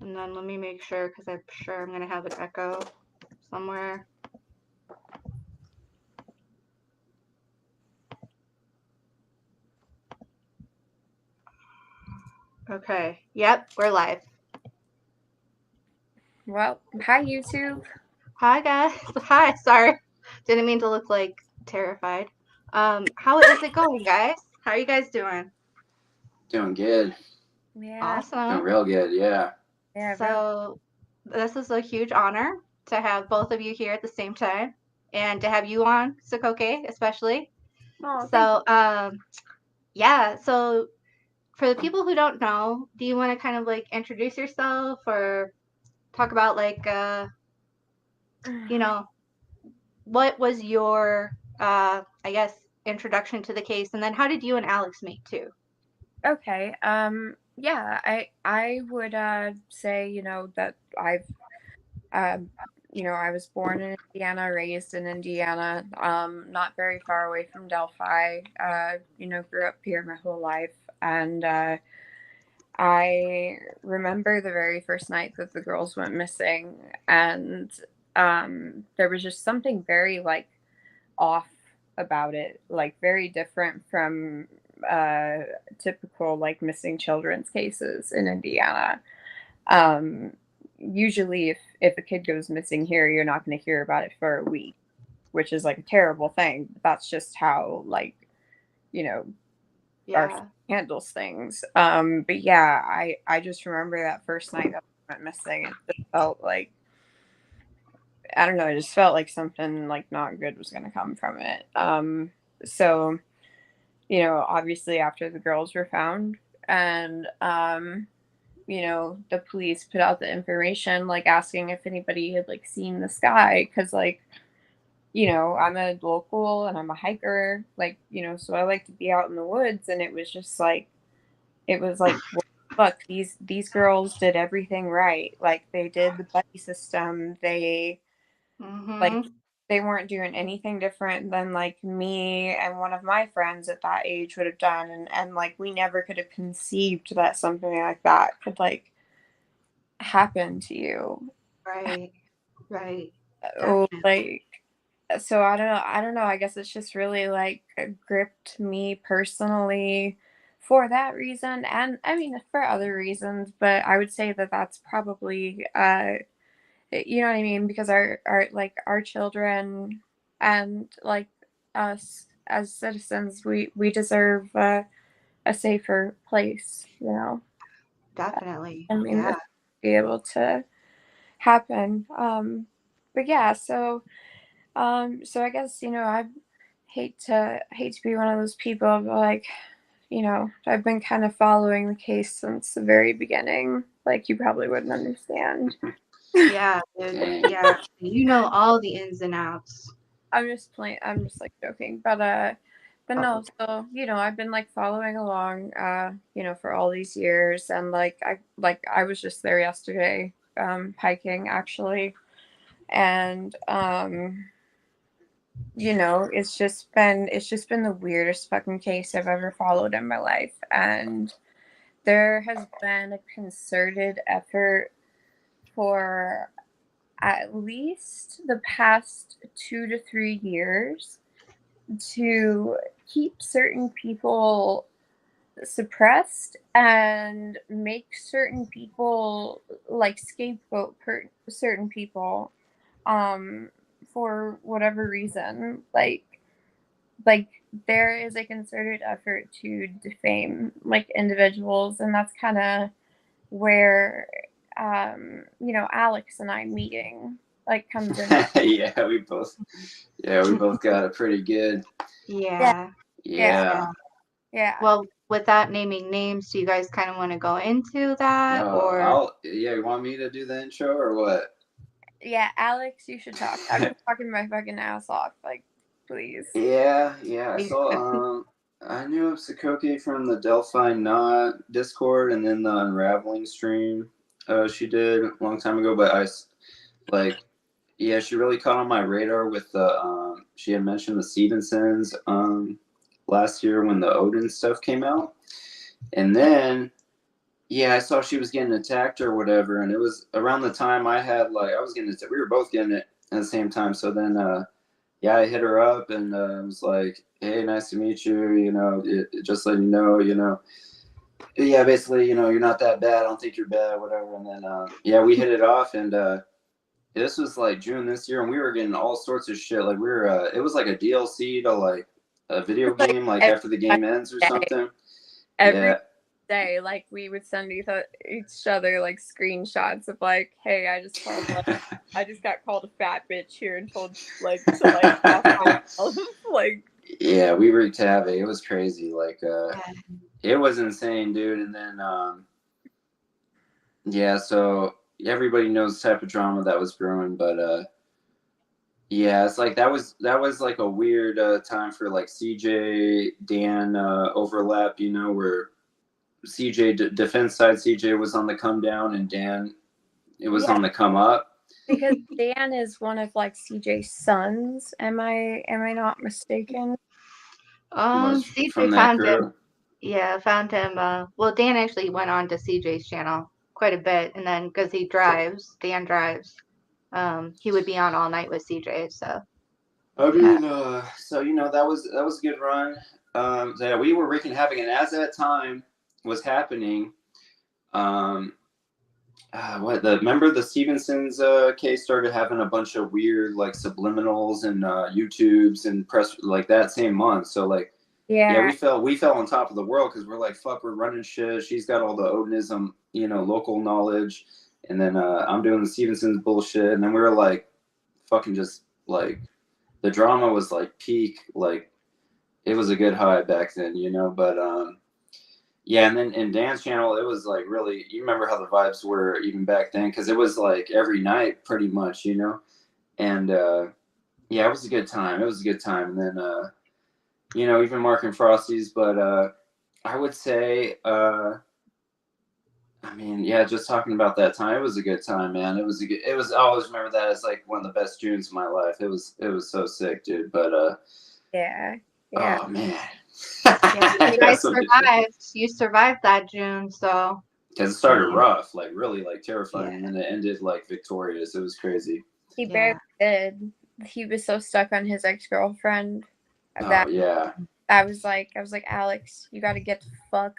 And then let me make sure, because I'm sure I'm going to have an echo somewhere. Okay. Yep, we're live. Well, hi YouTube. Hi, guys. Hi. Sorry. Didn't mean to look like terrified. How is it going, guys? How are you guys doing? Doing good. Yeah, Awesome. Doing real good, yeah. yeah, real. So, this is a huge honor to have both of you here at the same time and to have you on, Sokoke, especially. Oh, thank you. So, yeah. So, for the people who don't know, do you want to kind of like introduce yourself or talk about like, you know, what was your, I guess, introduction to the case, and then how did you and Alex meet too? Okay. Yeah, I would say, that um I was born in Indiana, raised in Indiana, not very far away from Delphi. Grew up here my whole life, and I remember the very first night that the girls went missing, and there was just something very like off about it, like very different from uh typical like missing children's cases in Indiana. Um Usually if a kid goes missing here, you're not going to hear about it for a week, which is like a terrible thing. That's just how like, you know, our Yeah. handles things. But yeah, I just remember that first night that we went missing. It just felt like, I don't know, it just felt like something like not good was going to come from it. So obviously after the girls were found, and the police put out the information like asking if anybody had like seen the sky, because like, I'm a local and I'm a hiker, like, so I like to be out in the woods, and it was just like, it was like, well, look, these girls did everything right. Like they did the buddy system. Like Mm-hmm. they weren't doing anything different than like me and one of my friends at that age would have done, and like we never could have conceived that something like that could like happen to you. Right. Right. Oh, Definitely. like, so I don't know, I guess it's just really like gripped me personally for that reason, and I mean for other reasons, but I would say that that's probably you know what I mean, because our like our children and like us as citizens, we deserve a safer place, Definitely. I mean, Yeah. this be able to happen. But yeah, so I guess, I hate to be one of those people, but like, I've been kind of following the case since the very beginning, like you probably wouldn't understand. Yeah, dude. Dang. Yeah. You know all the ins and outs. I'm just playing. I'm just like joking, but Oh, no. So I've been like following along, for all these years, and I was just there yesterday, hiking actually, and it's just been the weirdest fucking case I've ever followed in my life, and there has been a concerted effort for at least the past 2 to 3 years to keep certain people suppressed and make certain people like scapegoat certain people, um for whatever reason, like there is a concerted effort to defame like individuals, and that's kind of where Alex and I meeting like comes in. yeah, we both got it pretty good. Yeah, yeah. yeah, Yeah. Yeah. yeah. Well, without naming names, do you guys kind of want to go into that or? You want me to do the intro or what? Yeah, Alex, you should talk. I'm just talking my fucking ass off. Like, please. Yeah. I knew of Sokoke from the Delphi Knot Discord and then the Unraveling stream she did a long time ago, but like, yeah, she really caught on my radar with she had mentioned the Stevensons last year when the Odin stuff came out. And then, yeah, I saw she was getting attacked or whatever, and it was around the time I had I was getting it. We were both getting it at the same time. So then, yeah, I hit her up and was like, "Hey, nice to meet you. Just letting you know, yeah, basically, you're not that bad. I don't think you're bad, whatever." And then, yeah, we hit it off, and this was like June this year, and we were getting all sorts of shit. Like we were, it was like a DLC to like a video Like game, like every after the game ends or day, something. every Yeah. day, like we would send each other like screenshots of like, hey, I just got called a fat bitch here and told like to like off myself. Like Yeah, we wreaked havoc. It was crazy. Like, Yeah. it was insane, dude. And then, yeah, so everybody knows the type of drama that was brewing, but yeah, it's like that was like a weird time for like CJ Dan overlap, where CJ defense side CJ was on the come down and Dan it was yeah, on the come up. because Dan is one of like CJ's sons. Am I not mistaken? Was CJ from that found him. crew. Yeah, found him. Well, Dan actually went on to CJ's channel quite a bit, and then because Dan drives. He would be on all night with CJ. So I yeah. mean, so that was a good run. So yeah, we were wreaking havoc, and as that time was happening, remember the Stevenson's case started having a bunch of weird like subliminals and YouTubes and press like that same month. So like, yeah, Yeah. we fell on top of the world because we're like, fuck, we're running shit. She's got all the Odinism, local knowledge, and then I'm doing the Stevenson's bullshit, and then we were like, fucking just like the drama was like peak, like it was a good high back then, but yeah, and then in Dan's channel, it was like really, you remember how the vibes were even back then, because it was like every night pretty much, and yeah, it was a good time. It was a good time. And then, even Mark and Frosty's, but I would say, I mean, yeah, just talking about that time, it was a good time, man. It was, I always remember that as like one of the best Junes of my life. It was so sick, dude. But, Yeah. oh man. Yeah, you guys survived. You survived that June, so. Because it started rough, like really like terrifying, Yeah. and then it ended like victorious. It was crazy. He barely did. He was so stuck on his ex-girlfriend that Yeah. I was like, Alex, you got to get the fuck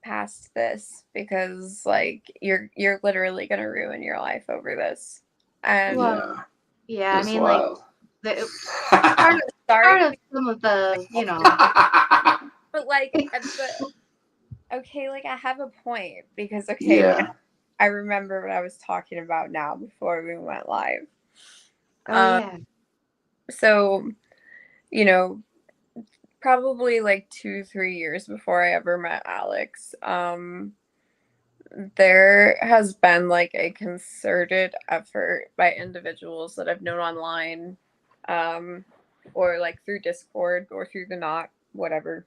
past this because like you're literally gonna ruin your life over this. And Well, yeah, I mean, wild. like part of some of the, but like, okay, like I have a point because Yeah. I remember what I was talking about now before we went live. Oh yeah. So, probably like 2-3 years before I ever met Alex, there has been like a concerted effort by individuals that I've known online, or like through Discord or through the Knot, whatever.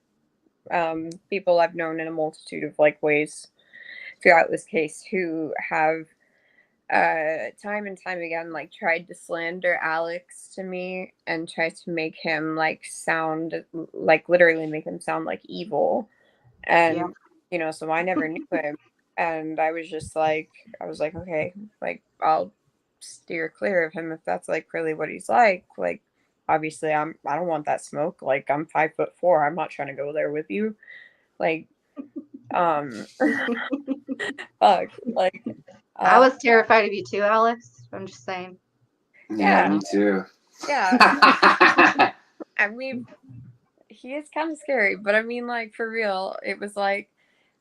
People I've known in a multitude of like ways throughout this case who have time and time again like tried to slander Alex to me and tried to make him like sound like literally make him sound like evil. And so I never knew him, and I was like, okay, like I'll steer clear of him if that's like really what he's like. Like obviously I don't want that smoke. Like I'm 5'4". I'm not trying to go there with you. Like fuck. Like I was terrified of you too, Alex. I'm just saying. Yeah, me too. Yeah. I mean, he is kind of scary, but I mean, like, for real, it was like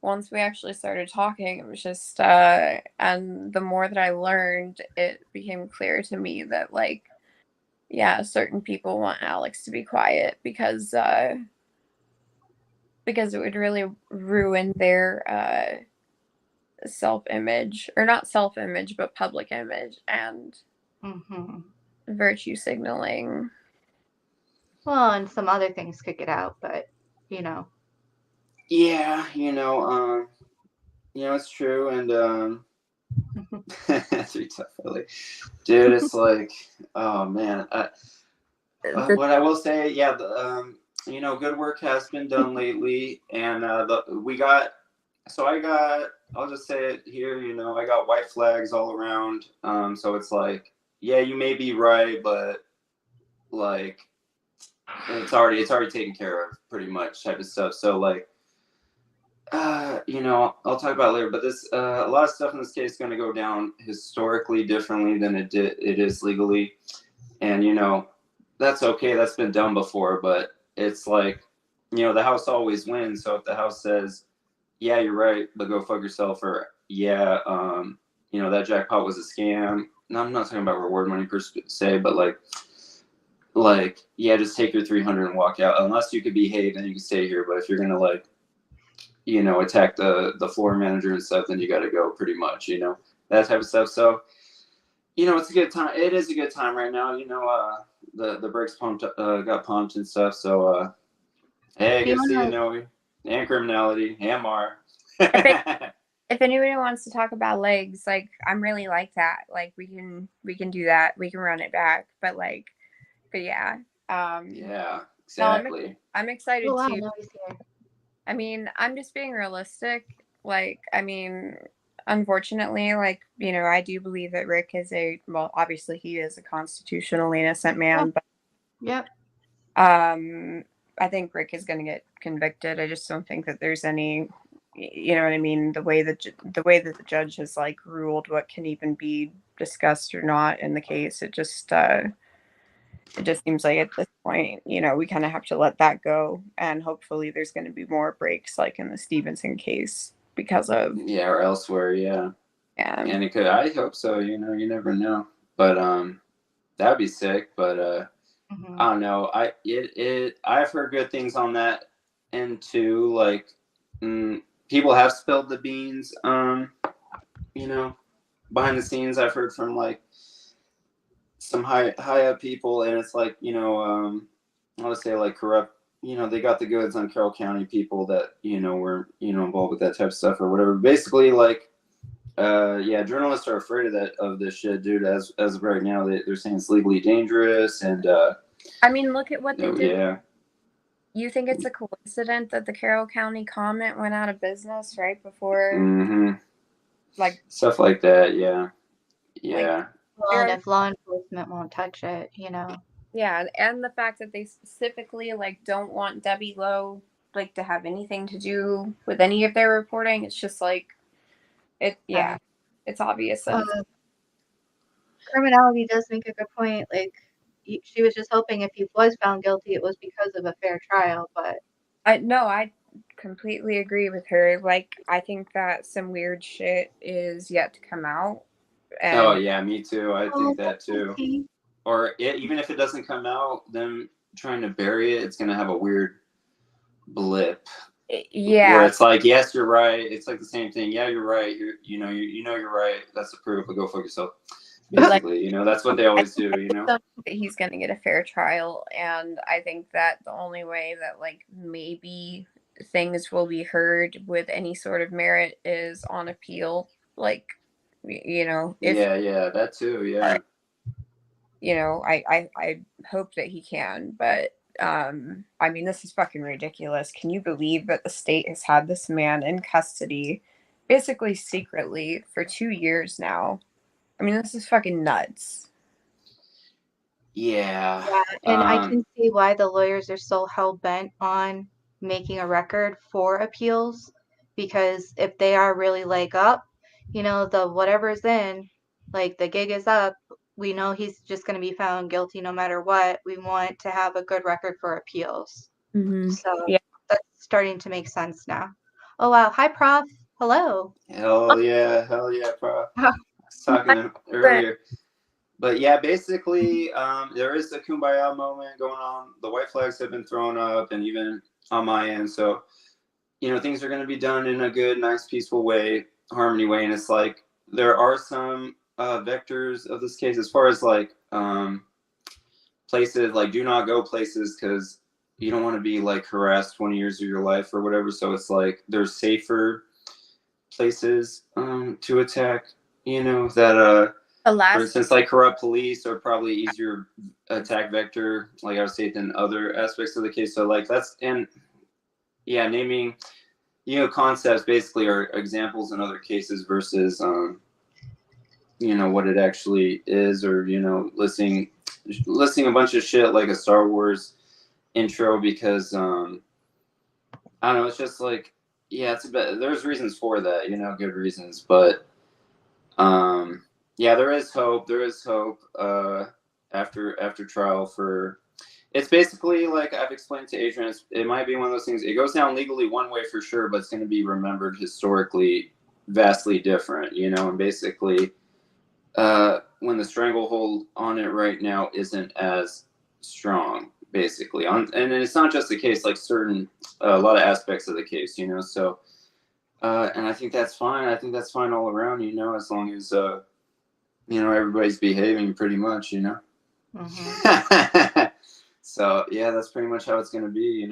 once we actually started talking, it was just, and the more that I learned, it became clear to me that, like, yeah, certain people want Alex to be quiet because it would really ruin their self-image, or not self-image, but public image and virtue signaling. Well, and some other things could get out, but Yeah, it's true, and that's really tough, really. Dude. It's like, oh man. What I will say, yeah, good work has been done lately, and we got So I'll just say it here, I got white flags all around. So it's like, yeah, you may be right, but like it's already taken care of pretty much type of stuff. So like, I'll talk about it later, but this, a lot of stuff in this case is going to go down historically differently than it is legally. And, that's okay. That's been done before, but it's like, the house always wins. So if the house says, yeah, you're right, but go fuck yourself, or yeah, that jackpot was a scam. No, I'm not talking about reward money per se, but like, yeah, just take your 300 and walk out. Unless you could behave, then you can stay here. But if you're gonna attack the floor manager and stuff, then you got to go pretty much, that type of stuff. So, it's a good time. It is a good time right now. The brakes got pumped and stuff. So, hey, good to see you, and criminality, and Mar. If anybody wants to talk about legs, like I'm really like that. Like we can do that. We can run it back. But yeah. Yeah, exactly. No, I'm excited Oh, wow, too. now he's here. I mean, I'm just being realistic. Like, I mean, unfortunately, like, I do believe that Rick is obviously he is a constitutionally innocent man, but Yep. I think Rick is going to get convicted. I just don't think that there's any, you know what I mean? The way that the judge has like ruled what can even be discussed or not in the case, it just seems like at this point, we kind of have to let that go, and hopefully there's going to be more breaks like in the Stevenson case because of or elsewhere, yeah. And it could. I hope so. You never know, but that'd be sick. But I don't know. I've heard good things on that end too. Like, people have spilled the beans. Behind the scenes, I've heard from like some high up people, and it's like, I would say like corrupt. They got the goods on Carroll County people that were involved with that type of stuff or whatever. Basically, like, journalists are afraid of this shit, dude. As of right now, they're saying it's legally dangerous, and I mean, look at what they did. Yeah. You think it's a coincidence that the Carroll County Comment went out of business right before? Mm-hmm. Like stuff like that, yeah. Well, and if law enforcement won't touch it, Yeah, and the fact that they specifically like don't want Debbie Lowe like to have anything to do with any of their reporting. It's just like it's obvious. Criminality does make a good point. Like, she was just hoping if he was found guilty, it was because of a fair trial. But I completely agree with her. Like, I think that some weird shit is yet to come out. And, oh yeah, me too. I think that too. Okay. Or even if it doesn't come out, them trying to bury it, it's gonna have a weird blip. Yeah. Where it's like, yes, you're right. It's like the same thing. Yeah, you're right. You're right. That's the proof. But go fuck yourself. Basically, that's what they always do. That he's gonna get a fair trial, and I think that the only way that like maybe things will be heard with any sort of merit is on appeal. Like, if, yeah, that too. Yeah. I hope that he can, but I mean, this is fucking ridiculous. Can you believe that the state has had this man in custody basically secretly for 2 years now? I mean, this is fucking nuts. Yeah. And I can see why the lawyers are so hell-bent on making a record for appeals, because if they are really like up, the whatever's in, like the gig is up, we know he's just going to be found guilty no matter what. We want to have a good record for appeals. Mm-hmm. So that's starting to make sense now. Oh, wow. Hi, Prof. Hello. Hell yeah, Prof. I was talking to him earlier. But yeah, basically, there is a kumbaya moment going on. The white flags have been thrown up, and even on my end. So, things are going to be done in a good, nice, peaceful way, harmony way. And it's like, there are some vectors of this case as far as like places, like do not go places because you don't want to be like harassed 20 years of your life or whatever. So it's like there's safer places to attack, that for instance, like corrupt police are probably easier attack vector, like I would say, than other aspects of the case. So like that's, and yeah, naming concepts basically are examples in other cases versus what it actually is, or listing a bunch of shit like a Star Wars intro because I don't know, it's just like, yeah, it's a bit, there's reasons for that, good reasons, but yeah, there is hope after trial. For it's basically like I've explained to Adrian, it might be one of those things, it goes down legally one way for sure, but it's going to be remembered historically vastly different, and basically when the stranglehold on it right now isn't as strong, basically. And it's not just the case, like a lot of aspects of the case, so and I think that's fine. I think that's fine all around, as long as everybody's behaving pretty much, Mm-hmm. So yeah, that's pretty much how it's gonna be,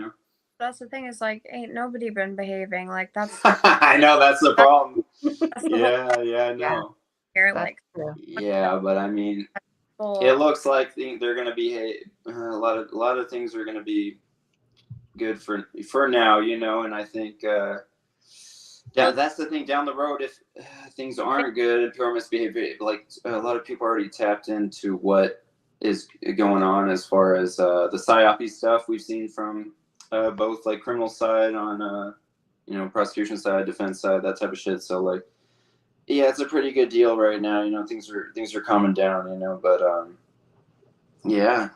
That's the thing, is like, ain't nobody been behaving. Like, that's I know that's the problem. that's the Yeah, I know. here. That's Like, true. Yeah, but I mean, people, it looks like they're gonna behave. A lot of things are gonna be good for now, and I think yeah, that's the thing. Down the road, if things aren't good and people misbehave, like a lot of people already tapped into what is going on as far as the psyop stuff we've seen from both like criminal side on prosecution side, defense side, that type of shit. So like, yeah, it's a pretty good deal right now. Things are calming down. But yeah,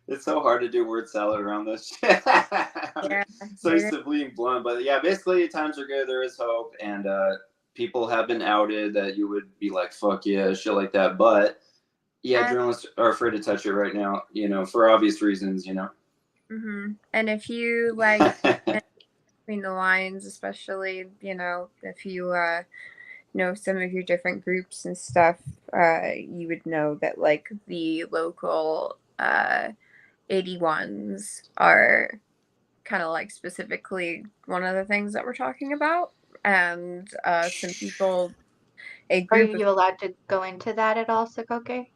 It's so hard to do word salad around this shit. yeah, So used to being blunt, but yeah, basically times are good. There is hope, and people have been outed that you would be like, "Fuck yeah," shit like that. But yeah, and, journalists are afraid to touch it right now. For obvious reasons. and if you like between the lines, especially if you know some of your different groups and stuff, you would know that like the local 81s are kind of like specifically one of the things that we're talking about, and some people, a Are group of you allowed to go into that at all, Sokoke? Okay.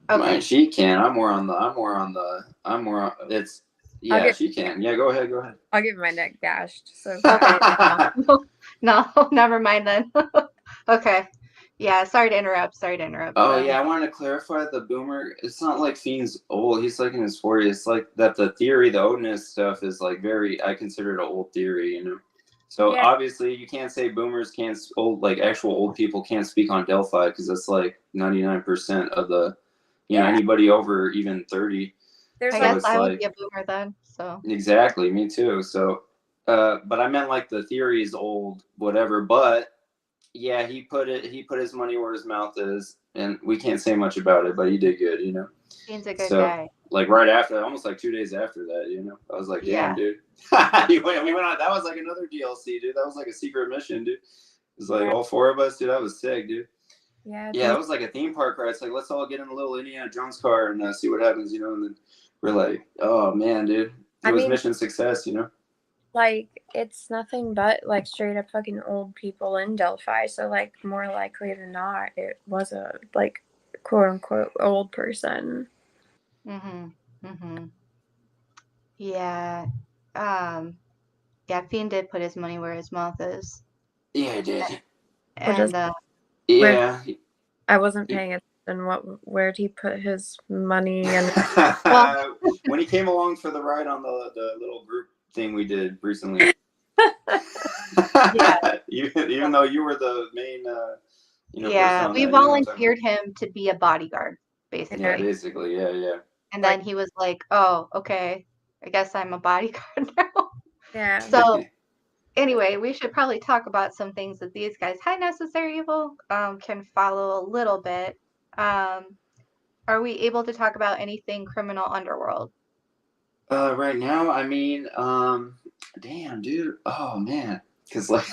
Okay. She can. It's yeah. get She can. Yeah. Go ahead. I'll get my neck gashed. So Okay. No, never mind then. Okay. Yeah, sorry to interrupt. Oh yeah, I wanted to clarify the boomer. It's not like Fiend's old. He's like in his 40s. It's like that the theory, the Odinist stuff is like I consider it an old theory, So yeah, obviously you can't say boomers can't like actual old people can't speak on Delphi because that's like 99% of the anybody over even 30. there's I So guess it's I would like be a boomer then. So exactly me too. So but I meant like the theory is old, whatever. But yeah, he put his money where his mouth is, and we can't say much about it, but he did good, he's a good So guy. like right after, almost like 2 days after that, I was like, damn, Yeah. dude. We went on. That was like another DLC, dude. That was like a secret mission, dude. It was like all four of us, dude. That was sick, dude. yeah, Yeah, that was like a theme park ride. It's like, let's all get in a little Indiana Jones car and see what happens, and then we're like, oh man, dude, it was mission success, like it's nothing but like straight up fucking old people in Delphi. So like more likely than not, it was a like quote unquote old person. Mhm. Yeah. Yeah, Fiend did put his money where his mouth is. Yeah, I did. And Yeah. I wasn't paying attention. Where'd he put his money? And well, when he came along for the ride on the little group thing we did recently. yeah. Even though you were the main, Yeah, person on we that, volunteered him to be a bodyguard, basically. Yeah, basically, yeah. And then he was like, "Oh, okay, I guess I'm a bodyguard now." yeah. So anyway, we should probably talk about some things that these guys, High Necessary Evil, can follow a little bit. Are we able to talk about anything criminal underworld? Right now, I mean, damn, dude. Oh man, because like,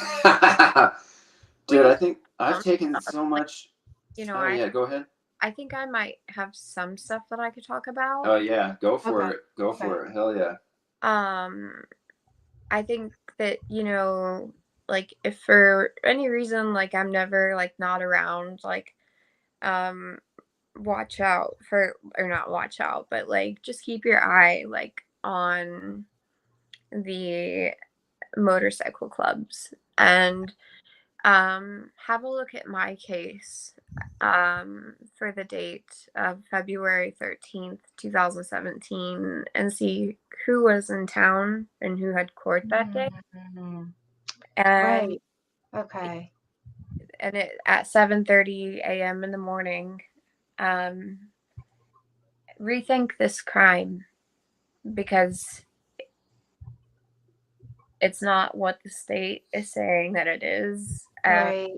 dude, I think I've taken so much. Oh yeah, go ahead. I think I might have some stuff that I could talk about. Oh yeah, go for Okay. it. Go for it. Hell yeah. I think that, like if for any reason, like I'm never like not around, like, watch out for, or not watch out, but like just keep your eye like on the motorcycle clubs and have a look at my case for the date of February 13th, 2017, and see who was in town and who had court that day. Mm-hmm. And Right. Okay. and it at 7:30 a.m. in the morning, rethink this crime, because it's not what the state is saying that it is. Right.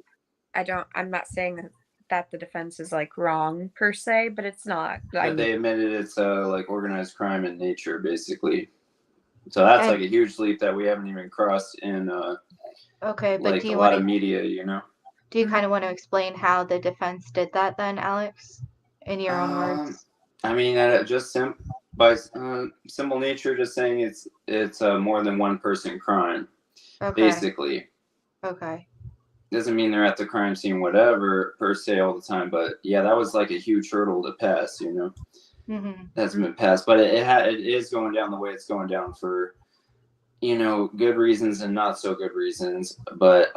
I'm not saying that the defense is like wrong per se, but it's not. But they admitted it's like organized crime in nature, basically. So that's like a huge leap that we haven't even crossed in okay, but like do you a lot want of media, you know? do you kind of want to explain how the defense did that then, Alex, in your own words? I mean, just by simple nature, just saying it's a more than one person crime, basically. Okay. Doesn't mean they're at the crime scene, whatever, per se, all the time. But yeah, that was like a huge hurdle to pass, you know? Mm-hmm. That's been passed. But it is going down the way it's going down for, you know, good reasons and not so good reasons. But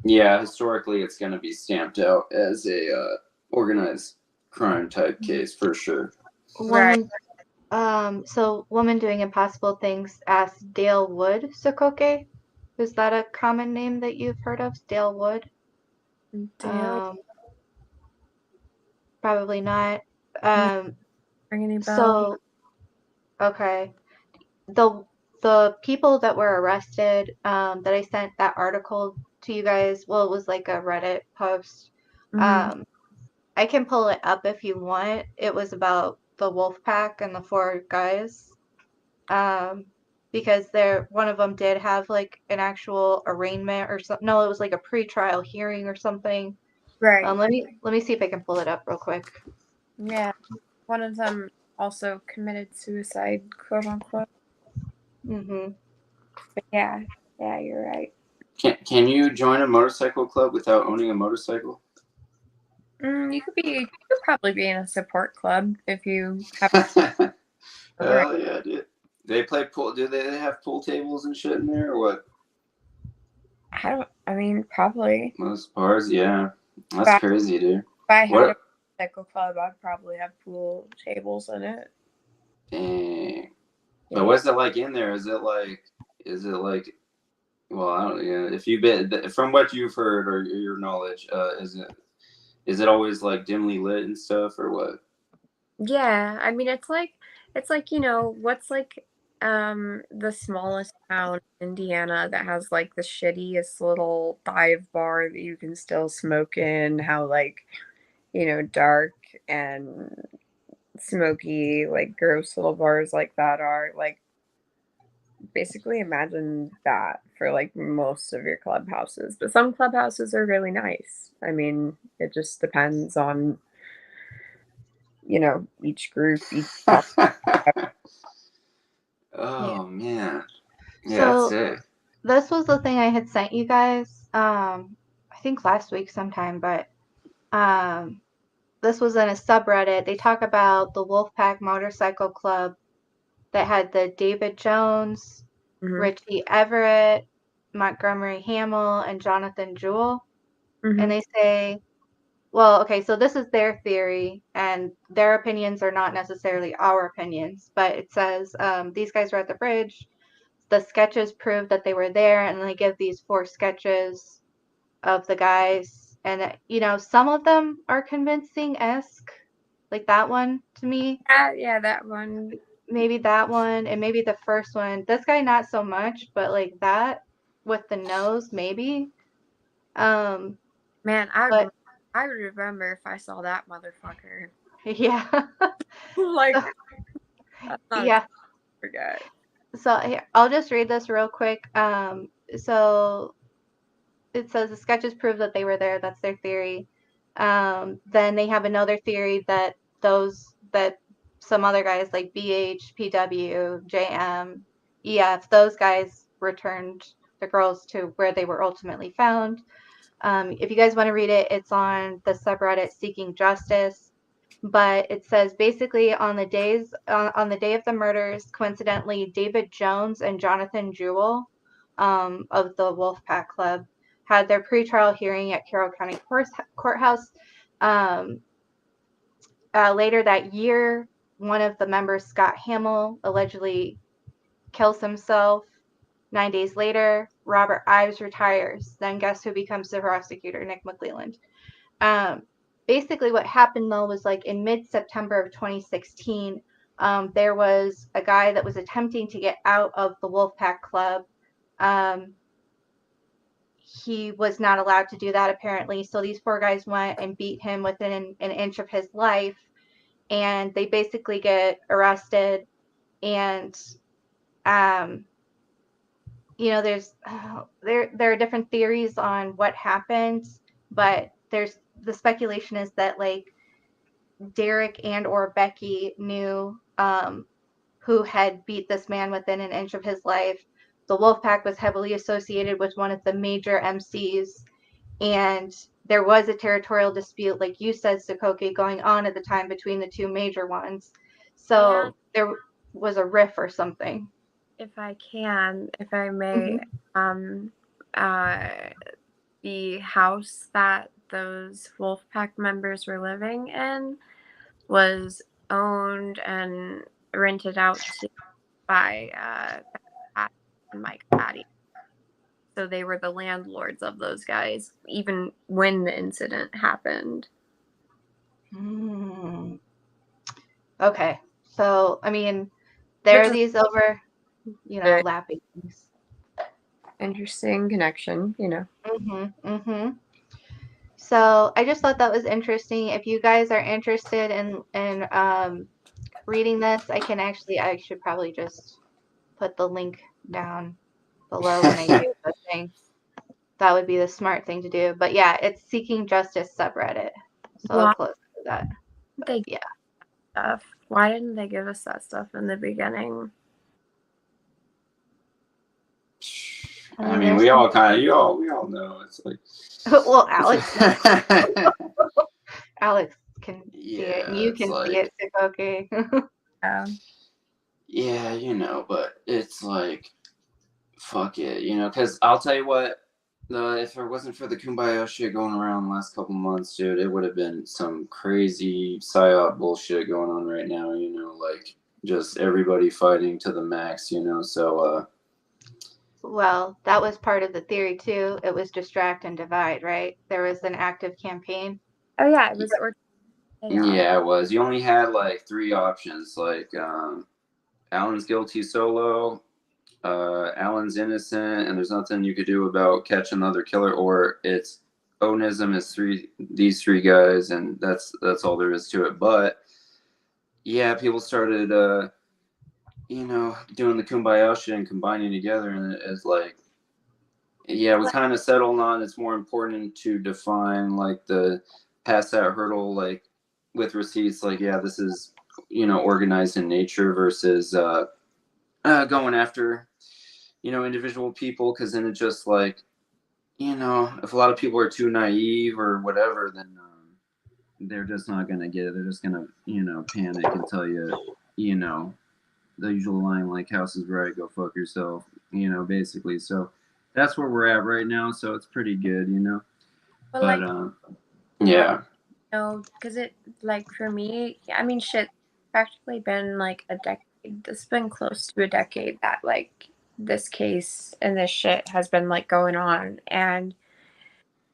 yeah, historically, it's going to be stamped out as a organized crime type case for sure. Right. So woman doing impossible things asked Dale Wood Sokoke. Is that a common name that you've heard of? Dale Wood? Probably not. Ring any bell? So okay. The people that were arrested, that I sent that article to you guys, well, it was like a Reddit post. I can pull it up if you want. It was about the wolf pack and the 4 guys. Because one of them did have like an actual arraignment or something. No, it was like a pre-trial hearing or something. Right. Let me see if I can pull it up real quick. Yeah. One of them also committed suicide, quote unquote. Mm-hmm. But yeah, you're right. Can you join a motorcycle club without owning a motorcycle? You could probably be in a support club if you have. Hell yeah, dude. They play pool. Do they have pool tables and shit in there or what? I mean, probably. Most bars, yeah. That's crazy, dude. If I had a motorcycle club, I'd probably have pool tables in it. Dang. But what's it like in there? Is it like, well, I don't know. If you've been, from what you've heard or your knowledge, is it always like dimly lit and stuff or what? Yeah, I mean, it's like, you know, what's like the smallest town in Indiana that has like the shittiest little dive bar that you can still smoke in, how like, you know, dark and smoky, like gross little bars like that are. Like, basically imagine that for like most of your clubhouses. But some clubhouses are really nice. I mean, it just depends on, you know, each group, each Oh man. Yeah, So, that's it. this was the thing I had sent you guys, I think last week sometime, but this was in a subreddit. They talk about the Wolfpack Motorcycle Club that had the David Jones, Richie Everett, Montgomery Hamill, and Jonathan Jewell. And they say, well, okay, so this is their theory, and their opinions are not necessarily our opinions, but it says these guys were at the bridge. The sketches prove that they were there, and they give these 4 sketches of the guys, and you know, some of them are convincing-esque, like that one to me. Yeah, that one. Maybe that one, and maybe the first one. This guy not so much, but like that with the nose, maybe. Man, I would remember if I saw that motherfucker. Yeah. Like, yeah. Forget. So here, I'll just read this real quick. So it says the sketches prove that they were there. That's their theory. Then they have another theory that some other guys like BH, PW, JM, EF, those guys returned the girls to where they were ultimately found. If you guys want to read it, it's on the subreddit Seeking Justice. but it says basically on the day of the murders, coincidentally, David Jones and Jonathan Jewell of the Wolfpack Club had their pretrial hearing at Carroll County Courthouse. Later that year, one of the members, Scott Hamill, allegedly kills himself. 9 days later, Robert Ives retires. Then guess who becomes the prosecutor? Nick McClelland. Basically what happened though was like in mid-September of 2016, there was a guy that was attempting to get out of the Wolfpack Club. He was not allowed to do that apparently. So these four guys went and beat him within an inch of his life, and they basically get arrested. And there's there are different theories on what happened, but there's the speculation is that like Derek and or Becky knew who had beat this man within an inch of his life. The Wolfpack was heavily associated with one of the major MCs, and there was a territorial dispute, like you said, Sokoke, going on at the time between the two major ones. So there was a riff or something. If I may, the house that those Wolfpack members were living in was owned and rented out by Pat and Mike Patty. So they were the landlords of those guys, even when the incident happened. Okay. So, I mean, there are these lapping things. Interesting connection, So I just thought that was interesting. If you guys are interested in reading this, I should probably just put the link down below when I do the thing. That would be the smart thing to do. But yeah, it's Seeking Justice subreddit. So I'll close to that. But, yeah. Stuff. Why didn't they give us that stuff in the beginning? I mean, we all know. It's like, well, Alex can see it, and you can see it, Sokoke. Yeah, but it's like, fuck it, because I'll tell you what, if it wasn't for the Kumbaya shit going around the last couple months, dude, it would have been some crazy psyop bullshit going on right now, like just everybody fighting to the max, so well, that was part of the theory too. It was distract and divide, right? There was an active campaign. Oh yeah, it was. Yeah, it was. You only had like 3 options, like Alan's guilty solo, Alan's innocent, and there's nothing you could do about catch another killer, or it's Onism is these 3 guys, and that's all there is to it. But yeah, people started doing the kumbaya shit and combining together, and it's like, yeah, we kind of settled on it's more important to define like the past that hurdle, like with receipts, like, yeah, this is organized in nature versus going after individual people, because then it's just like, if a lot of people are too naive or whatever, then they're just not gonna get it. They're just gonna panic and tell you the usual line, like, house is right, go fuck yourself, basically. So that's where we're at right now, so it's pretty good, but yeah, because it, like, for me, I mean, shit, practically been like a decade. It's been close to a decade that like this case and this shit has been like going on. And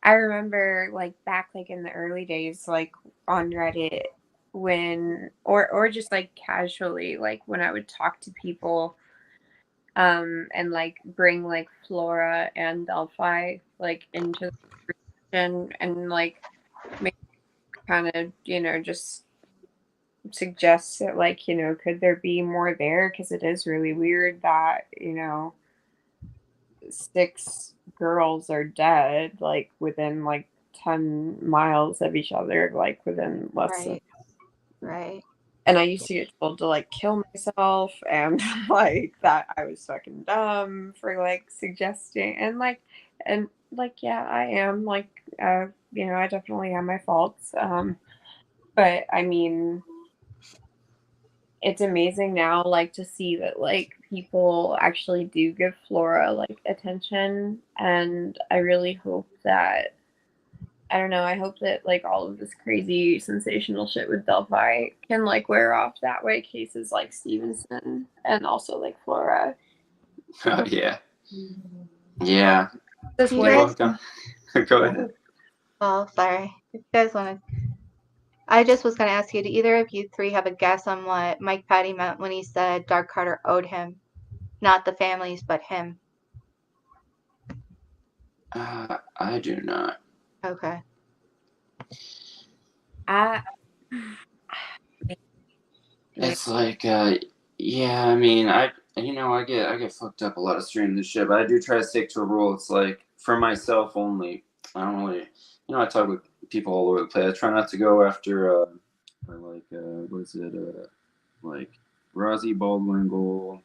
I remember like back like in the early days, like on Reddit, when or just like casually, like when I would talk to people and like bring like Flora and Delphi like into the conversation, and like make kind of just suggest that, like, could there be more there, because it is really weird that 6 girls are dead like within like 10 miles of each other, like within less than. Right. And I used to get told to like kill myself, and like that I was fucking dumb for like suggesting, and yeah, I am like I definitely have my faults, But I mean, it's amazing now, like, to see that, like, people actually do give Flora, like, attention. And I really hope that, I don't know, I hope that, like, all of this crazy sensational shit with Delphi can, like, wear off that way. Cases like Stevenson and also, like, Flora. Oh, yeah. Yeah. This You way. You're guys, welcome. Go ahead. oh, sorry. If you guys want to, I just was going to ask you, do either of you three have a guess on what Mike Patty meant when he said Dark Carter owed him? Not the families, but him. I do not. Okay. It's like, yeah, I mean, I get fucked up a lot of streaming this shit, but I do try to stick to a rule. It's like, for myself only. I don't really, I talk with people all over the place. I try not to go after, like, what is it, like, Rozzy Baldwin,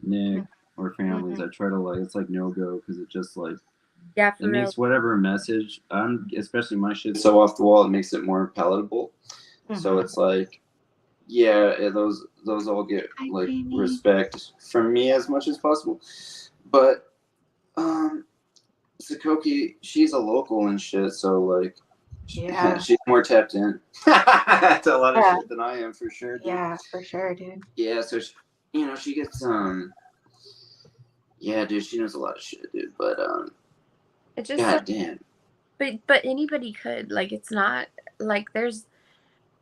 Nick, or families. I try to, like, it's like no go, because it just, like, Yeah, it makes whatever message, especially my shit so off the wall, it makes it more palatable. So it's like, yeah, those all get, like, respect from me as much as possible. But Sokoke, she's a local and shit, so, like, Yeah. she's more tapped in to a lot of shit than I am, for sure, dude. Yeah, for sure, dude. Yeah, so she gets yeah, dude, she knows a lot of shit, dude. But it just god damn. But anybody could, like, it's not like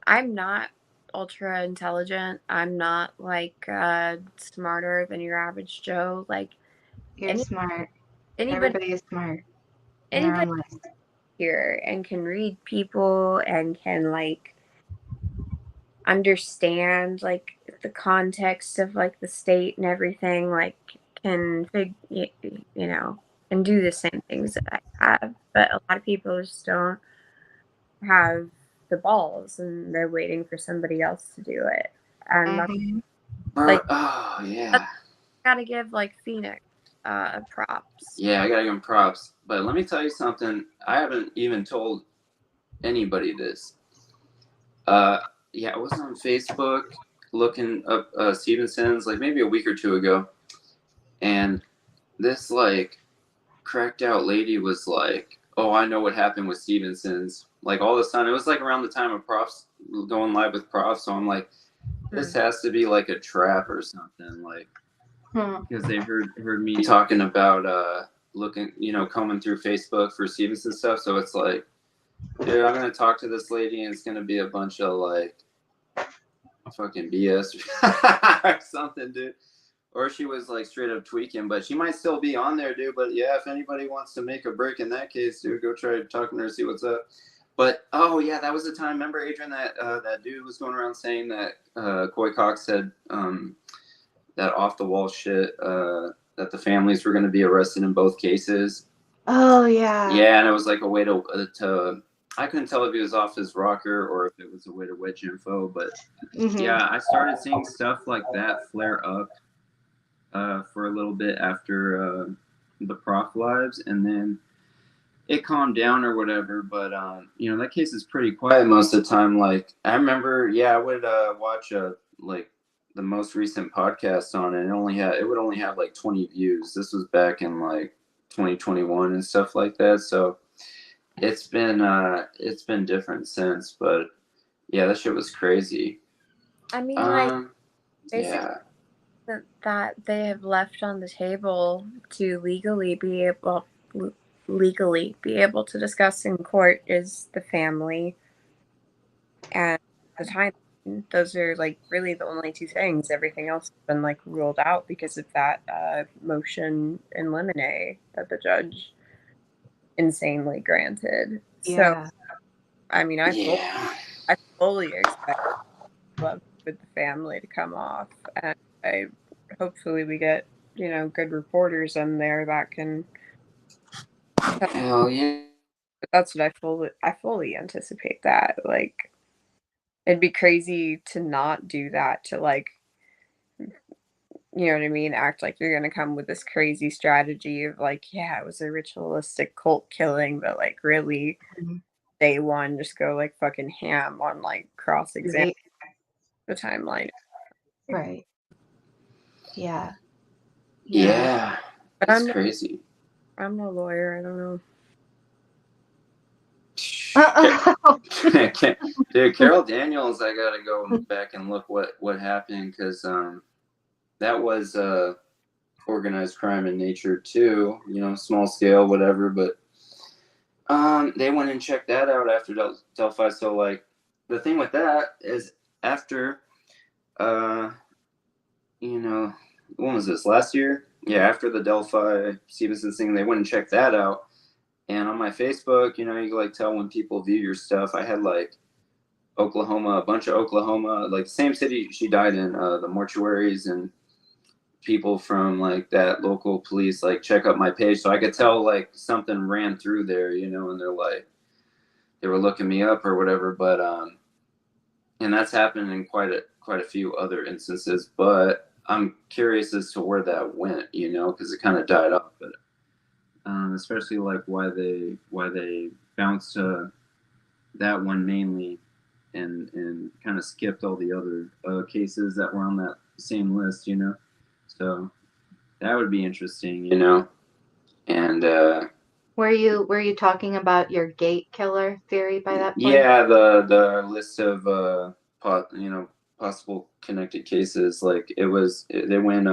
I'm not ultra intelligent. I'm not, like, smarter than your average Joe. Like, You're smart. anybody Everybody is smart in their own ways. here and can read people and can, like, understand, like, the context of, like, the state and everything, like, can and do the same things that I have. But a lot of people just don't have the balls, and they're waiting for somebody else to do it. And like, oh yeah, gotta give, like, Phoenix props. Yeah, I gotta give him props. But let me tell you something. I haven't even told anybody this. Yeah, I was on Facebook looking up Stevenson's, like, maybe a week or two ago, and this, like, cracked out lady was like, "Oh, I know what happened with Stevenson's." Like, all of a sudden, it was like around the time of Profs going live with Prof, so I'm like, this has to be like a trap or something, like, because they heard me talking about looking, combing through Facebook for Stevenson stuff. So it's like, dude, I'm gonna talk to this lady, and it's gonna be a bunch of, like, fucking BS or something, dude. Or she was, like, straight up tweaking, but she might still be on there, dude. But yeah, if anybody wants to make a break in that case, dude, go try talking to her, see what's up. But oh yeah, that was the time. Remember, Adrian, that that dude was going around saying that Coy Cox said that off the wall shit, that the families were going to be arrested in both cases. Oh yeah. Yeah, and it was like a way to I couldn't tell if he was off his rocker or if it was a way to wedge info, but yeah, I started seeing stuff like that flare up for a little bit after the Prof lives, and then it calmed down or whatever. But that case is pretty quiet most of the time. Like, I remember, I would watch like the most recent podcast on it, and it would only have like 20 views. This was back in like 2021 and stuff like that. So it's been different since, but yeah, that shit was crazy. I mean, like, basically, yeah, that they have left on the table to legally be able to discuss in court is the family and the time. Those are, like, really the only two things. Everything else has been, like, ruled out because of that motion in limine that the judge insanely granted. Yeah. So, I mean, I fully expect love with the family to come off, and hopefully we get good reporters in there that can. Hell yeah. That's what I fully anticipate that. Like, it'd be crazy to not do that, to, like, you know what I mean, act like you're gonna come with this crazy strategy of, like, yeah, it was a ritualistic cult killing, but, like, really, day one just go like fucking ham on like cross-exam Right. the timeline. Right. Yeah. Yeah, But it's crazy. I'm no lawyer. I don't know. Uh-oh. Dude, Carol Daniels, I gotta go back and look what happened, because that was organized crime in nature too, small scale, whatever, but they went and checked that out after Delphi. So like the thing with that is after when was this, last year? Yeah, after the Delphi Stevenson thing, they went and checked that out. And on my Facebook, you can like tell when people view your stuff. I had like Oklahoma, a bunch of Oklahoma, like the same city she died in, the mortuaries and people from like that local police like check up my page, so I could tell like something ran through there, and they're like they were looking me up or whatever. But and that's happened in quite a few other instances. But I'm curious as to where that went, because it kind of died off. But especially like why they bounced to that one mainly, and kind of skipped all the other cases that were on that same list, So that would be interesting, And Were you talking about your gate killer theory by that point? yeah, the list of possible connected cases, like they went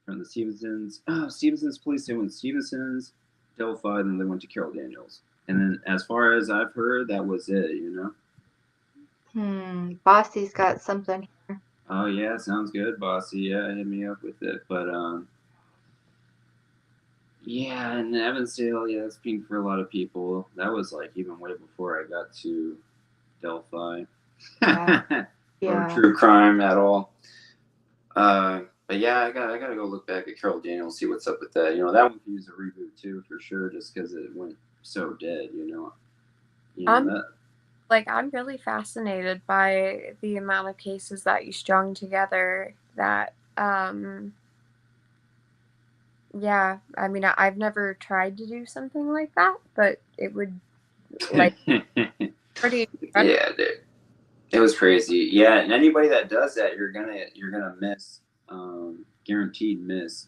from the Stevenson's police. They went Stevenson's, Delphi, then they went to Carol Daniels, and then as far as I've heard, that was it. Bossy's got something here. Oh yeah, sounds good, Bossy. Yeah, hit me up with it. But yeah, and Evansdale, yeah, that's pink for a lot of people. That was like even way before I got to Delphi. Yeah. Or true crime at all. But yeah, I gotta go look back at Carol Daniels, see what's up with that. That one could use a reboot too, for sure, just because it went so dead. I'm really fascinated by the amount of cases that you strung together. That yeah, I mean, I've never tried to do something like that, but it would like pretty incredible. Yeah, dude. It was crazy. Yeah, and anybody that does that, you're gonna miss, guaranteed miss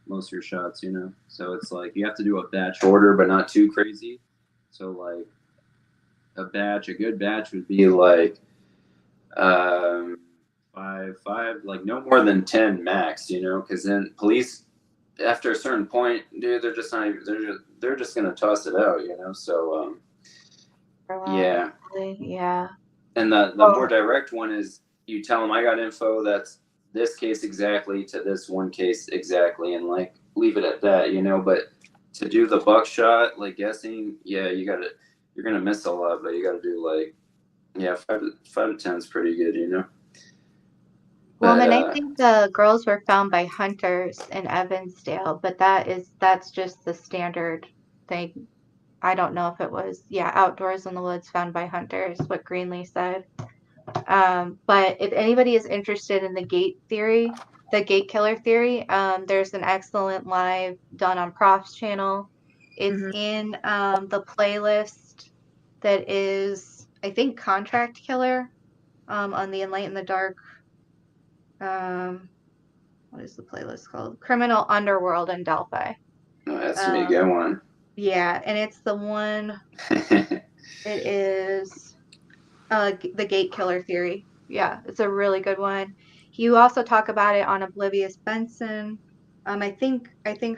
most of your shots. So it's like you have to do a batch order, but not too crazy. So like a good batch would be like five, like no more than 10 max. Because then police, after a certain point, dude, they're just not even, they're just gonna toss it out. So yeah. Yeah. And the more direct one is you tell them I got info that's this case exactly to this one case exactly, and like leave it at that, But to do the buckshot, like guessing, yeah, you're gonna miss a lot, but you gotta do like, yeah, 5 to 10 is pretty good, Well, But, and I think the girls were found by hunters in Evansdale, but that's just the standard thing. I don't know if it was, outdoors in the woods found by hunters, what Greenlee said. But if anybody is interested in the gate killer theory, there's an excellent live done on Prof's channel. It's in the playlist that is, I think, Contract Killer on the In Light in the Dark. What is the playlist called? Criminal Underworld in Delphi. no, that's a good one. Yeah, and it's the one. It is the gate killer theory. Yeah, it's a really good one. You also talk about it on Oblivious Benson. I think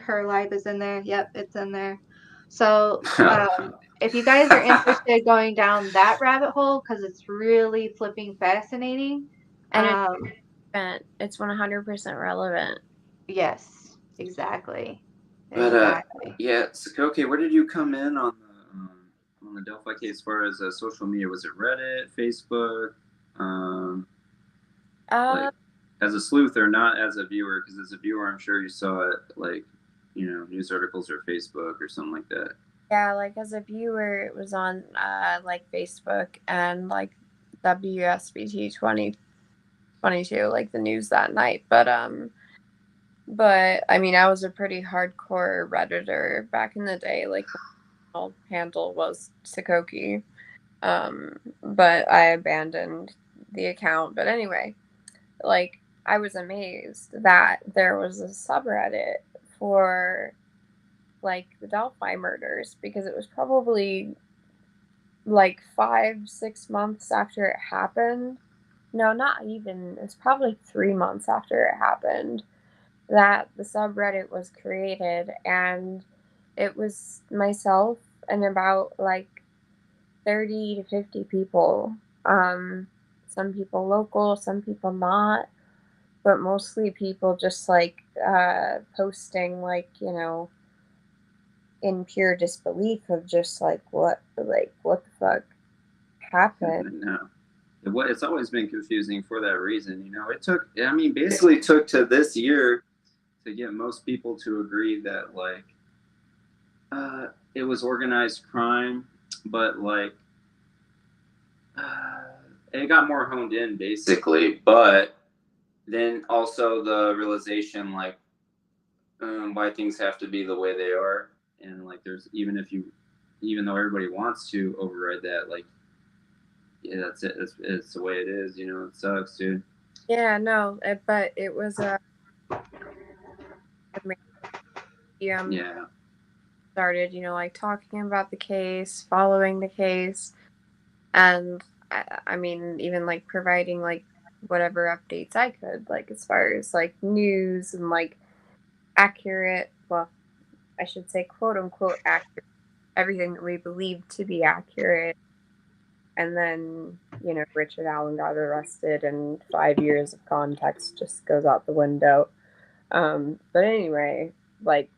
her live is in there. Yep, it's in there. So if you guys are interested going down that rabbit hole, because it's really flipping fascinating. And it's 100% relevant. Yes, exactly. But yeah, Sokoke, where did you come in on the Delphi case as far as social media? Was it Reddit, Facebook? Like, as a sleuther, not as a viewer, because as a viewer, I'm sure you saw it like, news articles or Facebook or something like that. Yeah, like as a viewer, it was on like Facebook and like WSBT 2022, like the news that night. But I mean, I was a pretty hardcore Redditor back in the day, like handle was Sokoke. But I abandoned the account. But anyway, like, I was amazed that there was a subreddit for, like, the Delphi murders, because it was probably like 5-6 months after it happened. No, not even. It's probably 3 months after it happened that the subreddit was created, and it was myself and about like 30 to 50 people. Some people local, some people not, but mostly people just like posting, like, in pure disbelief of just like what the fuck happened. No. It's always been confusing for that reason. Basically took to this year to get most people to agree that, like, it was organized crime, but, like, it got more honed in, basically. But then also the realization, like, why things have to be the way they are. And, like, there's, even though everybody wants to override that, like, yeah, that's it. It's the way it is. It sucks, dude. Yeah, no, but it was Yeah. started, like, talking about the case, following the case, and I mean, even like providing like whatever updates I could, like, as far as like news and like accurate, well, I should say quote unquote accurate, everything that we believed to be accurate. And then, Richard Allen got arrested, and 5 years of context just goes out the window. But anyway, like,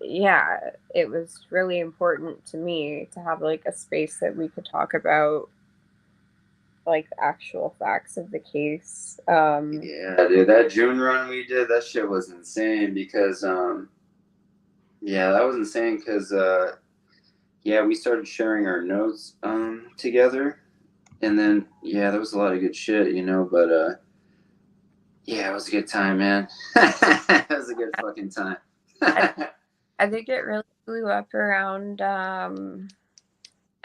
yeah, it was really important to me to have like a space that we could talk about like the actual facts of the case. Yeah, dude, that June run we did, that shit was insane because yeah, that was insane because yeah, we started sharing our notes together, and then yeah, there was a lot of good shit, but yeah, it was a good time, man. It was a good fucking time. I think it really blew up around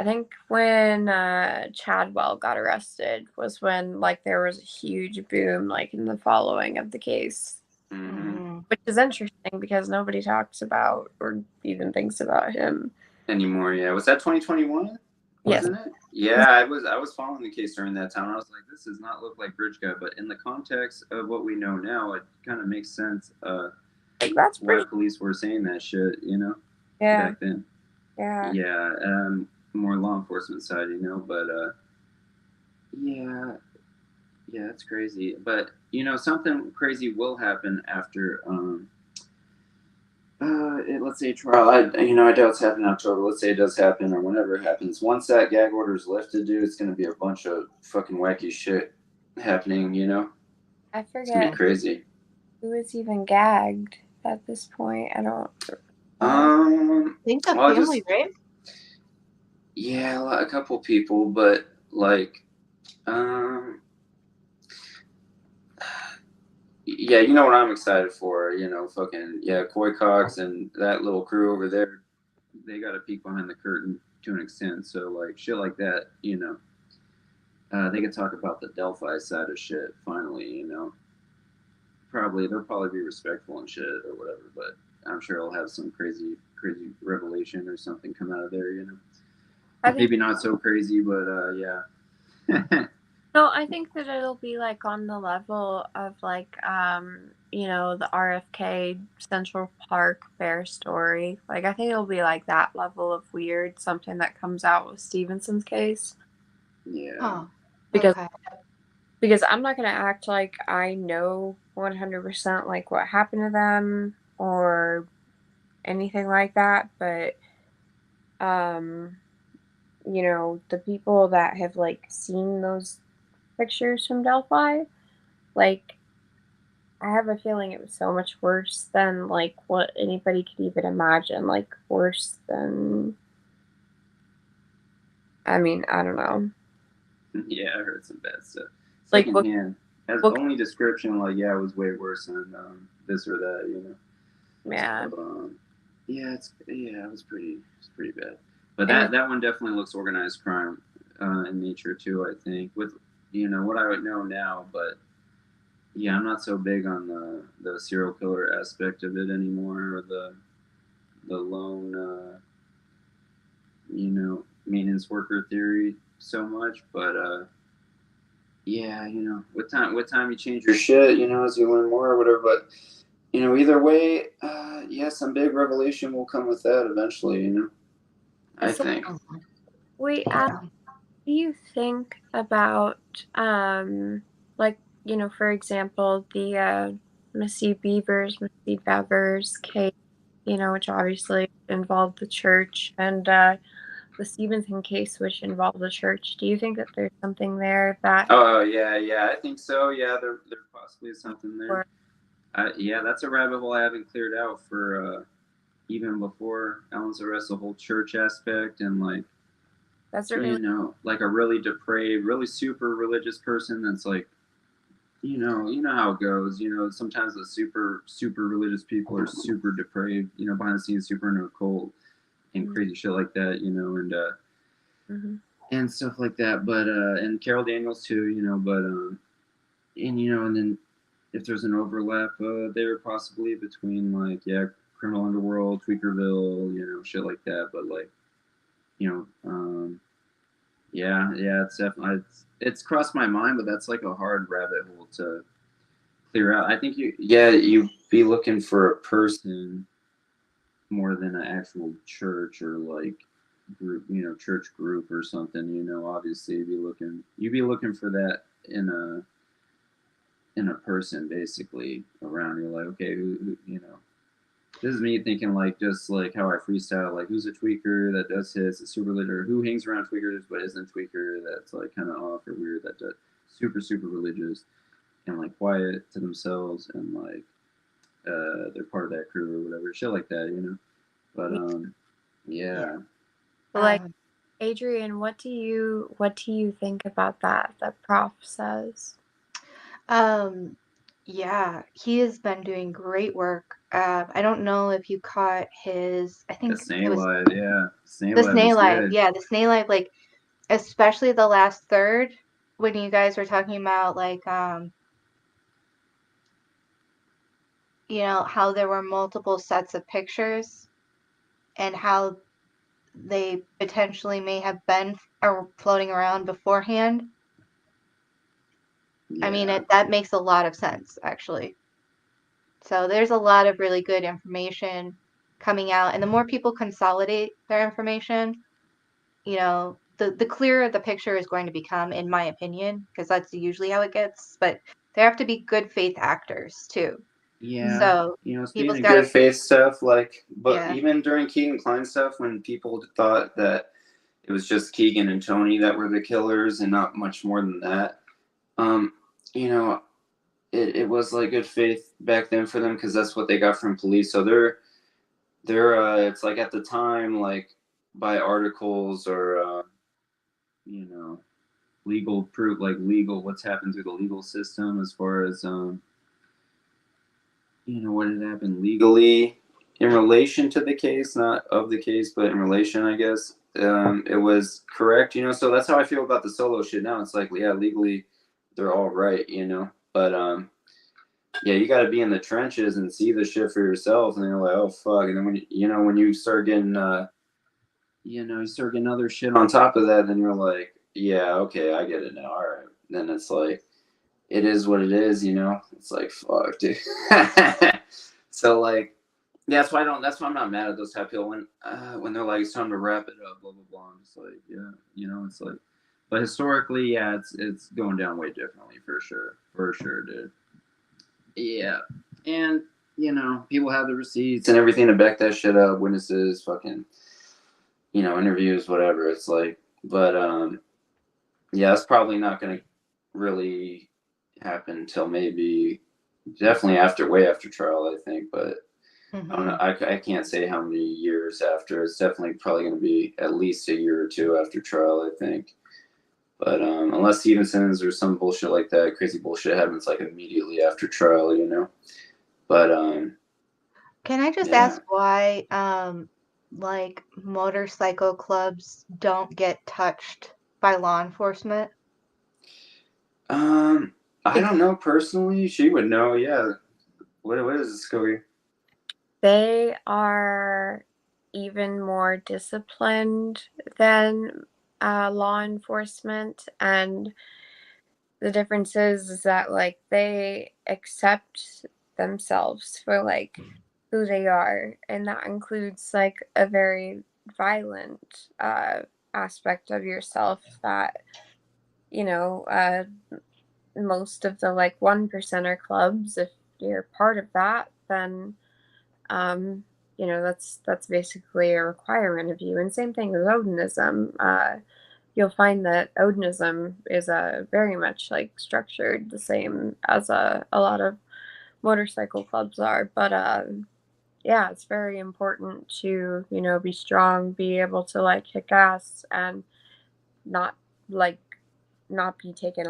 I think when Chadwell got arrested was when, like, there was a huge boom, like, in the following of the case. Mm-hmm. Which is interesting because nobody talks about or even thinks about him anymore. Yeah, was that 2021? Wasn't it? Yeah, I was following the case during that time. I was like, this does not look like Bridge Guy, but in the context of what we know now, it kind of makes sense. Like, that's why police were saying that shit, Yeah. back then. Yeah. Yeah, more law enforcement side, but yeah, it's crazy. But something crazy will happen after let's say trial. I doubt it's happening in October. Let's say it does happen, or whenever it happens. Once that gag order is lifted, dude, it's gonna be a bunch of fucking wacky shit happening. I It's gonna forget be crazy. who is even gagged at this point. I don't. I think the family, right? Yeah, a couple people, but like, yeah, you know what I'm excited for. Fucking yeah, Coy Cox and that little crew over there. They got a peek behind the curtain to an extent. So, like, shit like that, they can talk about the Delphi side of shit finally. They'll probably be respectful and shit or whatever, but I'm sure it'll have some crazy revelation or something come out of there. Maybe not so crazy, but yeah. No, I think that it'll be like on the level of like the RFK Central Park bear story. Like, I think it'll be like that level of weird, something that comes out with Stevenson's case. Yeah. Oh, because I'm not gonna act like I know 100% like what happened to them or anything like that, but the people that have like seen those pictures from Delphi, like, I have a feeling it was so much worse than like what anybody could even imagine. Like, worse than, I mean, I don't know. Yeah, I heard some bad stuff. Like, Secondhand, as only description, like, yeah, it was way worse than this or that, Yeah. So, it was pretty bad. But that one definitely looks organized crime in nature too. I think with what I would know now, but yeah, I'm not so big on the serial killer aspect of it anymore, or the lone maintenance worker theory so much. But yeah, with time you change your shit, as you learn more or whatever. But either way, some big revelation will come with that eventually. I think. Wait, Yeah. what do you think about like for example, the Missy Bevers case, which obviously involved the church, and the Stevenson case, which involved the church. Do you think that there's something there that? Oh yeah, I think so. Yeah, there possibly is something there. Yeah, that's a rabbit hole I haven't cleared out for even before Alan's arrest. The whole church aspect and like That's really like a really depraved, really super religious person that's like, you know how it goes. Sometimes the super religious people are super depraved. Behind the scenes, super into a cult and crazy shit like that. And stuff like that. But and Carol Daniels too. But and then if there's an overlap there possibly between like criminal underworld, Tweakerville, shit like that. But like it's definitely it's crossed my mind, but that's like a hard rabbit hole to clear out. I think you'd be looking for a person more than an actual church or like group, church group or something. Obviously you'd be looking for that in a person basically around you. Like, okay, who this is me thinking like just like how I freestyle, like who's a tweaker that does hits, a super religious, who hangs around tweakers but isn't a tweaker, that's like kind of off or weird, that does super religious and like quiet to themselves and like they're part of that crew or whatever, shit like that. But yeah. like Adrian, what do you think about that Prof says? Yeah, he has been doing great work. I don't know if you caught his. I think The Snake it was Live, yeah. the Snake Live. Good. Yeah, the Snake Live. Like, especially the last third when you guys were talking about like how there were multiple sets of pictures and how they potentially may have been floating around beforehand. Yeah. I mean, that makes a lot of sense, actually. So there's a lot of really good information coming out. And the more people consolidate their information, the clearer the picture is going to become, in my opinion, because that's usually how it gets. But there have to be good faith actors, too. Yeah. So speaking of good faith stuff, like, but even during Keegan Klein stuff, when people thought that it was just Keegan and Tony that were the killers and not much more than that, it was like good faith back then for them because that's what they got from police. So they're it's like at the time, like by articles or legal proof, like legal what's happened through the legal system as far as what had happened legally in relation to the case, not of the case, but in relation, I guess. It was correct, so that's how I feel about the solo shit now. It's like, yeah, legally they're all right, but yeah, you got to be in the trenches and see the shit for yourself, and you're like, oh fuck, and then when you start getting you start getting other shit on top of that, then you're like, yeah, okay, I get it now, all right. Then it's like, it is what it is, it's like, fuck, dude. So like, that's why I'm not mad at those type of people when they're like, it's time to wrap it up, blah blah blah. I'm just like, yeah, it's like, but historically, yeah, it's going down way differently for sure, dude. Yeah, and people have the receipts and everything to back that shit up, witnesses, fucking, interviews, whatever. It's like, but yeah, it's probably not gonna really happen until maybe definitely way after trial, I think, but I don't know. I can't say how many years after. It's definitely probably going to be at least a year or two after trial, I think. But unless Stevenson's or some bullshit like that, crazy bullshit happens like immediately after trial, But Can I just Yeah. ask why, like motorcycle clubs don't get touched by law enforcement? I don't know personally. She would know. Yeah. What is this, Cody? They are even more disciplined than law enforcement, and the difference is that like they accept themselves for like who they are, and that includes like a very violent aspect of yourself that you know most of the like 1% clubs, if you're part of that, then um, that's basically a requirement of you. And same thing with Odinism. You'll find that Odinism is very much like structured the same as a lot of motorcycle clubs are. But yeah, it's very important to be strong, be able to like kick ass, and not like not be taken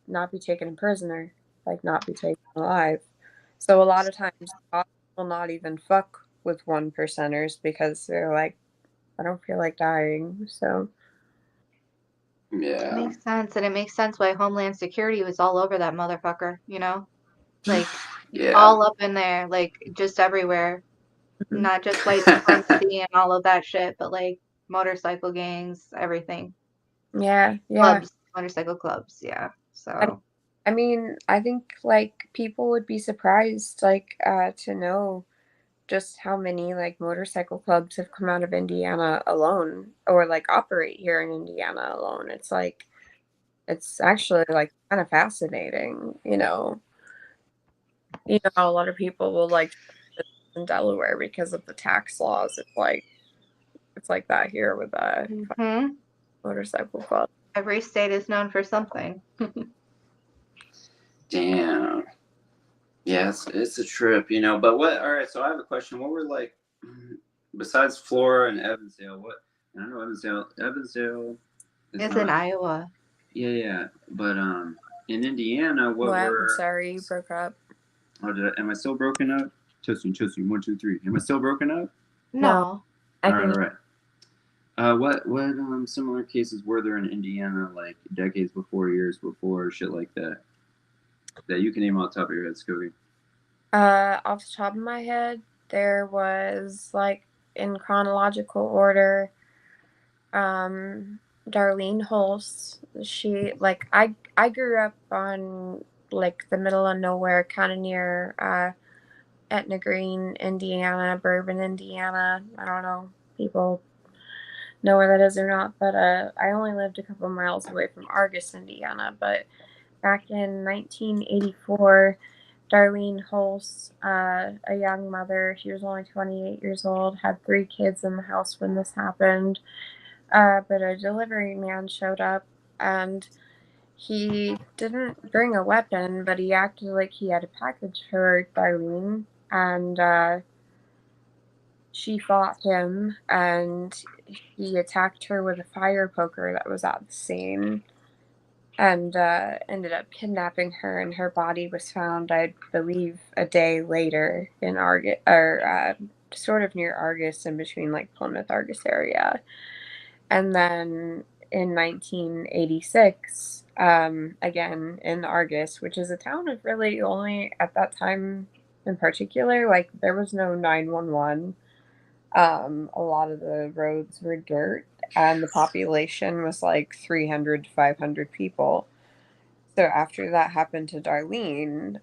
not be taken a prisoner, like not be taken alive. So a lot of times cops will not even fuck with 1%ers because they're like, I don't feel like dying. So It Yeah. makes sense, and it makes sense why Homeland Security was all over that motherfucker, Like Yeah. all up in there, like just everywhere. mhm. Not just white supremacy and all of that shit, but like motorcycle gangs, everything. Yeah, yeah. Clubs, motorcycle clubs, yeah. I, So I mean, I think like people would be surprised like to know just how many like motorcycle clubs have come out of Indiana alone, or like operate here in Indiana alone. It's like it's actually like kind of fascinating, how a lot of people will like in Delaware because of the tax laws. It's like that here with mhm. motorcycle club. Every state is known for something. Damn. Yeah, it's a trip, But what? All right. So I have a question. What were like, besides Flora and Evansdale? What? I don't know Evansdale. Evansdale is It's in not. Iowa. Yeah, yeah. But in Indiana, what What? I'm were? sorry, you broke up. Oh, am I still broken up? Testing, testing. 1, 2, 3. Am I still broken up? No, No. I All right, can. all right. What similar cases were there in Indiana, like decades before, years before, shit like that? That you can name off the top of your head, Scotty. Off the top of my head, there was like in chronological order, Darlene Holst. She like I grew up on like the middle of nowhere, kind of near Etna Green, Indiana, Bourbon, Indiana. I don't know people know where that is or not, but I only lived a couple miles away from Argus, Indiana. But back in 1984, Darlene Holst, a young mother, she was only 28 years old, had 3 kids in the house when this happened. But a delivery man showed up, and he didn't bring a weapon, but he acted like he had a package for Darlene, and she fought him, and he attacked her with a fire poker that was at the scene, and ended up kidnapping her. And her body was found, I believe, a day later in Argus, or sort of near Argus, in between like Plymouth, Argus area. And then in 1986, again in Argus, which is a town of really only at that time in particular, like there was no 911. A lot of the roads were dirt, and the population was like 300 to 500 people. So after that happened to Darlene,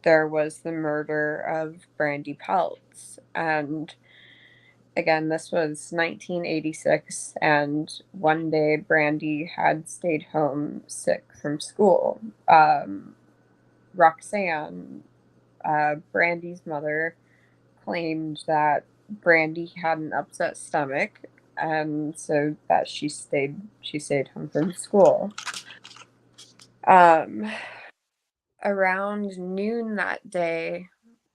there was the murder of Brandy Peltz. And again, this was 1986, and one day Brandy had stayed home sick from school. Roxanne, Brandy's mother, claimed that Brandy had an upset stomach, and so that she stayed home from school. Um, Around noon that day,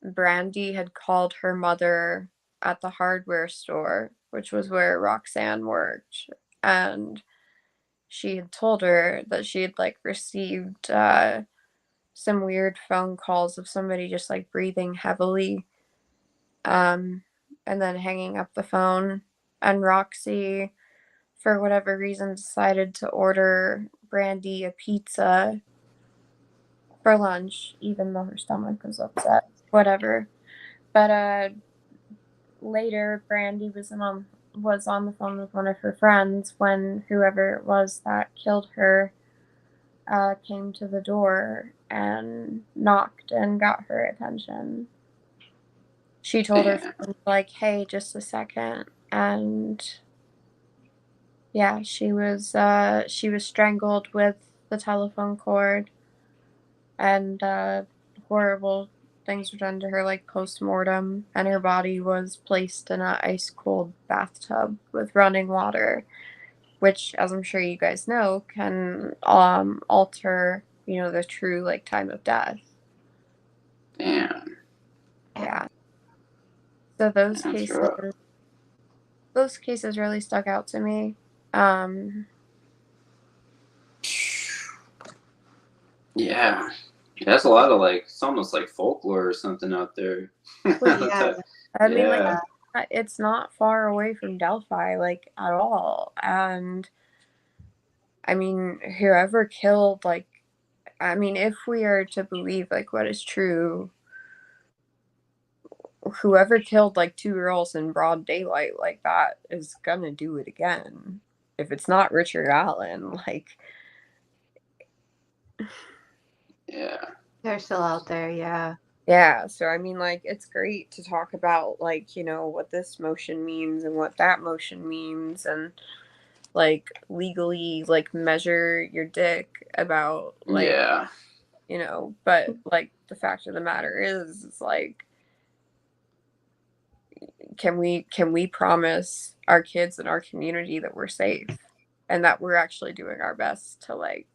Brandy had called her mother at the hardware store, which was where Roxanne worked, and she had told her that she had like received some weird phone calls of somebody just like breathing heavily and then hanging up the phone. And Roxy, for whatever reason, decided to order Brandy a pizza for lunch, even though her stomach was upset. Whatever. But later, Brandy was on the phone with one of her friends when whoever it was that killed her came to the door and knocked and got her attention. She told her friend, like, hey, just a second. And yeah, she was strangled with the telephone cord, and horrible things were done to her, like post-mortem, and her body was placed in an ice-cold bathtub with running water, which, as I'm sure you guys know, can alter, the true, like, time of death. Damn. Yeah. So those That's cases, rough. really stuck out to me. Yeah. That's a lot of, like, it's almost like folklore or something out there. Yeah. I mean, like, it's not far away from Delphi, like, at all. And I mean, whoever killed, like, I mean, if we are to believe, like, what is true, whoever killed, like, 2 girls in broad daylight like that is gonna do it again. If it's not Richard Allen, like... Yeah. They're still out there, yeah. Yeah, so I mean, like, it's great to talk about, like, what this motion means and what that motion means, and, like, legally, like, measure your dick about, like, Yeah. But, like, the fact of the matter is like, can we promise our kids and our community that we're safe and that we're actually doing our best to, like,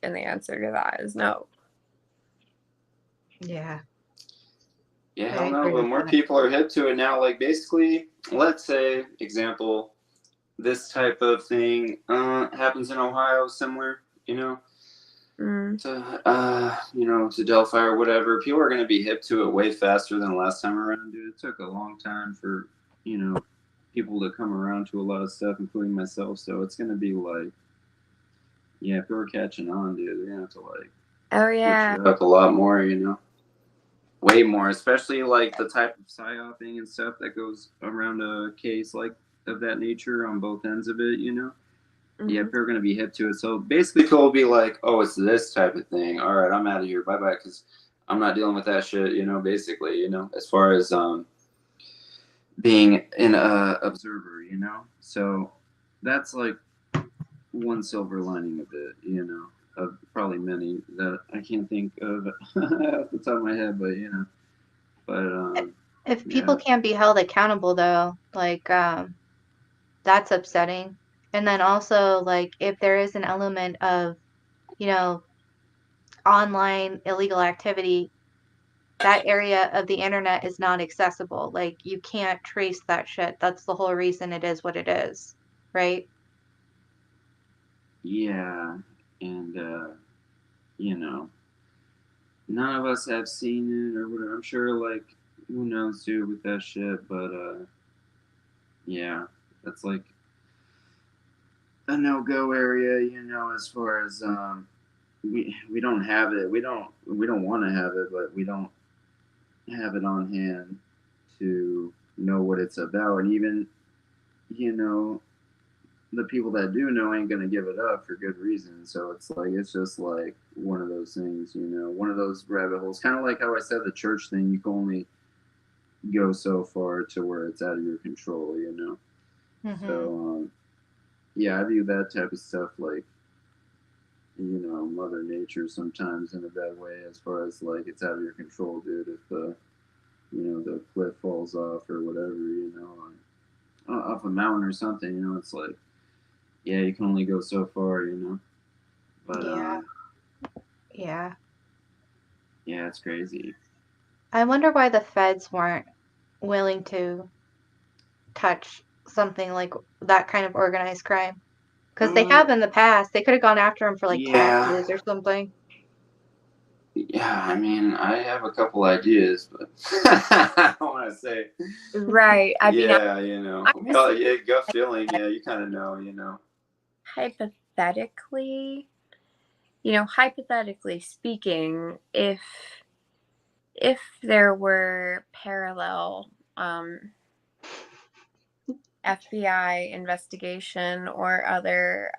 and the answer to that is no. Yeah. Yeah, hell no, but more people are hip to it now. Like, basically, let's say, example, this type of thing happens in Ohio, similar, to to Delphi or whatever. People are going to be hip to it way faster than the last time around, dude. It took a long time for people to come around to a lot of stuff, including myself. So it's going to be like, yeah, if we're catching on, dude, they're going to have to, like, switch it up a lot more, way more, especially like the type of psyoping and stuff that goes around a case like of that nature on both ends of it, Yeah, if they're going to be hip to it. So basically, people will be like, oh, it's this type of thing. All right, I'm out of here. Bye bye. Because I'm not dealing with that shit, basically, as far as being an observer, So that's like one silver lining of it, of probably many that I can't think of off the top of my head, but, But if people can't be held accountable, though, like, that's upsetting. And then also, like, if there is an element of, online illegal activity, that area of the internet is not accessible. Like, you can't trace that shit. That's the whole reason it is what it is, right? Yeah, and none of us have seen it or whatever. I'm sure, like, who knows, dude, with that shit. But yeah, that's like a no-go area, as far as we don't have it. We don't want to have it, but we don't have it on hand to know what it's about. And even the people that do know ain't gonna give it up for good reason. So it's just like one of those things, one of those rabbit holes. Kind of like how I said the church thing. You can only go so far to where it's out of your control, Mm-hmm. So yeah, I view that type of stuff like Mother Nature sometimes in a bad way, as far as like it's out of your control, dude. If the cliff falls off or whatever, off a mountain or something, it's like, yeah, you can only go so far, But yeah, it's crazy. I wonder why the feds weren't willing to touch something like that kind of organized crime. Because they have in the past. They could have gone after him for, like, taxes or something. Yeah, I mean, I have a couple ideas, but I don't want to say. Right. I mean, Yeah, you know, I'm just well, yeah, gut feeling. Yeah, you kind of know, hypothetically, hypothetically speaking, if there were parallel FBI investigation or other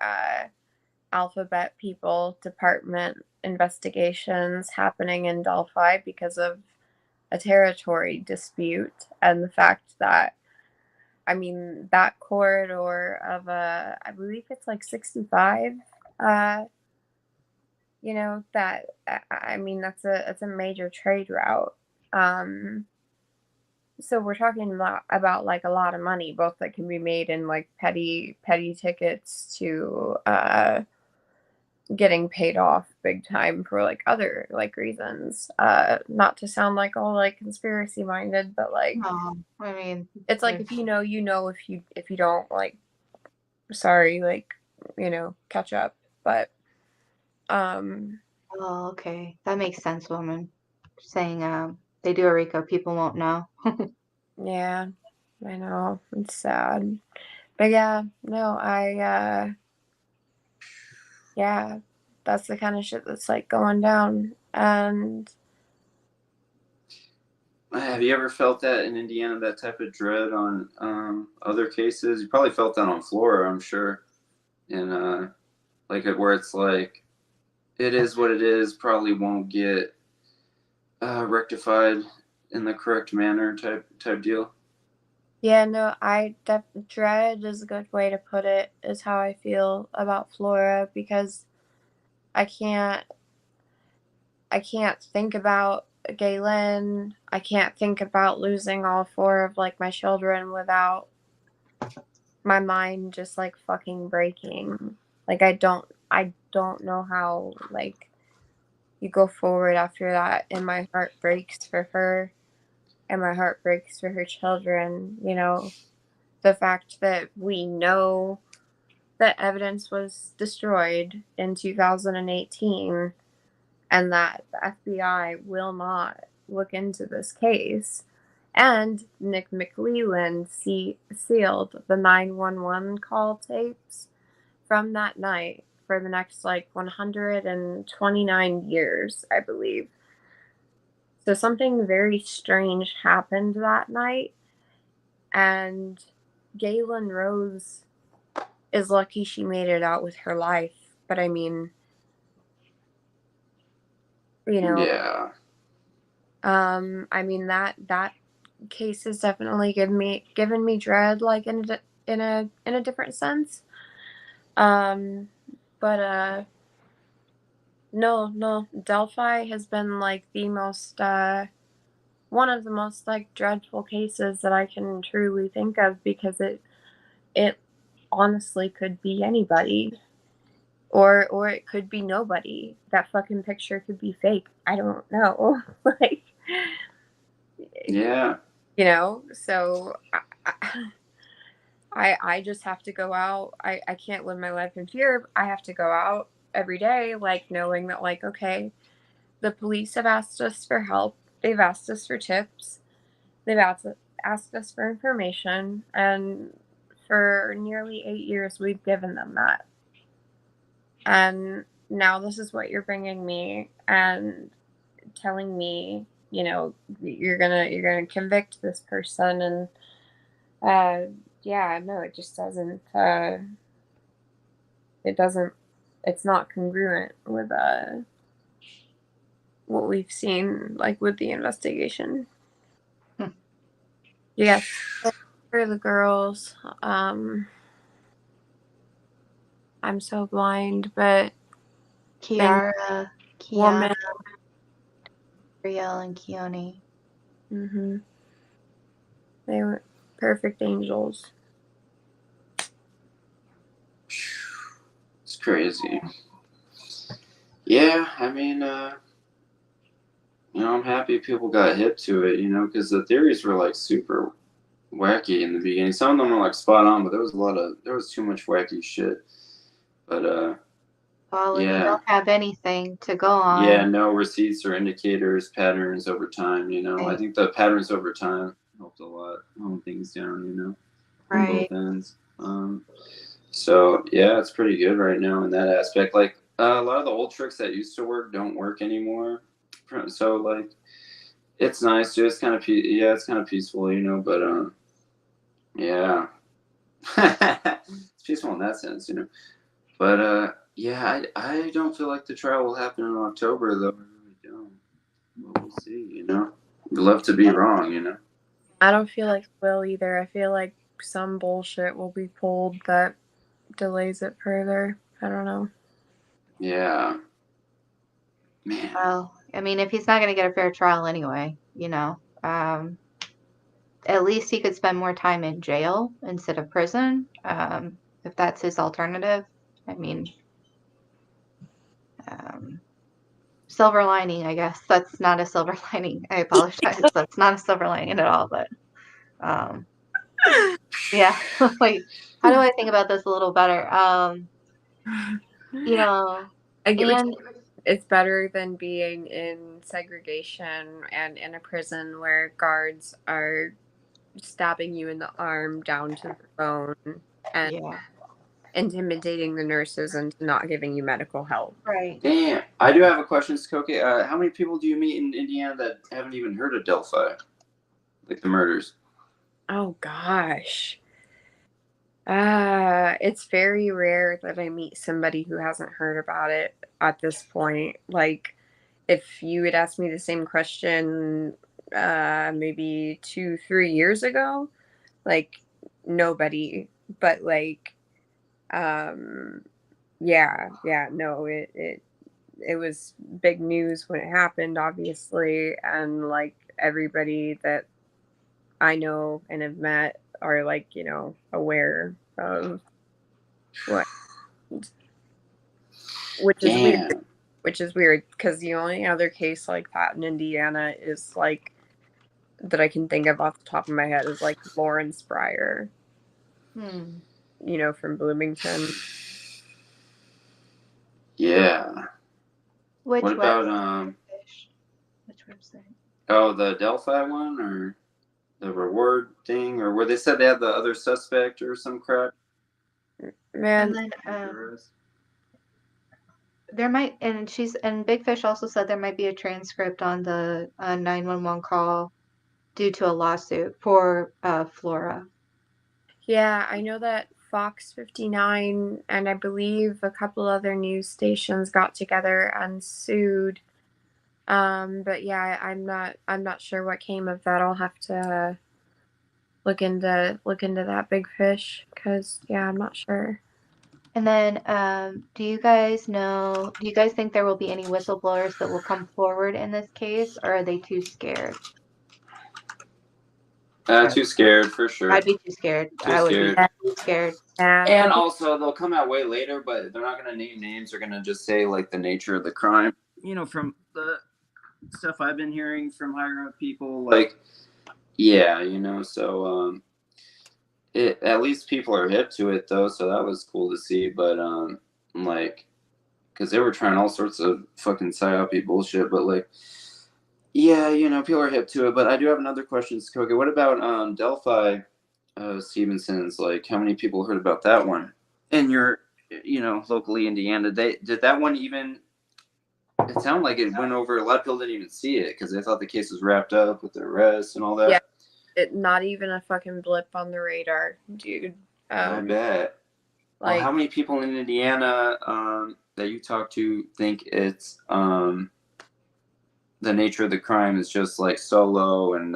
alphabet people department investigations happening in Delphi because of a territory dispute, and the fact that, I mean, that corridor of I believe it's like 65, that, I mean, that's a major trade route. So we're talking about like a lot of money, both that can be made in like petty tickets to getting paid off big time for like other like reasons. Not to sound like all like conspiracy minded, but like, I mean, it's like, if you know, if you don't, like, sorry, like, catch up. But oh, okay, that makes sense, woman. Saying they do a RICO, people won't know. yeah, I know, it's sad. But yeah, no, yeah, that's the kind of shit that's like going down. And Have you ever felt that in Indiana, that type of dread on other cases? You probably felt that on Florida, I'm sure. And like where it's like, it is what it is, probably won't get rectified in the correct manner type deal. yeah, no, dread is a good way to put it, is how I feel about Flora, because I can't think about Galen. I can't think about losing all four of like my children without my mind just like fucking breaking. Like, I don't know how, like, you go forward after that, and my heart breaks for her, and my heart breaks for her children. The fact that we know that evidence was destroyed in 2018, and that the FBI will not look into this case. And Nick McLeland sealed the 911 call tapes from that night for the next like 129 years, I believe. So something very strange happened that night, and Galen Rose is lucky she made it out with her life. But I mean, Yeah. I mean, that case has definitely given me dread, like in a different sense. But no, Delphi has been like the most one of the most like dreadful cases that I can truly think of, because it honestly could be anybody, or it could be nobody. That fucking picture could be fake. I don't know. Like, Yeah. So I just have to go out. I can't live my life in fear. I have to go out every day, like, knowing that, like, okay, the police have asked us for help. They've asked us for tips. They've asked us for information. And for nearly 8 years, we've given them that. And now this is what you're bringing me and telling me, you're gonna convict this person. And yeah, no, it just doesn't, it's not congruent with what we've seen, like, with the investigation. Yes, for the girls, I'm so blind, but Kiara, woman, Riel, and Keone. they were perfect angels. It's crazy. Yeah, I mean, I'm happy people got hip to it, because the theories were like super wacky in the beginning. Some of them were like spot on, but there was too much wacky shit. But Well, when you Yeah. don't have anything to go on. Yeah, no receipts or indicators, patterns over time, you know. I Right. think the patterns over time helped a lot hone things down, you know, on Right. both ends. So yeah, it's pretty good right now in that aspect. Like a lot of the old tricks that used to work don't work anymore. So like it's nice, just kind of yeah, it's kind of peaceful, you know. But yeah, it's peaceful in that sense, you know. But yeah, I don't feel like the trial will happen in October though. I really don't. Well, we'll see, you know. We'd love to be wrong, you know. I don't feel like it will either. I feel like some bullshit will be pulled that delays it further. I don't know. Yeah. Man. Well, I mean, if he's not going to get a fair trial anyway, you know, at least he could spend more time in jail instead of prison, if that's his alternative. I mean, silver lining, I guess. That's not a silver lining. I apologize. That's not a silver lining at all. But yeah, like, how do I think about this a little better? You know, I get what and it's better than being in segregation and in a prison where guards are stabbing you in the arm down to the bone and yeah, intimidating the nurses and not giving you medical help. right. Damn. I do have a question, Sokoke. How many people do you meet in Indiana that haven't even heard of Delphi? Like the murders? Oh gosh. It's very rare that I meet somebody who hasn't heard about it at this point. Like, if you had asked me the same question, maybe 2-3 years ago, like, nobody. But like, yeah, no, it was big news when it happened, obviously, and like everybody that I know and have met are like, aware of what, which is weird. Damn. Which is weird because the only other case like that in Indiana is like that I can think of off the top of my head is like Lawrence Breyer, from Bloomington. Yeah. Which What about website? Which website? oh, the Delphi one or the reward thing, or where they said they had the other suspect or some crap? Man, And then there might, and Big Fish also said there might be a transcript on the 911 call due to a lawsuit for Flora. yeah, I know that Fox 59 and I believe a couple other news stations got together and sued. But yeah, I'm not sure what came of that. I'll have to look into that, Big Fish, because yeah, I'm not sure. And then, do you guys think there will be any whistleblowers that will come forward in this case, or are they too scared? Too scared for sure. I'd be too scared. I would be too scared. Yeah. And also, they'll come out way later, but they're not going to name names. They're going to just say like the nature of the crime. You know, from the stuff I've been hearing from higher up people, like, yeah, you know. So, at least people are hip to it though, so that was cool to see. But like, because they were trying all sorts of fucking psyopy bullshit, but like, yeah, you know, people are hip to it. But I do have another question, Skoke. What about Delphi Stevenson's? Like, how many people heard about that one? And you're, you know, locally Indiana. Did that one even? It sounded like it went over. A lot of people didn't even see it because they thought the case was wrapped up with the arrest and all that. Yeah, not even a fucking blip on the radar, dude. I bet. Like, well, how many people in Indiana that you talk to think it's the nature of the crime is just like solo and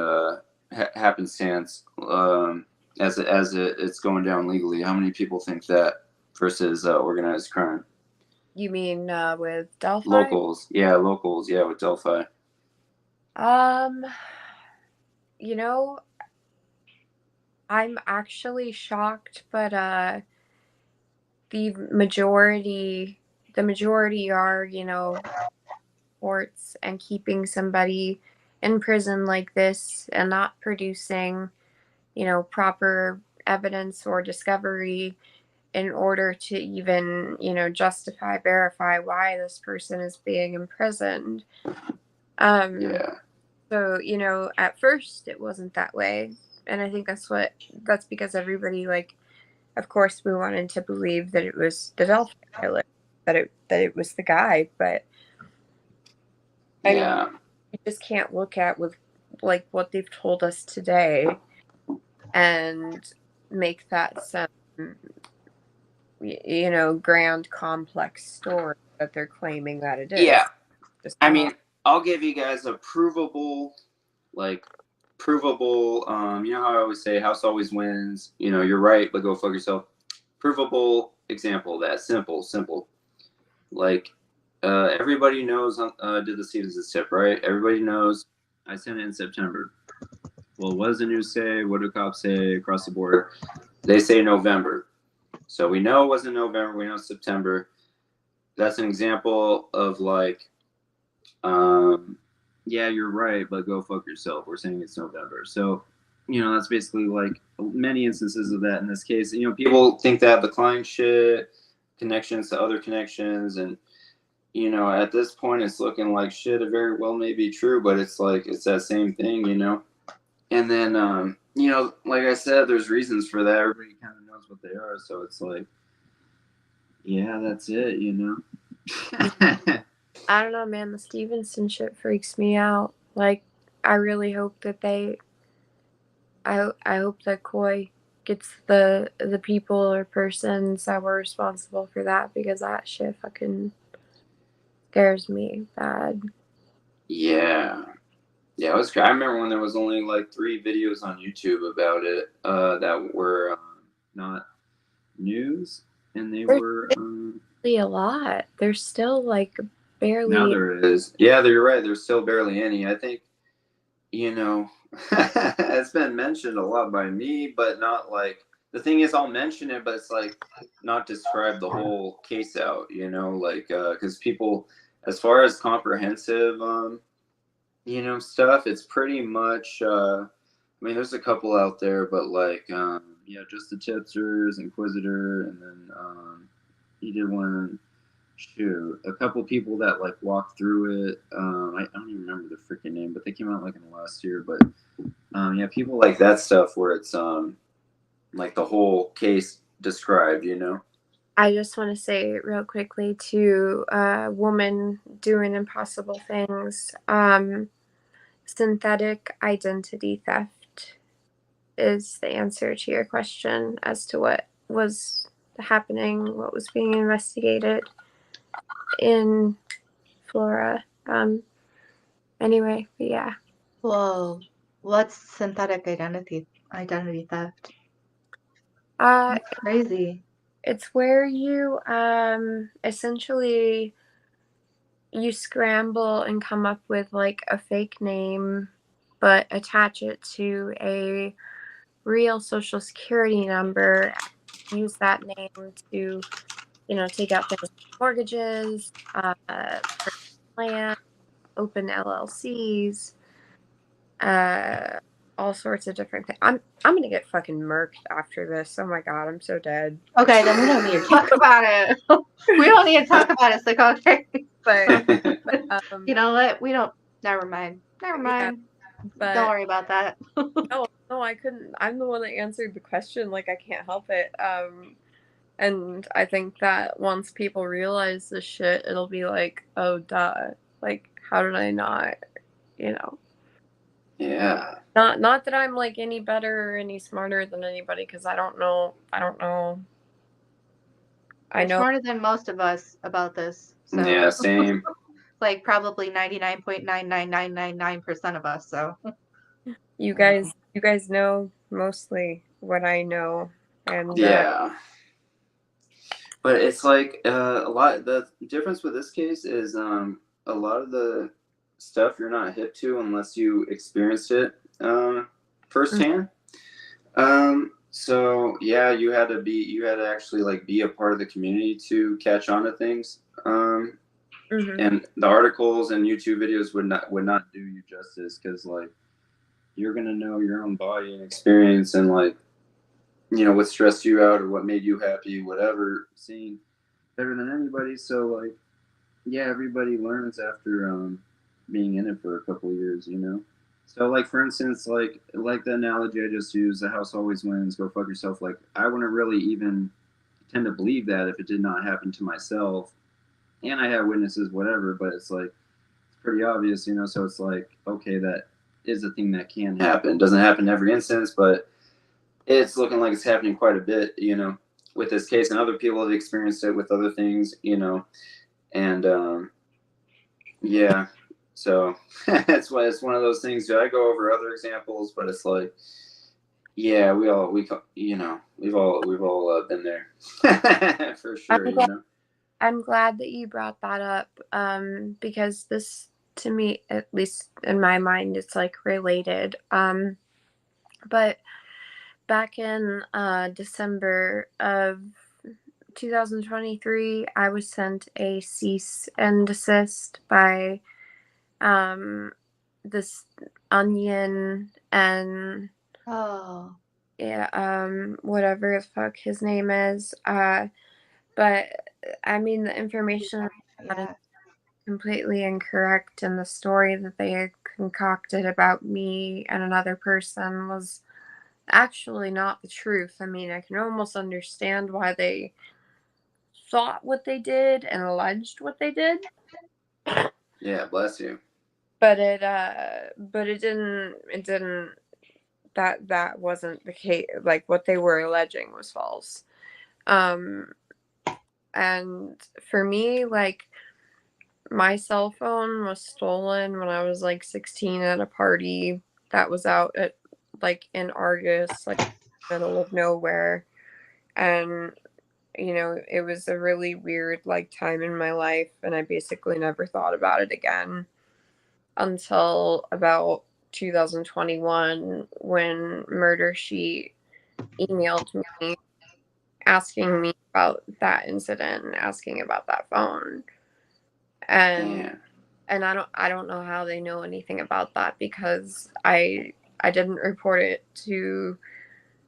happenstance as it's going down legally? How many people think that versus organized crime? You mean with Delphi? Locals, yeah, with Delphi. You know, I'm actually shocked, but the majority are, courts and keeping somebody in prison like this and not producing, proper evidence or discovery in order to even, justify, verify why this person is being imprisoned. Yeah. So, at first it wasn't that way. And I think that's because everybody, like, of course we wanted to believe that it was the Delphi pilot, that it was the guy, but I mean, Yeah. you just can't look at with like what they've told us today and make that some grand complex story that they're claiming that it is. Yeah. Just I not. mean, I'll give you guys a provable, you know how I always say house always wins, you're right, but go fuck yourself. Provable example of that. Simple. Like, everybody knows, did the Stevens tip, right? Everybody knows I sent it in September. Well, what does the news say? What do cops say across the border? They say November. So we know it wasn't November. We know it's September. That's an example of yeah, you're right, but go fuck yourself. We're saying it's November. So, that's basically like many instances of that in this case. People think they have the client shit, connections to other connections, and at this point it's looking like shit. It very well may be true, but it's like it's that same thing, And then like I said, there's reasons for that. Everybody kind of knows what they are, so it's like, yeah, that's it, I don't know, man. The Stevenson shit freaks me out. Like, I really hope that I hope that Coy gets the people or persons that were responsible for that, because that shit fucking scares me bad. Yeah, it was. I remember when there was only like 3 videos on YouTube about it that were not news, and they were a lot. There's still like barely. Now there is. Yeah, you're right. There's still barely any. I think, it's been mentioned a lot by me, but not like, the thing is, I'll mention it, but it's like not describe the whole case out, because people, as far as comprehensive, stuff, it's pretty much, there's a couple out there, but just the tipsters, Inquisitor, and then he did one. Shoot, a couple people that walked through it. I don't even remember the freaking name, but they came out in the last year. But yeah, people like that stuff where it's like the whole case described. I just want to say real quickly to woman doing impossible things. Synthetic identity theft is the answer to your question as to what was happening, what was being investigated in Flora. Anyway, but yeah. Whoa, what's synthetic identity theft? That's crazy. It's where you essentially you scramble and come up with like a fake name, but attach it to a real social security number. Use that name to, take out things like mortgages, land, open LLCs, all sorts of different things. I'm gonna get fucking murked after this. Oh my god, I'm so dead. Okay, then we don't need to talk about it. We don't need to talk about it, Sokoke. But you know what? We don't. Never mind. Yeah, but don't worry about that. no, I couldn't. I'm the one that answered the question. Like, I can't help it. And I think that once people realize this shit, it'll be like, oh, duh. Like, how did I not, Yeah. Not that I'm like any better or any smarter than anybody, because I don't know. You're smarter than most of us about this. So. Yeah, same. Like probably 99.99999% of us. So. You guys know mostly what I know, and yeah. But it's like a lot. The difference with this case is a lot of the stuff you're not hip to unless you experienced it firsthand. So yeah, you had to actually be a part of the community to catch on to things. And the articles and YouTube videos would not do you justice, because you're gonna know your own body and experience, and you know, what stressed you out or what made you happy, whatever, seeing better than anybody. So like, yeah, everybody learns after being in it for a couple of years, you know. So like for instance, like the analogy I just used, the house always wins, go fuck yourself. Like I wouldn't really even tend to believe that if it did not happen to myself, and I have witnesses, whatever. But it's like it's pretty obvious, you know. So it's like okay, that is a thing that can happen. Doesn't happen in every instance, but it's looking like it's happening quite a bit, you know, with this case, and other people have experienced it with other things, you know, and yeah, so it's one of those things. I go over other examples, but it's like, yeah, you know, we've all been there for sure, you know. I'm glad that you brought that up, because this, to me, at least in my mind, it's like related. But back in December of 2023, I was sent a cease and desist by this Onion and Oh, yeah, whatever the fuck his name is. But I mean, the information is yeah. completely incorrect, and the story that they had concocted about me and another person was actually not the truth. I mean, I can almost understand why they thought what they did and alleged what they did, Yeah, bless you. but it didn't that wasn't the case. Like what they were alleging was false. Um and for me, like, my cell phone was stolen when I was like 16 at a party that was out at like in Argus, like middle of nowhere. And it was a really weird like time in my life, and I basically never thought about it again until about 2021 when Murder Sheet emailed me asking me about that incident and asking about that phone. And Damn. I don't know how they know anything about that, because I didn't report it to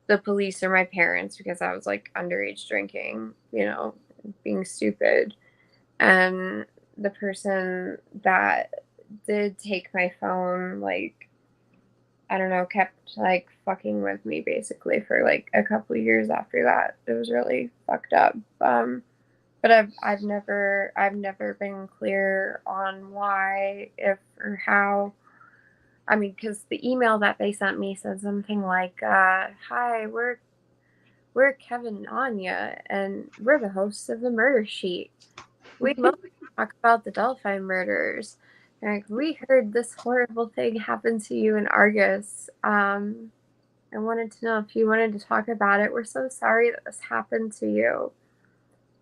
the police or my parents because I was like underage drinking, being stupid. And the person that did take my phone, like, I don't know, kept like fucking with me basically for like a couple of years after that. It was really fucked up. But I've never been clear on why, if, or how. I mean, because the email that they sent me said something like, "Hi, we're Kevin and Anya, and we're the hosts of the Murder Sheet. We mostly talk about the Delphi murders. Like, we heard this horrible thing happen to you in Argus. I wanted to know if you wanted to talk about it. We're so sorry that this happened to you."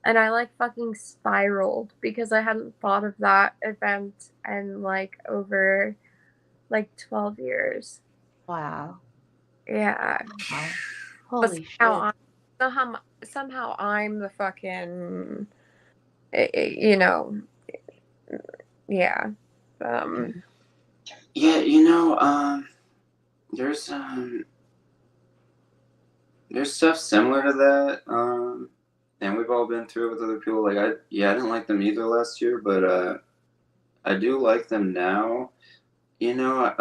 And I like fucking spiraled because I hadn't thought of that event in like over like 12 years. Wow. Yeah. Wow. But Holy shit. somehow I'm the fucking, you know, yeah. Um, Yeah, you know, there's there's stuff similar to that. And we've all been through it with other people. Like I didn't like them either last year, but I do like them now. You know,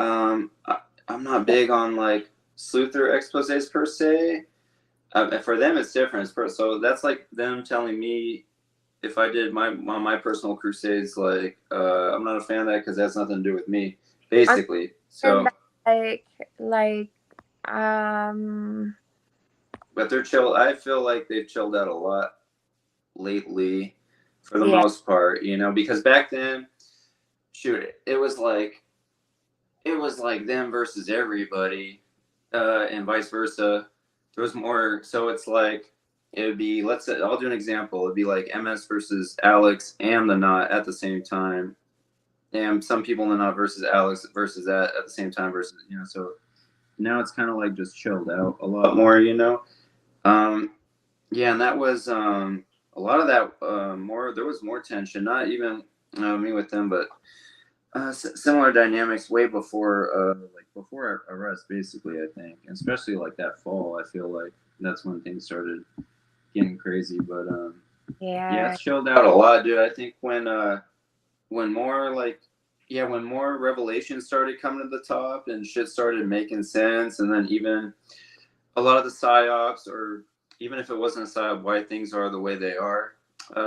I'm not big on like sleuther exposés per se. For them, it's different. So that's like them telling me if I did my personal crusades, like I'm not a fan of that because that has nothing to do with me, basically. and So, like, um, but they're chill. I feel like they've chilled out a lot lately, for the yeah. most part. You know, because back then, shoot, it was like them versus everybody, and vice versa. There was more, so it's like it would be. Let's say I'll do an example. It'd be like MS versus Alex and the Knot at the same time, and some people in the Knot versus Alex versus that at the same time versus So now it's kind of like just chilled out a lot more, Yeah, and that was a lot of that. More there was more tension. Not even me with them, but similar dynamics way before, like before our arrest, basically. I think, and especially like that fall. I feel like that's when things started getting crazy. But Yeah. it's chilled out a lot, dude. I think when more when more revelations started coming to the top and shit started making sense, and then even a lot of the psyops, or even if it wasn't a psyop, why things are the way they are,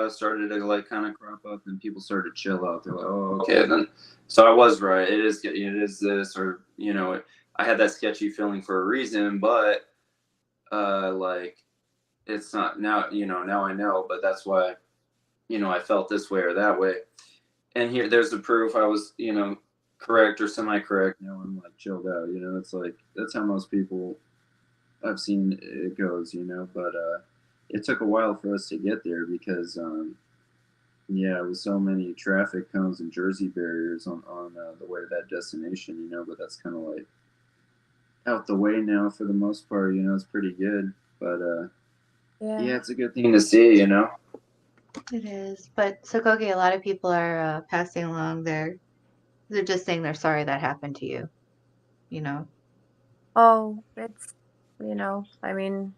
started to like kind of crop up, and people started to chill out. They're like, oh, okay, then. So I was right. It is this, or I had that sketchy feeling for a reason, but like it's not now. Now I know, but that's why I felt this way or that way. And there's the proof I was correct or semi-correct. Now I'm like chilled out. It's like that's how most people I've seen it goes, but it took a while for us to get there because, with so many traffic cones and Jersey barriers on the way to that destination, but that's kind of like out the way now for the most part, it's pretty good, but it's a good thing to see, It is, but Sokoke, a lot of people are passing along they're just saying they're sorry that happened to you, Oh, it's, I mean,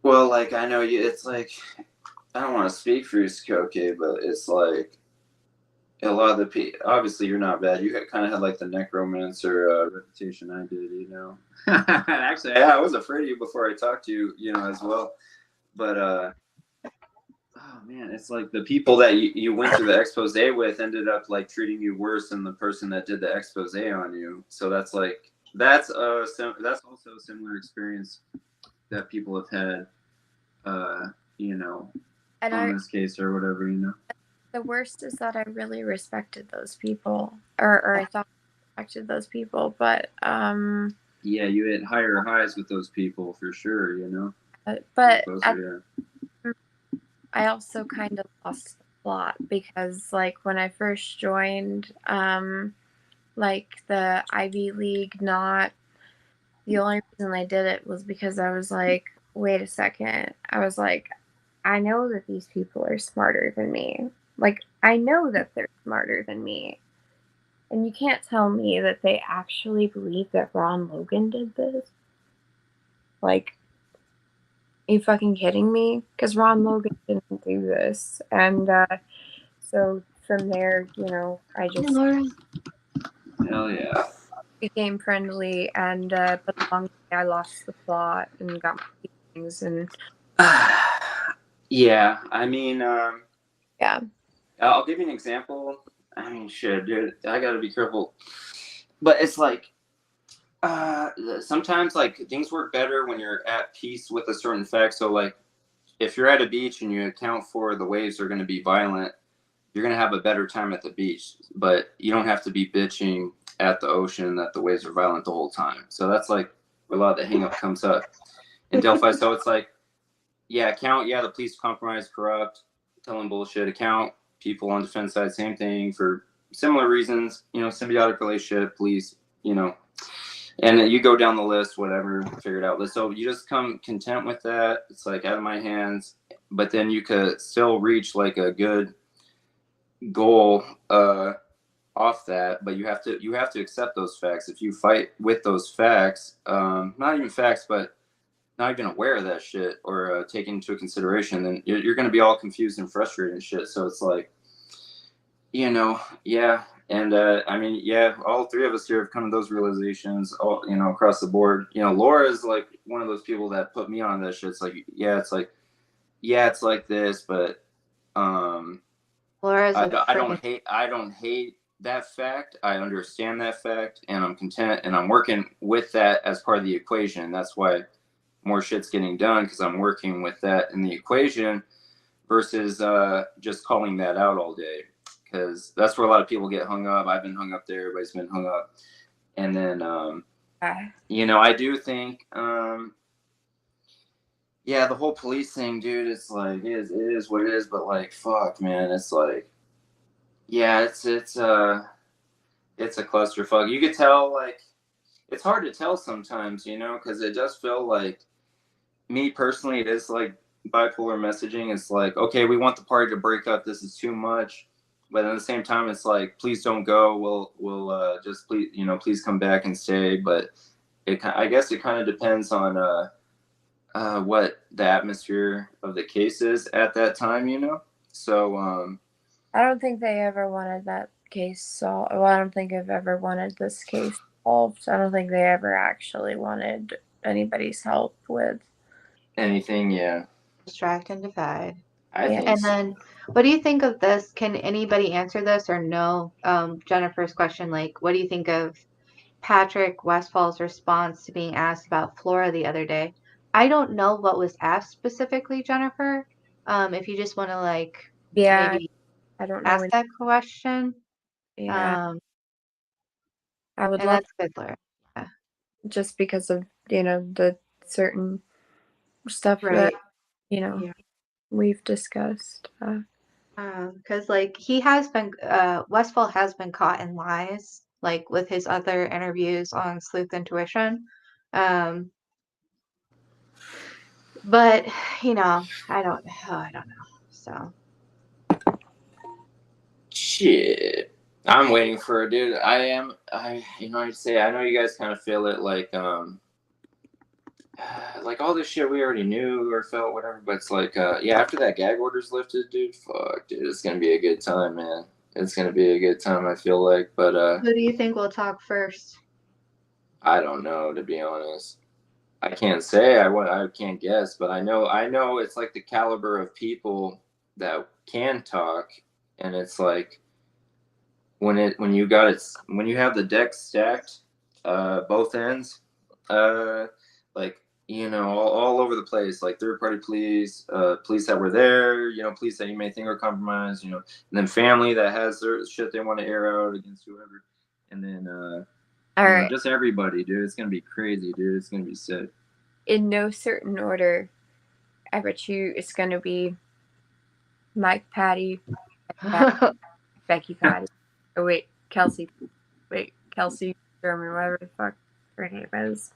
Well, like I know you. It's like I don't want to speak for you, Sokoke, but it's like a lot of the people. Obviously, you're not bad. You kind of had like the necromancer reputation I did, Actually, yeah, I was afraid of you before I talked to you, as well. But oh man, it's like the people that you went through the expose with ended up like treating you worse than the person that did the expose on you. So that's also a similar experience that people have had, on this case or whatever, The worst is that I really respected those people, or I thought I respected those people, but yeah, you hit higher highs with those people for sure, but I also kind of lost the plot because, like, when I first joined, like the Ivy League, not the only reason I did it was because I was like, wait a second. I was like, I know that these people are smarter than me. Like, I know that they're smarter than me. And you can't tell me that they actually believe that Ron Logan did this. Like, are you fucking kidding me? Because Ron Logan didn't do this. And so from there, I just hell yeah, became friendly, and but along the way I lost the plot and got my things, and yeah. I mean, yeah. I'll give you an example. I mean, shit, dude, I gotta be careful. But it's like, sometimes like things work better when you're at peace with a certain fact. So like, if you're at a beach and you account for the waves are going to be violent, you're going to have a better time at the beach. But you don't have to be bitching at the ocean that the waves are violent the whole time. So that's like where a lot of the hang up comes up in Delphi. So it's like, the police compromise, corrupt, telling bullshit, account people on defense side, same thing for similar reasons, symbiotic relationship, police, and then you go down the list, whatever, figure it out. So you just come content with that. It's like out of my hands, but then you could still reach like a good goal off that. But you have to accept those facts. If you fight with those facts, not even facts, but not even aware of that shit or take into consideration, then you're going to be all confused and frustrated and shit. So it's like, yeah. And I mean, all three of us here have come to those realizations, all across the board. Laura is like one of those people that put me on this shit. It's like, it's like this, but Laura's I don't hate that fact. I understand that fact, and I'm content, and I'm working with that as part of the equation. That's why more shit's getting done, because I'm working with that in the equation versus just calling that out all day. Because that's where a lot of people get hung up. I've been hung up there. Everybody's been hung up. And then, I do think, the whole police thing, dude, it's like, it is what it is. But like, fuck, man, it's like, it's a clusterfuck. You could tell, like, it's hard to tell sometimes, because it does feel like, me personally, it is like bipolar messaging. It's like, okay, we want the party to break up. This is too much. But at the same time, it's like, please don't go. We'll just please come back and stay. But I guess it kind of depends on what the atmosphere of the case is at that time, you know. So I don't think they ever wanted that case solved. Well, I don't think I've ever wanted this case solved. I don't think they ever actually wanted anybody's help with anything, yeah. Distract and divide. I Yeah. think And so. then, what do you think of this? Can anybody answer this or no? Jennifer's question, like, what do you think of Patrick Westfall's response to being asked about Flora the other day? I don't know what was asked specifically, Jennifer. If you just want to like Yeah, maybe I don't know. ask that question. Yeah, Um, I would and love, that's good, Laura. Yeah. just because of, the certain stuff that, Right. Yeah. we've discussed. Because like he has been, Westfall has been caught in lies, like with his other interviews on Sleuth Intuition. Um, but I don't know. So Shit. I'm waiting for it, dude. I'd say I know you guys kind of feel it like all this shit we already knew or felt, whatever, but it's like yeah, after that gag order's lifted, dude, fuck, dude, it's gonna be a good time, man. It's gonna be a good time, I feel like, but who do you think will talk first? I don't know, to be honest. I can't say. I can't guess, but I know it's like the caliber of people that can talk, and it's like when you have the deck stacked, both ends, like all over the place, like third party police, police that were there, police that you may think are compromised, and then family that has their shit they want to air out against whoever, and then All right. just everybody, dude. It's gonna be crazy, dude. It's gonna be sick. In no certain order, I bet you it's going to be Mike Patty, Becky Patty. Oh, wait, Kelsey. Wait, Kelsey German, whatever the fuck her name is.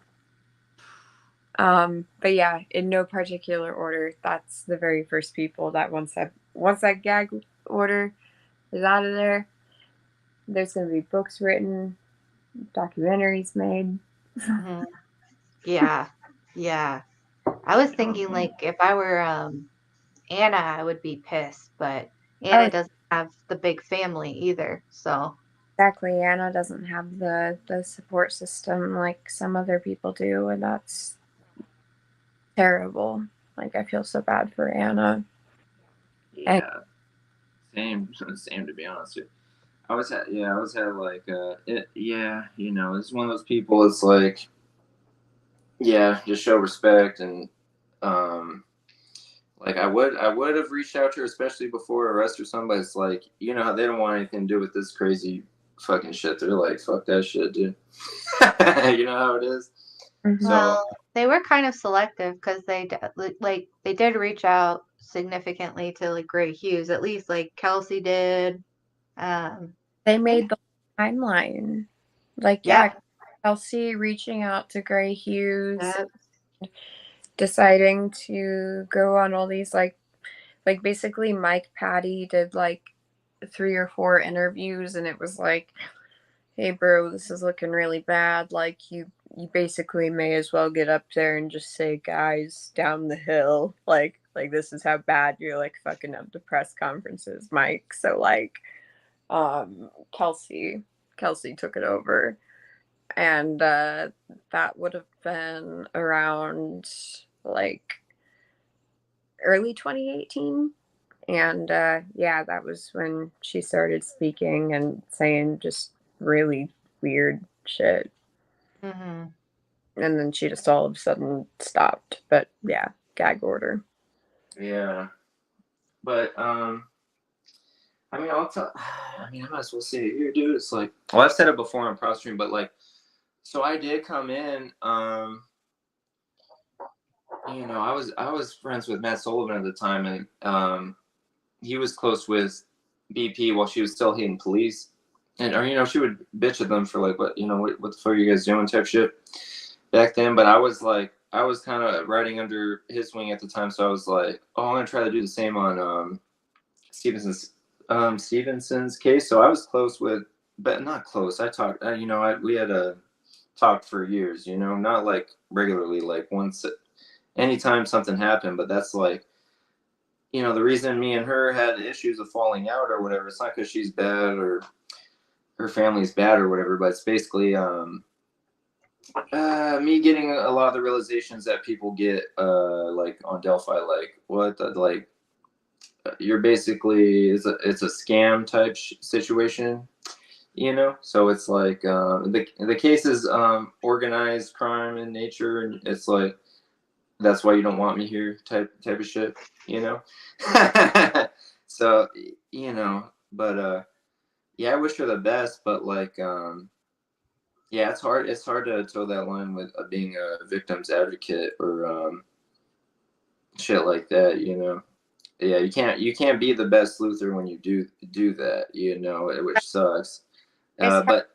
But yeah, in no particular order, that's the very first people that once that gag order is out of there, there's gonna be books written, documentaries made. Mhm. Yeah, yeah. I was thinking like if I were Anna, I would be pissed, but Anna Oh, doesn't have the big family either, so exactly. Anna doesn't have the support system like some other people do, and that's terrible. Like, I feel so bad for Anna. And Yeah, same to be honest. I was at like it's one of those people. It's like just show respect and like I would have reached out to her, especially before arrest or something. But it's like how they don't want anything to do with this crazy fucking shit. They're like, fuck that shit, dude. You know how it is. Mhm. well, they were kind of selective because they did reach out significantly to like Gray Hughes, at least like Kelsey did. They made the timeline. Like, Yeah, yeah, Kelsey reaching out to Gray Hughes, that, deciding to go on all these like basically Mike Patty did like 3 or 4 interviews, and it was like, hey bro, this is looking really bad. Like, you basically may as well get up there and just say, guys, down the hill. Like this is how bad you're like fucking up the press conferences, Mike. So like Kelsey took it over, and that would have been around like early 2018. And yeah, that was when she started speaking and saying just really weird shit. mhm. And then she just all of a sudden stopped. But yeah, gag order. Yeah, but I mean, I might as well say it here, dude. It's like, well, I've said it before on Pro Stream, but like, so I did come in. I was friends with Matt Sullivan at the time, and he was close with BP while she was still hating police, and or she would bitch at them for like what what the fuck are you guys doing type shit back then. But I was kind of riding under his wing at the time, so I was like, oh, I'm gonna try to do the same on Stevenson's case. So I was close with, but not close. I talked, we had a talked for years, you know, not like regularly, like once, anytime something happened. But that's like, you know, the reason me and her had issues of falling out or whatever. It's not because she's bad or her family's bad or whatever, but it's basically me getting a lot of the realizations that people get like on Delphi, like what the, like you're basically it's a scam type situation, you know. So it's like the case is organized crime in nature, and it's like that's why you don't want me here type of shit, you know. So you know, but yeah, I wish her the best, but like yeah, it's hard to toe that line with being a victim's advocate or shit like that, you know. Yeah, you can't be the best Luther when you do that, you know, which sucks. It's hard But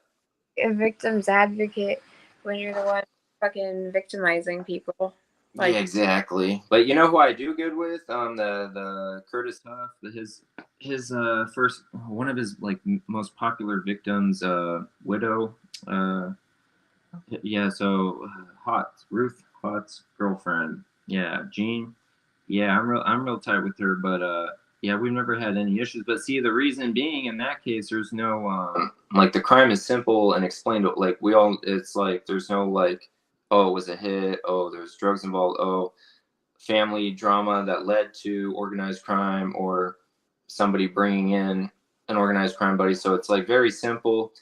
to be a victim's advocate when you're the one fucking victimizing people. Like, yeah, exactly. But you know who I do good with? The Curtis Huff, his first one of his like most popular victims, widow. Uh, yeah, so Ruth Hot's girlfriend. Yeah, Jean. Yeah, I'm real tight with her, but yeah, we've never had any issues. But see, the reason being in that case, there's no like the crime is simple and explained. Like we all, it's like there's no like, oh, it was a hit. Oh, there's drugs involved. Oh, family drama that led to organized crime or somebody bringing in an organized crime buddy. So it's like very simple.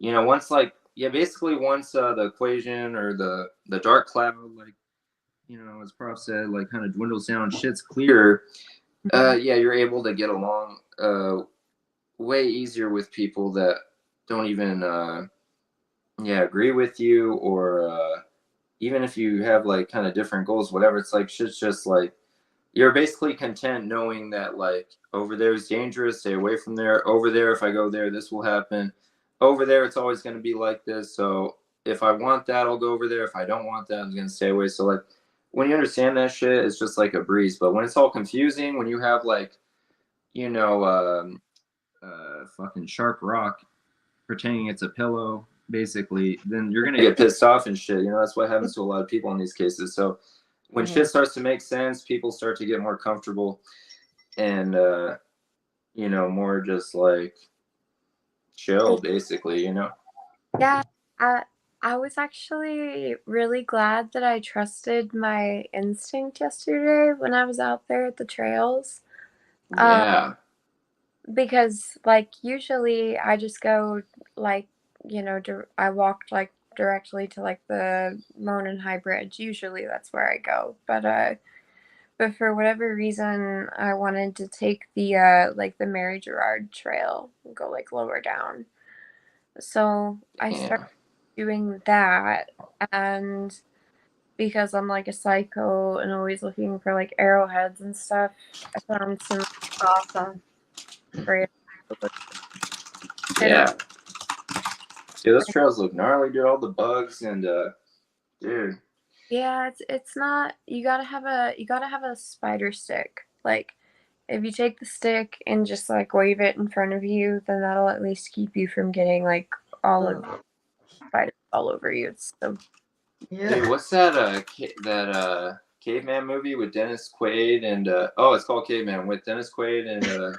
You know, once like yeah, basically once the equation or the dark cloud, like you know, as Prof said, like kind of dwindles down, shit's clear. Yeah, you're able to get along way easier with people that don't even yeah agree with you or even if you have like kind of different goals, whatever. It's like shit's just like you're basically content knowing that like over there is dangerous, stay away from there. Over there, if I go there, this will happen. Over there, it's always going to be like this. So if I want that, I'll go over there. If I don't want that, I'm going to stay away. So like when you understand that shit, it's just like a breeze. But when it's all confusing, when you have like, you know, fucking sharp rock pretending it's a pillow, basically, then you're going to get pissed off and shit. You know, that's what happens to a lot of people in these cases. So when shit starts to make sense, people start to get more comfortable and you know, more just like chill basically, you know. yeah, I was actually really glad that I trusted my instinct yesterday when I was out there at the trails. Yeah. Because like usually I just go like, you know, I walked like directly to like the Monon High Bridge. Usually that's where I go. But for whatever reason I wanted to take the like the Mary Gerard Trail and go like lower down. So I started Yeah. doing that, and because I'm like a psycho and always looking for like arrowheads and stuff, I found some Awesome. great. Yeah. Yeah, those trails look gnarly, dude. All the bugs and dude. Yeah, it's not, you gotta have a spider stick. Like if you take the stick and just like wave it in front of you, then that'll at least keep you from getting like all of the spiders all over you. It's so Yeah. Dude, what's that that caveman movie with Dennis Quaid and oh, it's called Caveman with Dennis Quaid and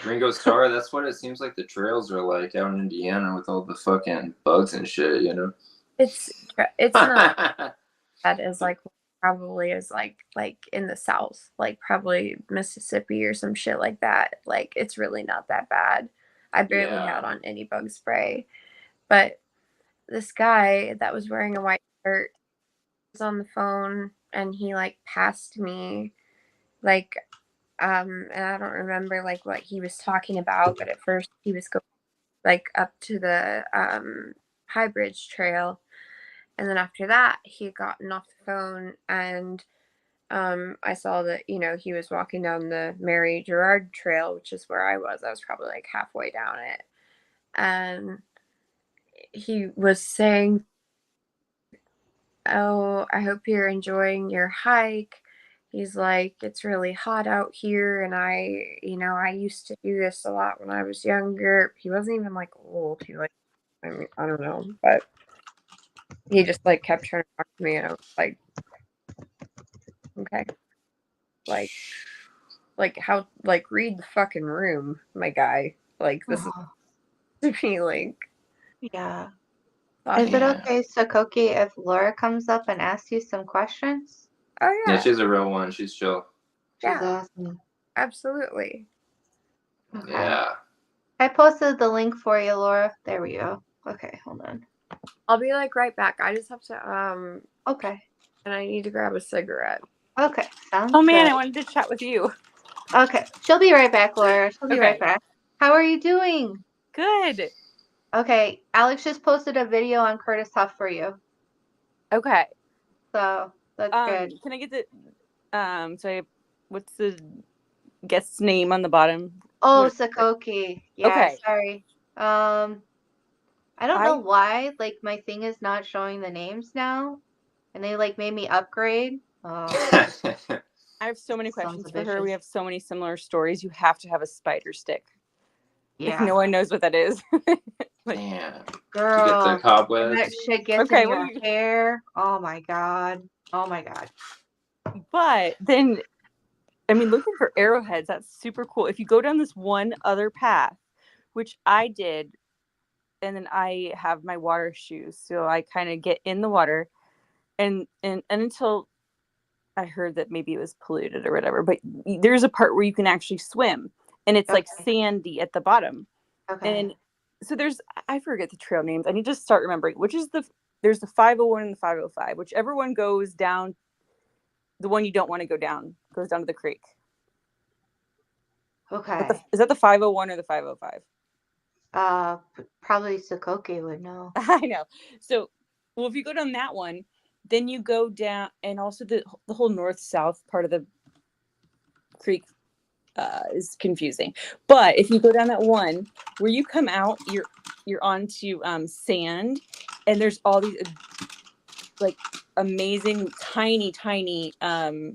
Ringo Starr. That's what it seems like the trails are like out in Indiana with all the fucking bugs and shit, you know. it's not bad as like probably as like in the South, like probably Mississippi or some shit like that. Like it's really not that bad. I barely Yeah. had on any bug spray, but this guy that was wearing a white shirt was on the phone and he like passed me like and I don't remember like what he was talking about, but at first he was going like up to the High Bridge Trail, and then after that he had gotten off the phone and I saw that, you know, he was walking down the Mary Gerard Trail, which is where I was. I was probably like halfway down it, and he was saying, "Oh, I hope you're enjoying your hike." He's like, "It's really hot out here, and I used to do this a lot when I was younger." He wasn't even like old. He like, I mean, I don't know, but he just like kept trying to talk to me, and I was like, okay, like how, like, read the fucking room, my guy. Like, this is Oh, to be like, yeah. Is it talking. Yeah. okay, Sokoke, if Laura comes up and asks you some questions? Oh Yeah, yeah, she's a real one. She's chill. She's yeah, awesome. absolutely. Okay. Yeah. I posted the link for you, Laura. There we go. Okay, hold on. I'll be like right back. I just have to Okay. and I need to grab a cigarette. Okay. Sounds Oh man, good. I wanted to chat with you. Okay. She'll be right back, Laura. She'll be right Okay. back. How are you doing? Good. Okay. Alex just posted a video on Curtis Huff for you. Okay. So that's good. Can I get the what's the guest's name on the bottom? Oh, What- Sokoke. Yeah, Okay. sorry. I don't know I why, like, my thing is not showing the names now. And they, like, made me upgrade. Oh, I have so many sons questions of for her. We bitches. have so many similar stories. You have to have a spider stick. If Yeah. no one knows what that is. Like, Damn. To get the Girl. And that cobwebs. shit gets okay, in your hair. Oh my god. Oh my god. but then I mean, looking for arrowheads, that's super cool. If you go down this one other path, which I did, and then I have my water shoes, so I kind of get in the water, and until I heard that maybe it was polluted or whatever, but there's a part where you can actually swim, and it's like Okay. sandy at the bottom, Okay. and so I forget the trail names. I need to start remembering which is there's the 501 and the 505. Whichever one goes down, the one you don't want to go down goes down to the creek. Okay. Is that the 501 or the 505? Probably Sokoke would know. I know. So, well, if you go down that one, then you go down, and also the whole north-south part of the creek is confusing. But if you go down that one, where you come out, you're onto sand, and there's all these like amazing tiny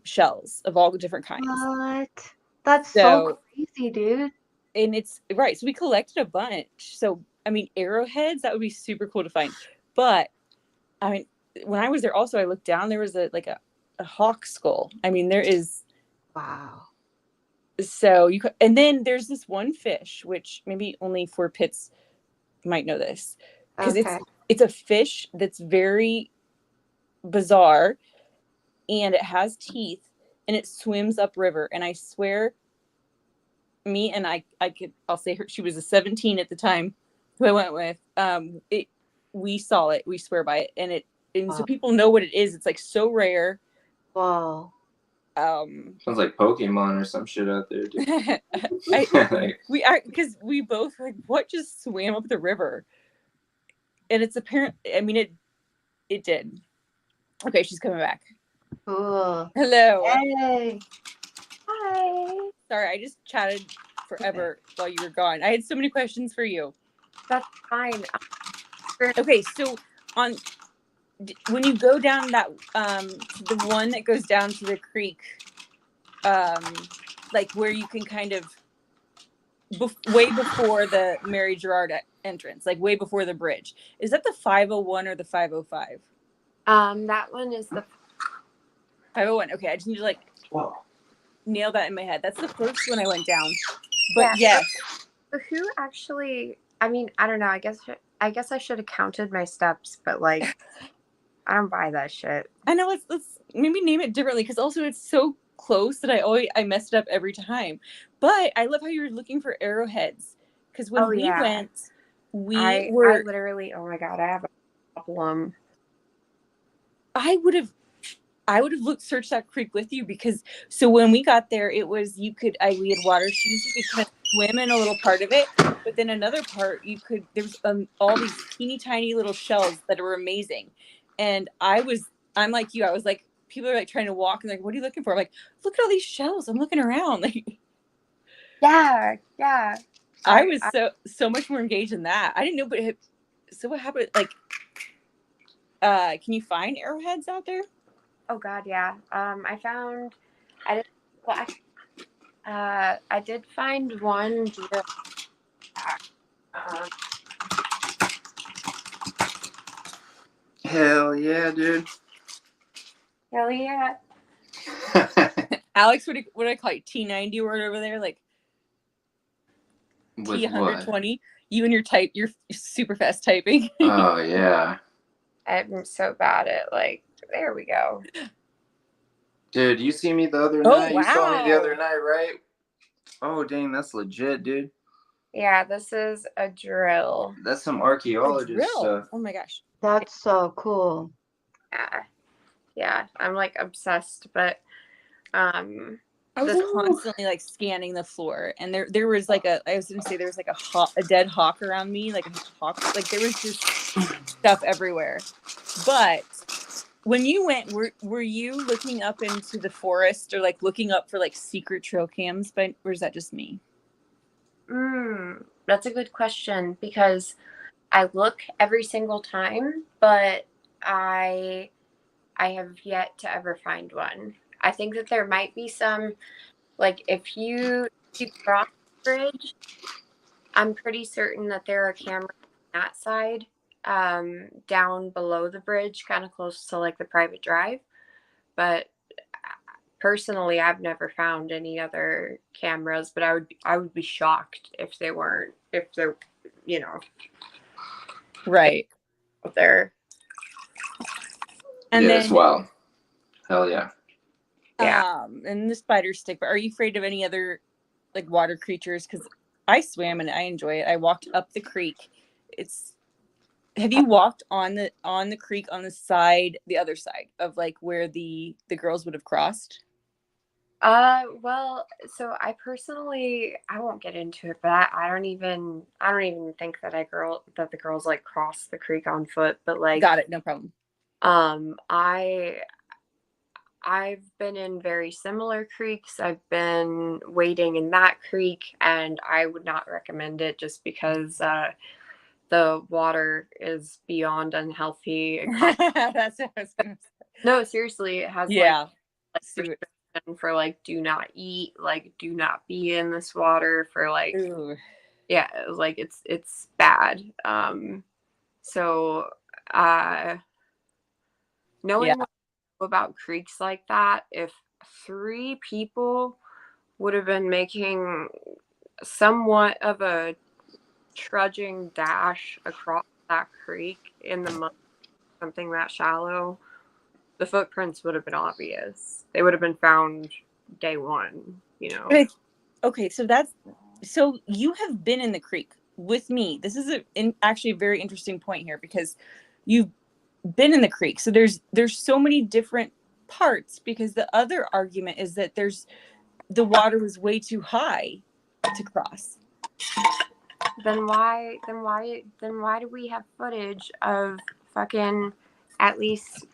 shells of all the different kinds. What? That's so So, crazy, dude. and it's right. So we collected a bunch. So I mean, arrowheads, that would be super cool to find. But I mean, when I was there, also I looked down. There was a hawk skull. I mean, there is. Wow. So and then there's this one fish, which maybe only 4 Pits might know this, because Okay. it's a fish that's very bizarre, and it has teeth, and it swims upriver. And I swear, I'll say her. She was a 17 at the time, who I went with. We saw it. We swear by it, and so Wow. people know what it is. It's like so rare. Whoa. Sounds like Pokemon or some shit out there, dude. Because we both were like, what just swam up the river? And it's apparent. I mean, it did. Okay, she's coming back. Cool. Hello. Hey. Hi. Sorry, I just chatted forever while you were gone. I had so many questions for you. That's fine. Okay, so when you go down that the one that goes down to the creek, like where you can kind of way before the Mary Gerard entrance, like way before the bridge, is that the 501 or the 505? That one is the 501. Okay, I just need to Whoa. nail that in my head. That's the first one I went down. But yes. But who actually? I mean, I don't know. I guess I should have counted my steps, but like, I don't buy that shit. I know. Let's maybe name it differently, because also it's so close that I messed it up every time. But I love how you're looking for arrowheads, because when we went, I literally. Oh my god, I have a problem. I would have searched that creek with you, because so when we got there, it was we had water shoes, you could kind of swim in a little part of it, but then another part there's all these teeny tiny little shells that are amazing. And I'm like you, I was like, people are like trying to walk and like, what are you looking for? I'm like, look at all these shells, I'm looking around. Like, Yeah. I was so much more engaged in that. I didn't know, but so what happened? Like, can you find arrowheads out there? Oh god, yeah. I did find one deer. Hell yeah, dude. Hell yeah. Alex, what do I call it? T90 word over there, like With T120. You and your super fast typing. Oh yeah, I'm so bad at like. There we go. dude. You see me the other Oh, night? You saw me the wow. other night, right? Oh dang, that's legit, dude. Yeah, this is a drill. That's some A archaeologist drill. stuff. Oh my gosh. That's so cool. Yeah, I'm like obsessed, but I was this constantly like scanning the floor, and there was like I was gonna say there was like a dead hawk around me, like a hawk, like there was just stuff everywhere. But when you went, were you looking up into the forest or like looking up for like secret trail cams? But or is that just me? that's a good question because I look every single time, but I have yet to ever find one. I think that there might be some, like if you cross the bridge, I'm pretty certain that there are cameras on that side, down below the bridge, kind of close to like the private drive. But personally, I've never found any other cameras. But I would be shocked if they weren't, if they're, you know, Right. out there. And yeah, then it's wild. Hell yeah. Yeah. And the spider stick. But are you afraid of any other like water creatures? Because I swam and I enjoy it. I walked up the creek. Have you walked on the creek on the other side of like where the girls would have crossed? Well, so I personally, I won't get into it, but I don't even think that the girls like cross the creek on foot, but like, Got it, no problem. I've been in very similar creeks. I've been wading in that creek, and I would not recommend it just because the water is beyond unhealthy. That's what I was gonna say. No, seriously, it has Yeah. like restriction for like do not eat, like do not be in this water for like Ooh. yeah, like it's bad. So knowing Yeah. about creeks like that, if 3 people would have been making somewhat of a trudging dash across that creek in the mud, something that shallow, the footprints would have been obvious. They would have been found day one, you know. Okay, so you have been in the creek with me. This is actually a very interesting point here because you've been in the creek. So there's so many different parts because the other argument is that the water was way too high to cross. Then why do we have footage of fucking at least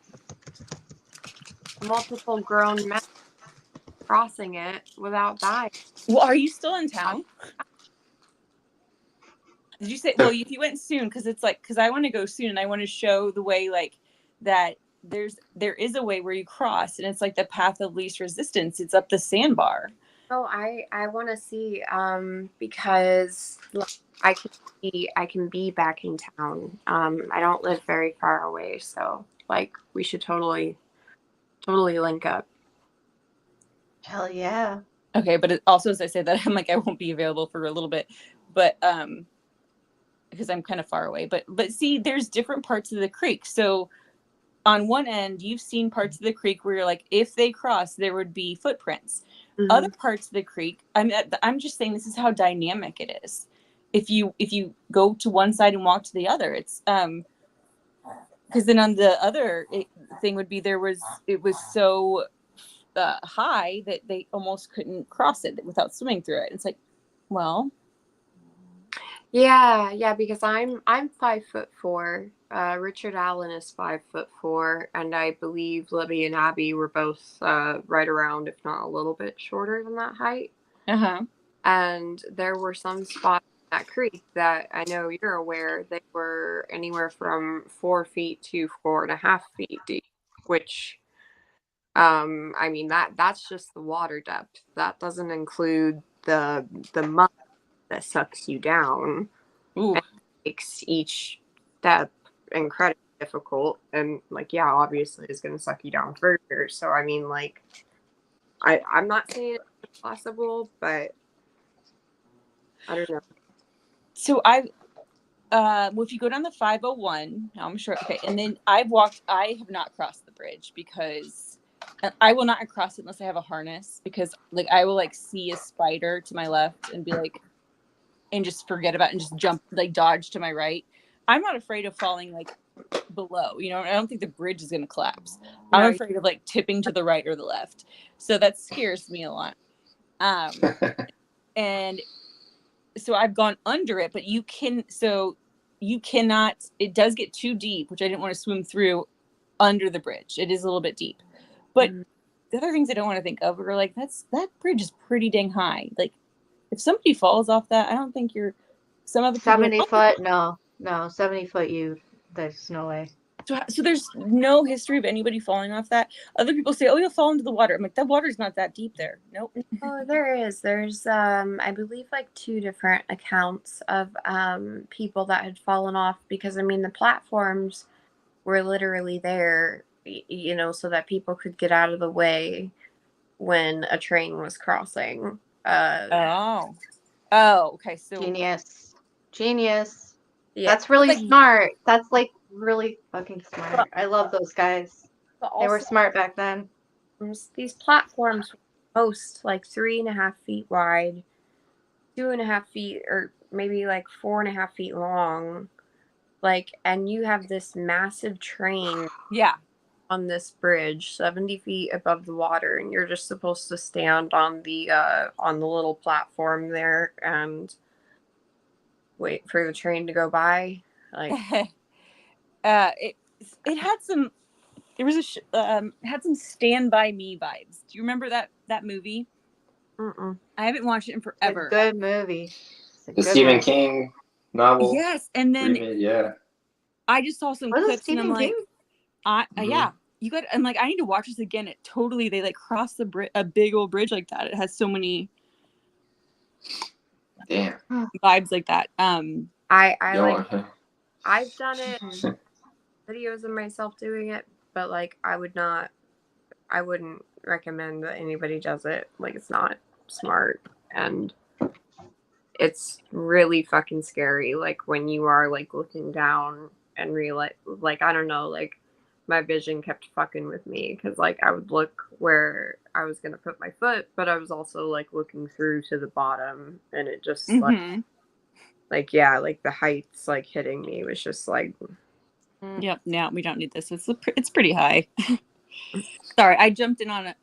multiple grown men crossing it without dying? Well, are you still in town? Did you say, well, if you went soon, because I want to go soon and I want to show the way like that there is a way where you cross and it's like the path of least resistance. It's up the sandbar. Oh, I want to see because I can be back in town. I don't live very far away, so like we should totally link up. Hell yeah. Okay, but it also, as I say that, I'm like I won't be available for a little bit, but because I'm kind of far away. But see, there's different parts of the creek. So on one end, you've seen parts of the creek where you're like, if they cross, there would be footprints. Mm-hmm. Other parts of the creek, I'm just saying this is how dynamic it is. If you go to one side and walk to the other, it's because then on the other thing would be it was so high that they almost couldn't cross it without swimming through it. It's like, well, yeah, because I'm 5'4". Richard Allen is 5'4", and I believe Libby and Abby were both right around, if not a little bit shorter than that height. And there were some spots in that creek that I know you're aware they were anywhere from 4 feet to 4.5 feet deep, which I mean that's just the water depth. That doesn't include the mud that sucks you down. Ooh. And makes each step incredibly difficult, and like, yeah, obviously it's gonna suck you down further. So I mean, like, I'm not saying it's possible, but I don't know. So well, if you go down the 501, I'm sure. Okay, and then I have not crossed the bridge because I will not cross it unless I have a harness, because like I will like see a spider to my left and be like, and just forget about it and just jump, like dodge to my right. I'm not afraid of falling like below, you know. I don't think the bridge is going to collapse. I'm Right. afraid of like tipping to the right or the left. So that scares me a lot. And so I've gone under it, but you cannot, it does get too deep, which I didn't want to swim through under the bridge. It is a little bit deep. But the other things I don't want to think of are like, that bridge is pretty dang high. Like if somebody falls off that, I don't think some other people 70 foot? No, 70 foot. There's no way. So there's no history of anybody falling off that. Other people say, oh, you'll fall into the water. I'm like, that water's not that deep there. Nope. Oh, there is. There's I believe like 2 different accounts of people that had fallen off, because I mean the platforms were literally there, you know, so that people could get out of the way when a train was crossing. Oh, okay. So Genius. Yeah. That's really Like- smart. That's like really fucking smart. I love those guys. But They were also, smart back then. these platforms were most like 3.5 feet wide, 2.5 feet, or maybe like 4.5 feet long. Like, and you have this massive train yeah. on this bridge 70 feet above the water, and you're just supposed to stand on the little platform there and wait for the train to go by. Like, it had some, there was had some Stand By Me vibes. Do you remember that movie? mm-mm. I haven't watched it in It's forever. a good movie. The Stephen King novel. Yes, and then remade, yeah. I just saw some Was it clips and I'm Stephen like, King? yeah, you got. I'm like, I need to watch this again. It totally, they like cross a big old bridge like that. It has so many Damn. vibes like that. I Yo, like, I've done it, videos of myself doing it, but like I wouldn't recommend that anybody does it. Like, it's not smart, and it's really fucking scary. Like when you are like looking down and realize, like, I don't know, like my vision kept fucking with me, because like I would look where I was gonna put my foot, but I was also like looking through to the bottom, and it just like yeah, like the heights like hitting me was just like, Yep. Now we don't need this. It's pretty high. Sorry, I jumped in on it.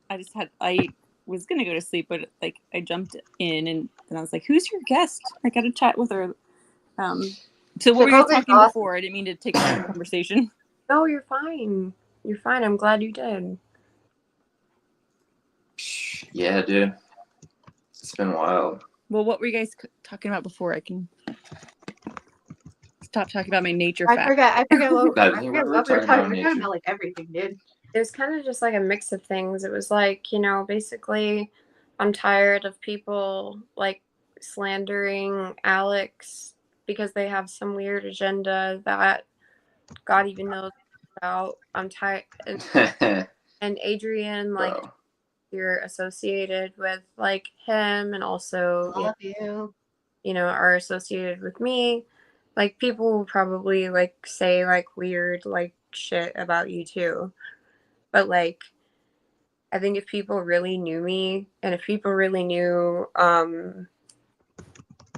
I was gonna go to sleep, but like I jumped in and I was like, "Who's your guest?" I got to chat with her. So what were you talking before? I didn't mean to take the conversation. no, you're fine. You're fine. I'm glad you did. yeah, dude. It's been wild. Well, what were you guys talking about before? I can stop talking about my nature I fact. forget what we were talking about. nature. We're talking about like everything, dude. It was kind of just like a mix of things. It was like, you know, basically I'm tired of people like slandering Alex because they have some weird agenda that God even knows about. I'm tired. And Adrian, like, Bro. you're associated with like him, and also Love you. you know, are associated with me. Like, people will probably like say like weird like shit about you too. But like, I think if people really knew me, and if people really knew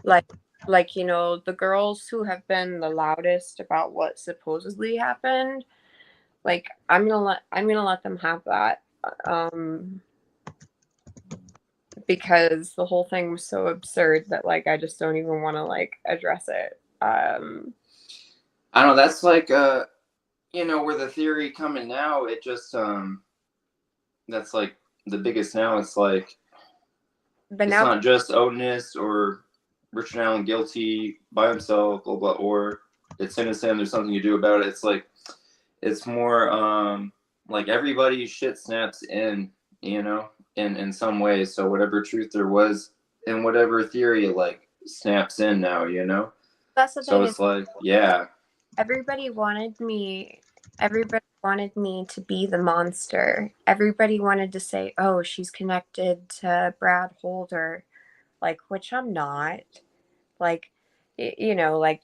like you know, the girls who have been the loudest about what supposedly happened, like I'm gonna let them have that, because the whole thing was so absurd that like I just don't even want to like address it. I don't know, that's like you know, where the theory coming now, it just that's like the biggest now. It's like, But it's now not just Otis or Richard Allen guilty by himself, blah blah, or it's innocent, there's something you do about it. It's like, it's more like everybody shit snaps in, you know, in some ways. So whatever truth there was in whatever theory, it like snaps in now, you know. that's the So thing it's like, yeah. everybody wanted me to be the monster. Everybody wanted to say, oh, she's connected to Brad Holder, like, which I'm not. Like, you know, like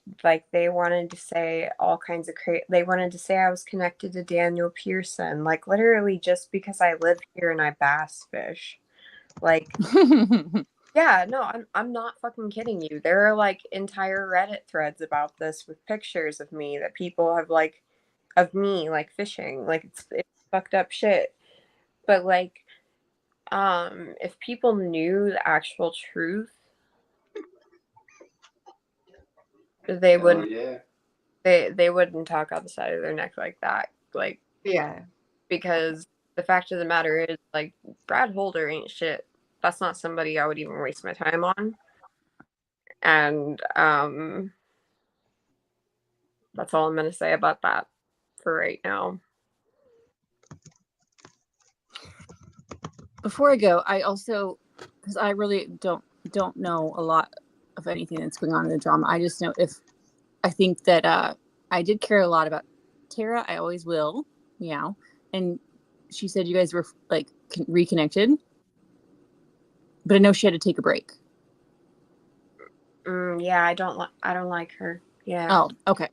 they wanted to say all kinds of they wanted to say I was connected to Daniel Pearson, like literally just because I live here and I bass fish. Like, yeah, no, I'm not fucking kidding you. There are like entire Reddit threads about this with pictures of me that people have like of me like fishing. Like it's fucked up shit. But like if people knew the actual truth, they Hell wouldn't yeah. they wouldn't talk out the side of their neck like that. Like, Yeah. because the fact of the matter is, like, Brad Holder ain't shit. That's not somebody I would even waste my time on. And that's all I'm gonna say about that for right now. Before I go, I also, because I really don't know a lot of anything that's going on in the drama. I just know I think that I did care a lot about Tara. I always will. Meow. And she said you guys were like reconnected, but I know she had to take a break. Yeah, I don't like her. Yeah. Oh, okay.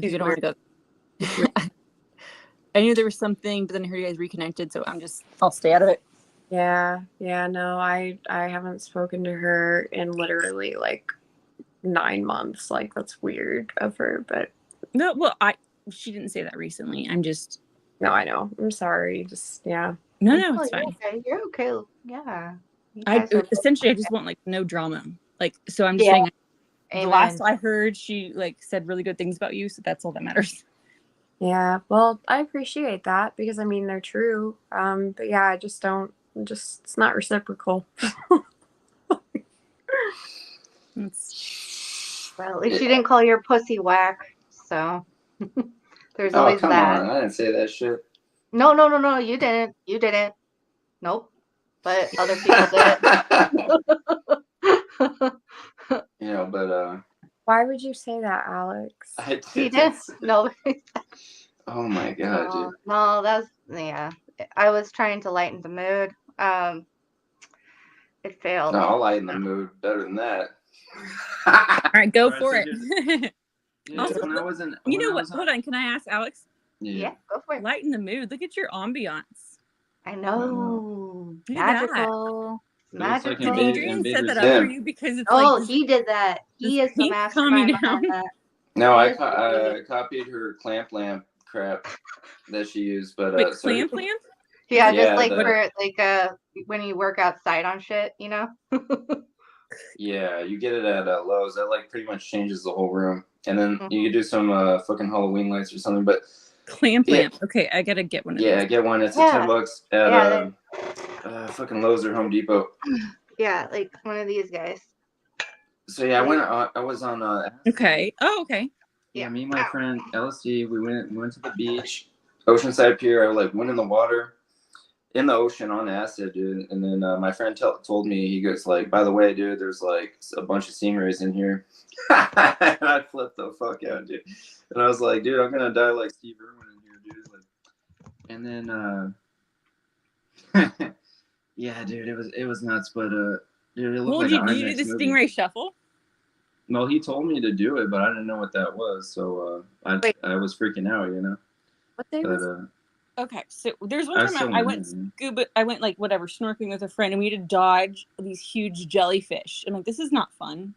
She's You don't weird. want to go. I knew there was something, but then I heard you guys reconnected, so I'll stay out of it. Yeah, no, I haven't spoken to her in literally like 9 months. Like, that's weird of her, but No, well, she didn't say that recently. I'm just no, I know. I'm sorry. Just yeah. no, Oh, it's fine. okay. You're okay. Yeah. You I guys are essentially I just want like no drama. Like, so I'm just Yeah. saying. Amen. The last I heard, she like said really good things about you, so that's all that matters. Yeah, well, I appreciate that because I mean they're true. But yeah, I just don't. It's not reciprocal. Well, at least she didn't call your pussy whack. So there's Oh, always come that. on. I didn't say that shit. No, you didn't. You didn't. Nope. But other people did. You know, but Why would you say that, Alex? I He did. did. No. Oh my god, dude. No, that's yeah. I was trying to lighten the mood. It failed. No, I'll lighten the mood better than that. All right, go Alright, for so it. Yeah, Also, when I wasn't. You when know I what? was Hold on. Can I ask Alex? Yeah, go for it. Lighten the mood. Look at your ambiance. I know. Look at that. Magical. Feels like Did Magical. Adrian set that up Him. for you? Because it's Oh, like he did that. He is the pink calm you mastermind behind down. that. No, He I is the copied her clamp lamp crap that she used, but Wait, so lamp? Yeah, Yeah, just like the- for like when you work outside on shit, you know? yeah, you get it at Lowe's. That like pretty much changes the whole room, and then Mhm. you could do some fucking Halloween lights or something. But Clamp Yeah. lamp. Okay, I gotta get one of yeah, those. get one. It's Yeah. $10 at Yeah, fucking Lowe's or Home Depot. Yeah, like one of these guys. So yeah, I was on. Okay. Oh, okay. Yeah, me and my friend LSD, we went to the beach, Oceanside Pier. I like went in the water, in the ocean on acid, dude. And then my friend told me, he goes like, by the way, dude, there's like a bunch of stingrays in here. And I flipped the fuck out, dude. And I was like, dude, I'm gonna die like Steve Irwin in here, dude. Like, and then yeah, dude, it was nuts, but dude, it looked Well, like did an you do IMAX the movie. Stingray shuffle? Well, he told me to do it, but I didn't know what that was, so Wait. I was freaking out, you know. What day But was Okay, so there's one I time still I went scuba. I went like whatever snorkeling with a friend, and we had to dodge these huge jellyfish. I'm like, this is not fun.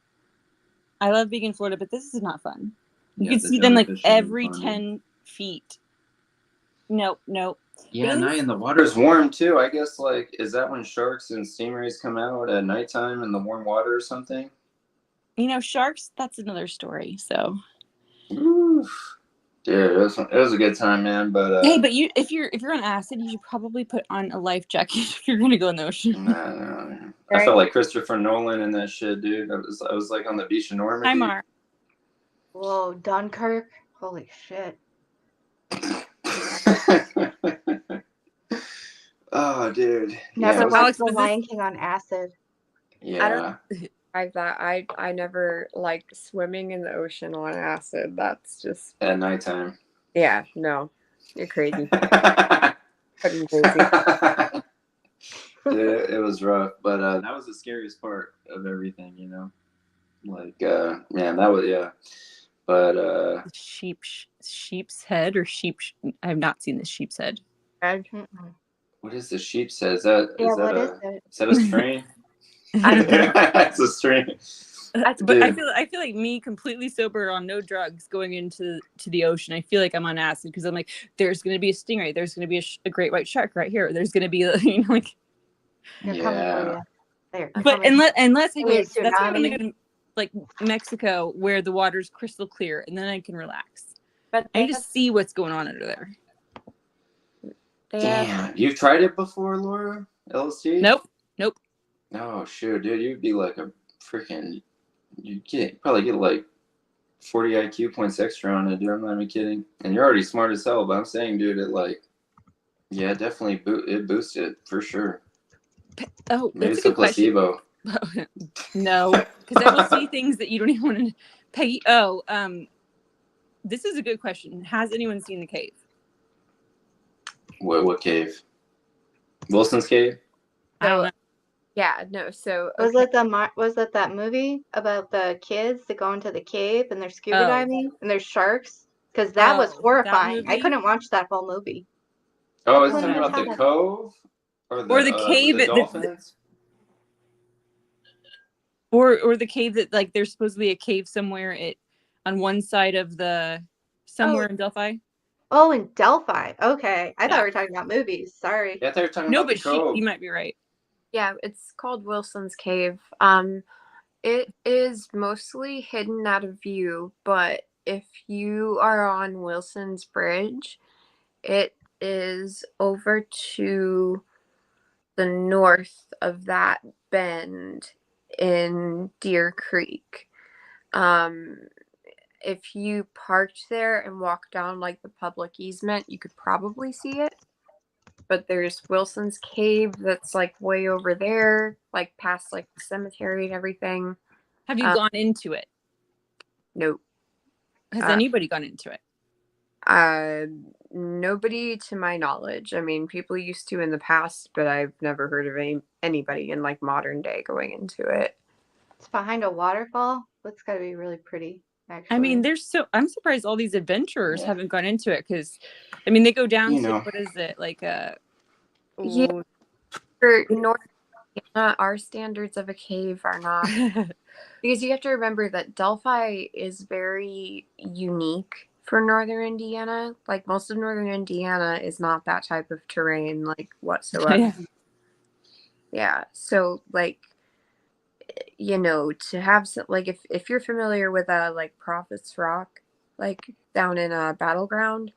I love being in Florida, but this is not fun. You can see them like every 10 feet. Nope. Yeah, night and the water's warm too. I guess like is that when sharks and stingrays come out at nighttime in the warm water or something? You know, sharks. That's another story. So. Oof. Dude, it was a good time, man. But Hey, but if you're on acid, you should probably put on a life jacket if you're gonna go in the ocean. no. I felt like Christopher Nolan in that shit, dude. I was like on the beach in Normandy. Hi, Mar. Whoa, Dunkirk. Holy shit. Oh, dude. Never Yeah, watched The Lion King on acid. yeah. that I never liked swimming in the ocean on acid. That's just At nighttime. yeah, no. You're crazy. Yeah, Fucking crazy. it was rough, but that was the scariest part of everything, you know. Like, man, that was But Sheep's head or I have not seen the sheep's head. Mm-mm. what is the sheep's head? Is that What is a it? is that a strain? I don't know. It's a strain. But Dude. I feel like me completely sober on no drugs going into the ocean. I feel like I'm on acid because I'm like, there's going to be a stingray, there's going to be a great white shark right here. There's going to be like. They're coming for you. They're But coming. unless I Maybe go, a that's why I want to tsunami. go to like Mexico where the water's crystal clear and then I can relax. But I need to see what's going on under there. Damn, you've tried it before, Laura? LSD? Nope. Oh shoot, dude, you'd be like a freaking. Probably get like 40 IQ points extra on it, dude. I'm not even kidding. And you're already smart as hell, but I'm saying, dude, it definitely it boosted it for sure. Oh, Maybe that's it's a a good question. placebo. No, because I will see things that you don't even want to. Peggy, this is a good question. Has anyone seen The Cave? What cave? Wilson's cave? I don't know. Yeah, no. So Was it that movie about the kids that go into the cave and they're scuba Oh. diving and there's sharks? Because that was Oh, that horrifying. I movie? couldn't watch that whole movie. Oh, I is it couldn't talking about tell the that. cove? Or the cave the at dolphins? or the cave that like there's supposedly a cave somewhere on one side of somewhere in Delphi. Oh, in Delphi. Okay. I thought Yeah. we were talking about movies. Sorry. Yeah, they were talking No, about the but cove. you might be right. yeah, it's called Wilson's Cave. It is mostly hidden out of view, but if you are on Wilson's Bridge, it is over to the north of that bend in Deer Creek. If you parked there and walked down like the public easement, you could probably see it. But there's Wilson's Cave that's like way over there, like past like the cemetery and everything. Have you gone into it? Nope. Has anybody gone into it? Nobody to my knowledge. I mean, people used to in the past, but I've never heard of anybody in like modern day going into it. It's behind a waterfall. That's got to be really pretty, actually. I mean, I'm surprised all these adventurers haven't gone into it because, I mean, they go down to, what is it? Like Yeah. For North Carolina, our standards of a cave are not. Because you have to remember that Delphi is very unique for northern Indiana. Like most of northern Indiana is not that type of terrain, like whatsoever. Yeah. So like, you know, to have some, like if you're familiar with like Prophet's Rock, like down in a battleground,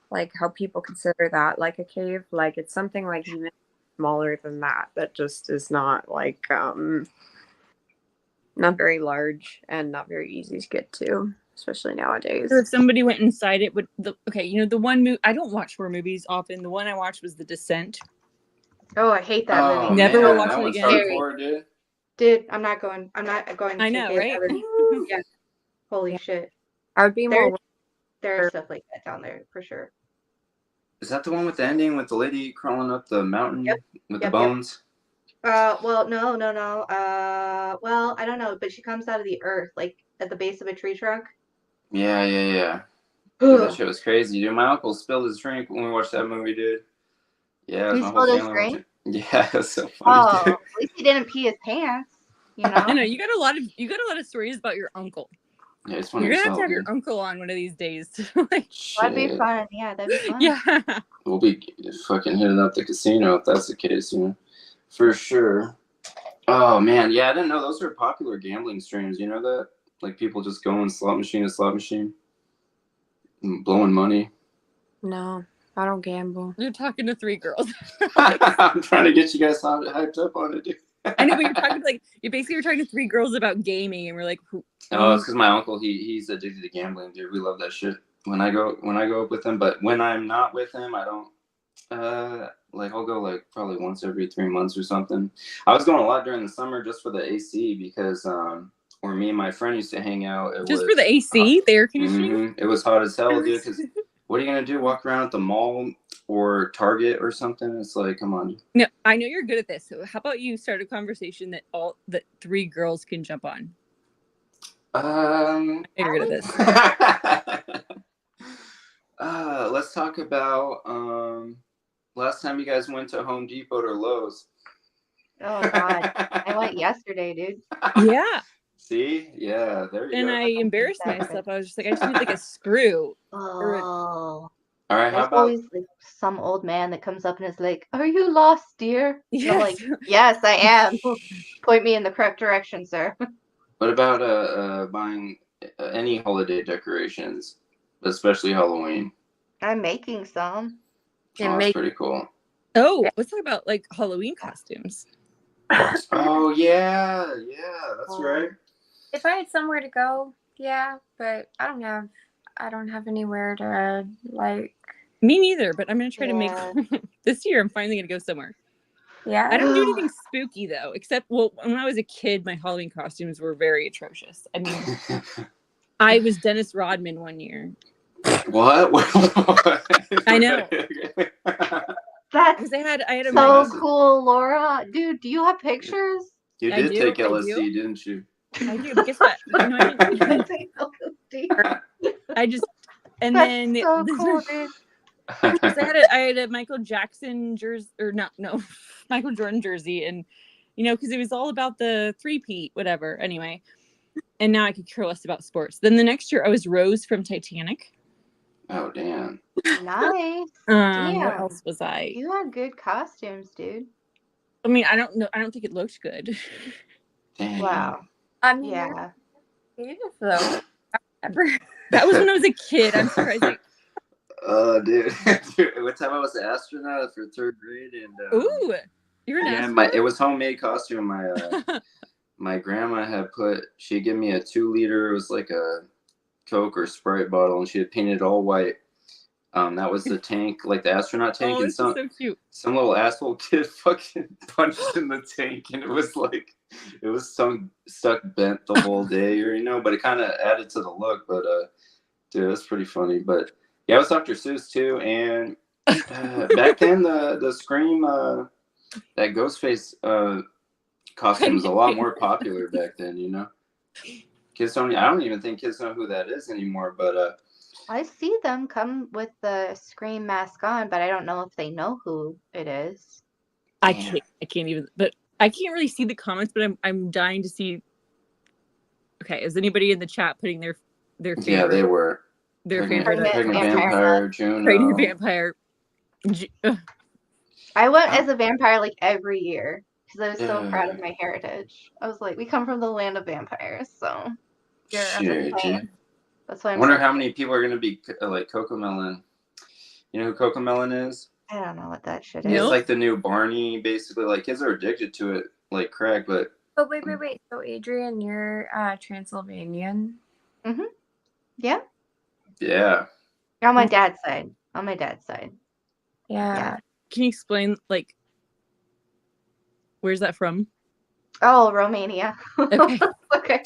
like how people consider that like a cave, like it's something like even smaller than that. That just is not like not very large and not very easy to get to, especially nowadays. So if somebody went inside it, the one movie, I don't watch horror movies often. The one I watched was The Descent. Oh, I hate that movie. Never will watch that it one's again. hardcore, dude. Dude, I'm not going. I know, right? Yeah. Holy shit. I would be more. There's stuff like that down there for sure. Is that the one with the ending with the lady crawling up the mountain with the Yep. bones? Well, no. Well, I don't know, but she comes out of the earth, like at the base of a tree trunk. Yeah. Dude, that shit was crazy, dude. My uncle spilled his drink when we watched that movie, dude. Yeah, He my whole spilled his family drink? Yeah, it was so funny. Oh, Dude. at least he didn't pee his pants. You know. I know you got a lot of stories about your uncle. Yeah, it's funny. You're gonna have to have your uncle on one of these days. That'd be fun. Yeah, that'd be fun. Yeah. We'll be fucking hitting up the casino if that's the case, you know, for sure. Oh man, yeah, I didn't know those are popular gambling streams. You know that, like people just going slot machine to slot machine, blowing money. No, I don't gamble. You're talking to three girls. I'm trying to get you guys hyped up on it, dude. I know, but you're basically talking to three girls about gaming, and we're like, Oh, it's because my uncle he's addicted to gambling, dude. We love that shit. When I go up with him, but when I'm not with him, I don't like I'll go like probably once every 3 months or something. I was going a lot during the summer just for the AC because where me and my friend used to hang out, Just for the AC, the air conditioning. It was hot as hell, dude. Because what are you gonna do? Walk around at the mall or Target or something? It's like, come on. No, I know you're good at this. So how about you start a conversation that 3 girls can jump on? You're good at this. Let's talk about last time you guys went to Home Depot or Lowe's. Oh God, I went yesterday, dude. Yeah. See, yeah, there you And go. I embarrassed myself. I was just like, I just need like a screw. Oh. All right, how There's about always like some old man that comes up and is like, "Are you lost, dear?" And I'm like, Yes. "Yes, I am." Point me in the correct direction, sir. what about buying any holiday decorations, especially Halloween? I'm making some. Oh, that's pretty cool. Oh, let's talk about like Halloween costumes. Oh yeah, that's right. If I had somewhere to go, yeah, but I don't have anywhere to like. Me neither, but I'm gonna try to make Yeah. this year. I'm finally gonna go somewhere. Yeah. I don't do anything spooky though, except when I was a kid, my Halloween costumes were very atrocious. I mean, I was Dennis Rodman one year. What? I know. That's Because I had a so cool, Laura. Dude, do you have pictures? You I did do, take I LSD, do. didn't you? I do, but guess what? You know, I just and That's then so cool, dude. because I had a Michael Jackson jersey or no Michael Jordan jersey, and because it was all about the three-peat, whatever. Anyway, and now I could care less about sports. Then the next year I was Rose from Titanic. Oh damn. Nice. What Damn. else was I? You had good costumes, dude. I mean, I don't know. I don't think it looked good. Damn. Wow. I mean, Yeah. you're creative though. That was when I was a kid. I'm surprised. Dude. One time I was an astronaut for 3rd grade, and Ooh, you're an astronaut? it was homemade costume. My grandma had she'd give me a 2-liter. It was like a Coke or Sprite bottle, and she had painted it all white. That was the tank, like the astronaut tank, Oh, and this is so cute. Some little asshole kid fucking punched in the tank, and it was stuck bent the whole day, but it kind of added to the look. But dude, that's pretty funny. But yeah, it was Dr. Seuss too, and back then the Scream that Ghostface costume was a lot more popular back then. Kids don't. I don't even think kids know who that is anymore. But I see them come with the Scream mask on, but I don't know if they know who it is. I can't even. But I can't really see the comments. But I'm dying to see. Okay, is anybody in the chat putting their favorite? Yeah, they were. Their Pregnant favorite vampire, Juno. Pregnant vampire. I went as a vampire like every year because I was so proud of my heritage. I was like, we come from the land of vampires, so shit, that's why I wonder how many people are gonna be like Cocomelon. You know who Cocomelon is? I don't know what that shit It's is. like the new Barney, basically. Like kids are addicted to it, like crack. But wait. So Adrian, you're Transylvanian. Mhm. Yeah. Yeah. On my dad's side. Yeah. Can you explain where's that from? Oh, Romania. Okay. Okay.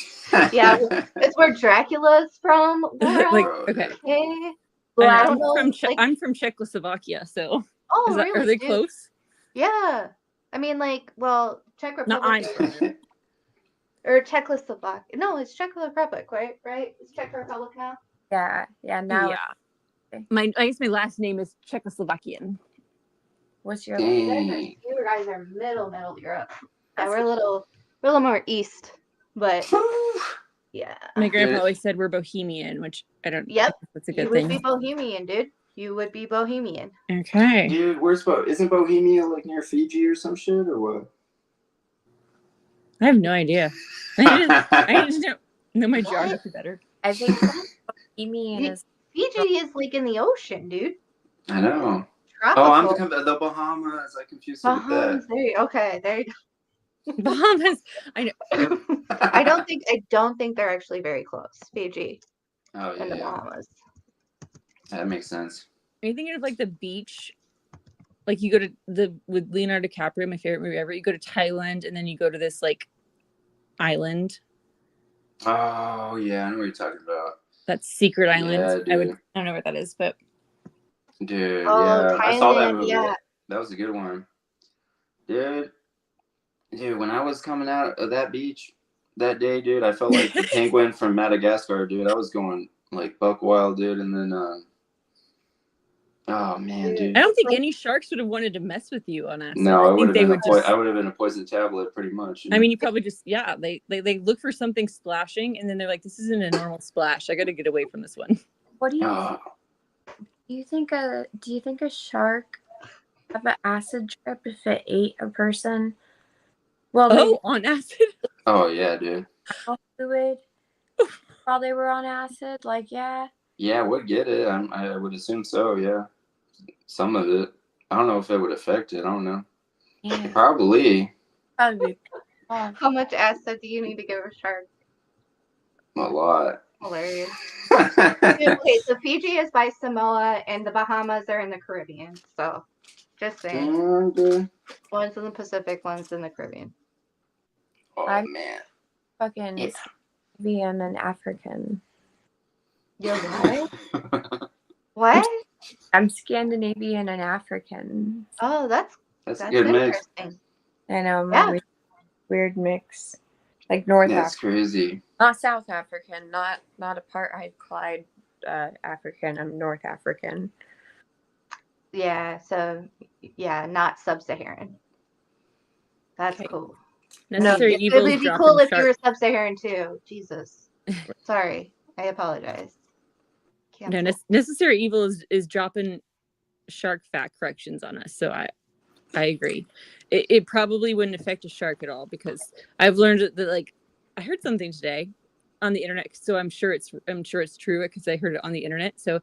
Yeah, it's where Dracula's from. Laura. Okay. Well, I I'm don't know. I'm from Czechoslovakia, so Really? are they close? Yeah. I mean, Czech Republic. No, I'm from or Czechoslovakia. No, it's Czech Republic, right? Right? It's Czech Republic now. Yeah. Now. Yeah. I guess my last name is Czechoslovakian. What's your? You guys are middle Europe. Yeah, we're a little more east, but yeah. My grandpa always said we're Bohemian, which I don't. Yep, that's a good you thing. would be Bohemian, dude. You would be Bohemian. Okay. Dude, isn't Bohemia like near Fiji or some shit or what? I have no idea. I just don't know my geography better. I think Bohemian is. Fiji is like in the ocean, dude. I know. Tropical. Oh, I'm the Bahamas. I confused it with that. There you go. Bahamas. I know. I don't think they're actually very close. Fiji. Oh and the yeah. Bahamas. That makes sense. Are you thinking of like the beach like you go to with Leonardo DiCaprio, my favorite movie ever. You go to Thailand and then you go to this like island. Oh yeah, I know what you're talking about. That secret island. Yeah, dude. I don't know what that is, but Dude, Oh, yeah, I saw that Thailand, movie. yeah. That was a good one, dude. Dude, when I was coming out of that beach that day, dude, I felt like the penguin from Madagascar, dude. I was going like buck wild, dude, and then oh man, dude. I don't think any sharks would have wanted to mess with you on acid. No, I think they would just. I would have been a poison tablet, pretty much. I mean, you probably just they look for something splashing, and then they're like, "This isn't a normal splash. I got to get away from this one." What do you think? Do you think a shark have an acid trip if it ate a person? Well, on acid. Oh yeah, dude. Fluid while they were on acid, like yeah. Yeah, I would get it. I would assume so. Yeah, some of it. I don't know if it would affect it. I don't know. Yeah. Probably. How much acid do you need to give a shark? A lot. Hilarious. Okay, so Fiji is by Samoa and the Bahamas are in the Caribbean. So just saying. Dude. One's in the Pacific, one's in the Caribbean. Oh man. Fucking Scandinavian and African. You're what? What? I'm Scandinavian and African. Oh, that's a good mix. interesting. I know, my weird mix. Like North That's African. crazy. Not South African, not apartheid Clyde African. I'm North African. Yeah, so yeah, not sub-Saharan. That's Okay. cool. Necessary It evil would is be dropping cool if you shark. were sub-Saharan too. Jesus. Sorry. I apologize. No, necessary evil is dropping shark fact corrections on us. So I agree. It probably wouldn't affect a shark at all because I've learned that like I heard something today on the internet. So I'm sure it's true because I heard it on the internet. So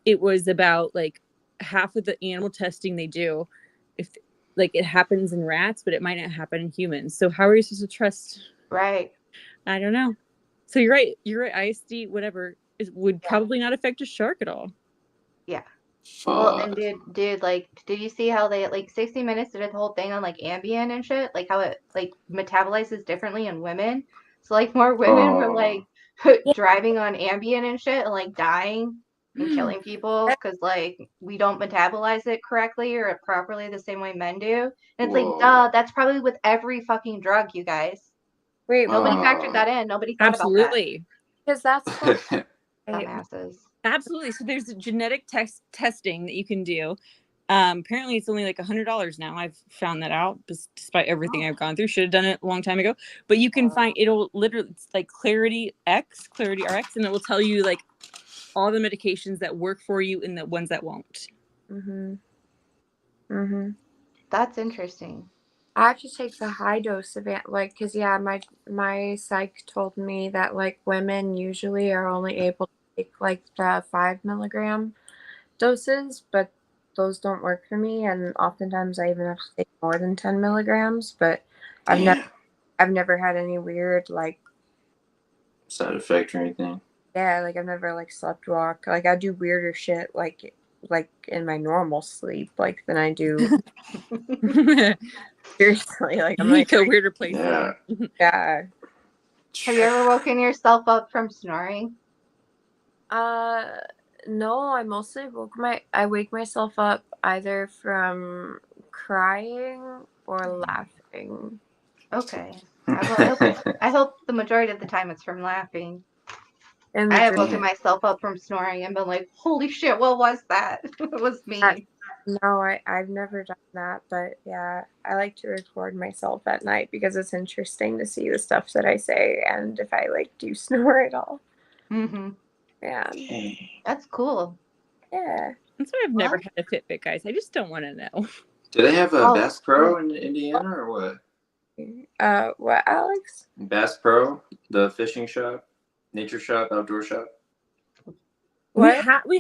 it was about like half of the animal testing they do, if like it happens in rats, but it might not happen in humans. So how are you supposed to trust? Right. I don't know. So you're right. ISD, whatever, would probably not affect a shark at all. Yeah. Well, and dude, like, did you see how they like 60 Minutes did a whole thing on like Ambien and shit? Like how it like metabolizes differently in women. So like more women were like driving on Ambien and shit and like dying and killing people because like we don't metabolize it correctly or properly the same way men do. And it's like, duh, that's probably with every fucking drug, you guys. Wait, nobody factored that in. Nobody thought absolutely because that's dumbasses. Absolutely. So there's a genetic testing that you can do. Apparently it's only like $100 now. I've found that out despite everything I've gone through. Should have done it a long time ago. But you can find it'll literally it's like Clarity RX, and it will tell you like all the medications that work for you and the ones that won't. That's interesting. I have to take the high dose of it, like, because yeah, my psych told me that like women usually are only able to take like the 5 milligram doses, but those don't work for me, and oftentimes I even have to take more than 10 milligrams. But I've never had any weird like side effect or anything. Yeah, like I've never like slept walk. Like I do weirder shit like in my normal sleep, like than I do. Seriously, like I'm like a weirder place. Yeah. Have you ever woken yourself up from snoring? No, I mostly wake myself up either from crying or laughing. Okay. I hope the majority of the time it's from laughing. I have woken myself up from snoring and been like, holy shit, what was that? It was me. No, I've never done that, but yeah, I like to record myself at night because it's interesting to see the stuff that I say and if I like do snore at all. Yeah. That's cool. Yeah. That's why I've never had a Fitbit, guys. I just don't want to know. Do they have a Bass Pro in Indiana or what? What, Alex? Bass Pro, the fishing shop, nature shop, outdoor shop. We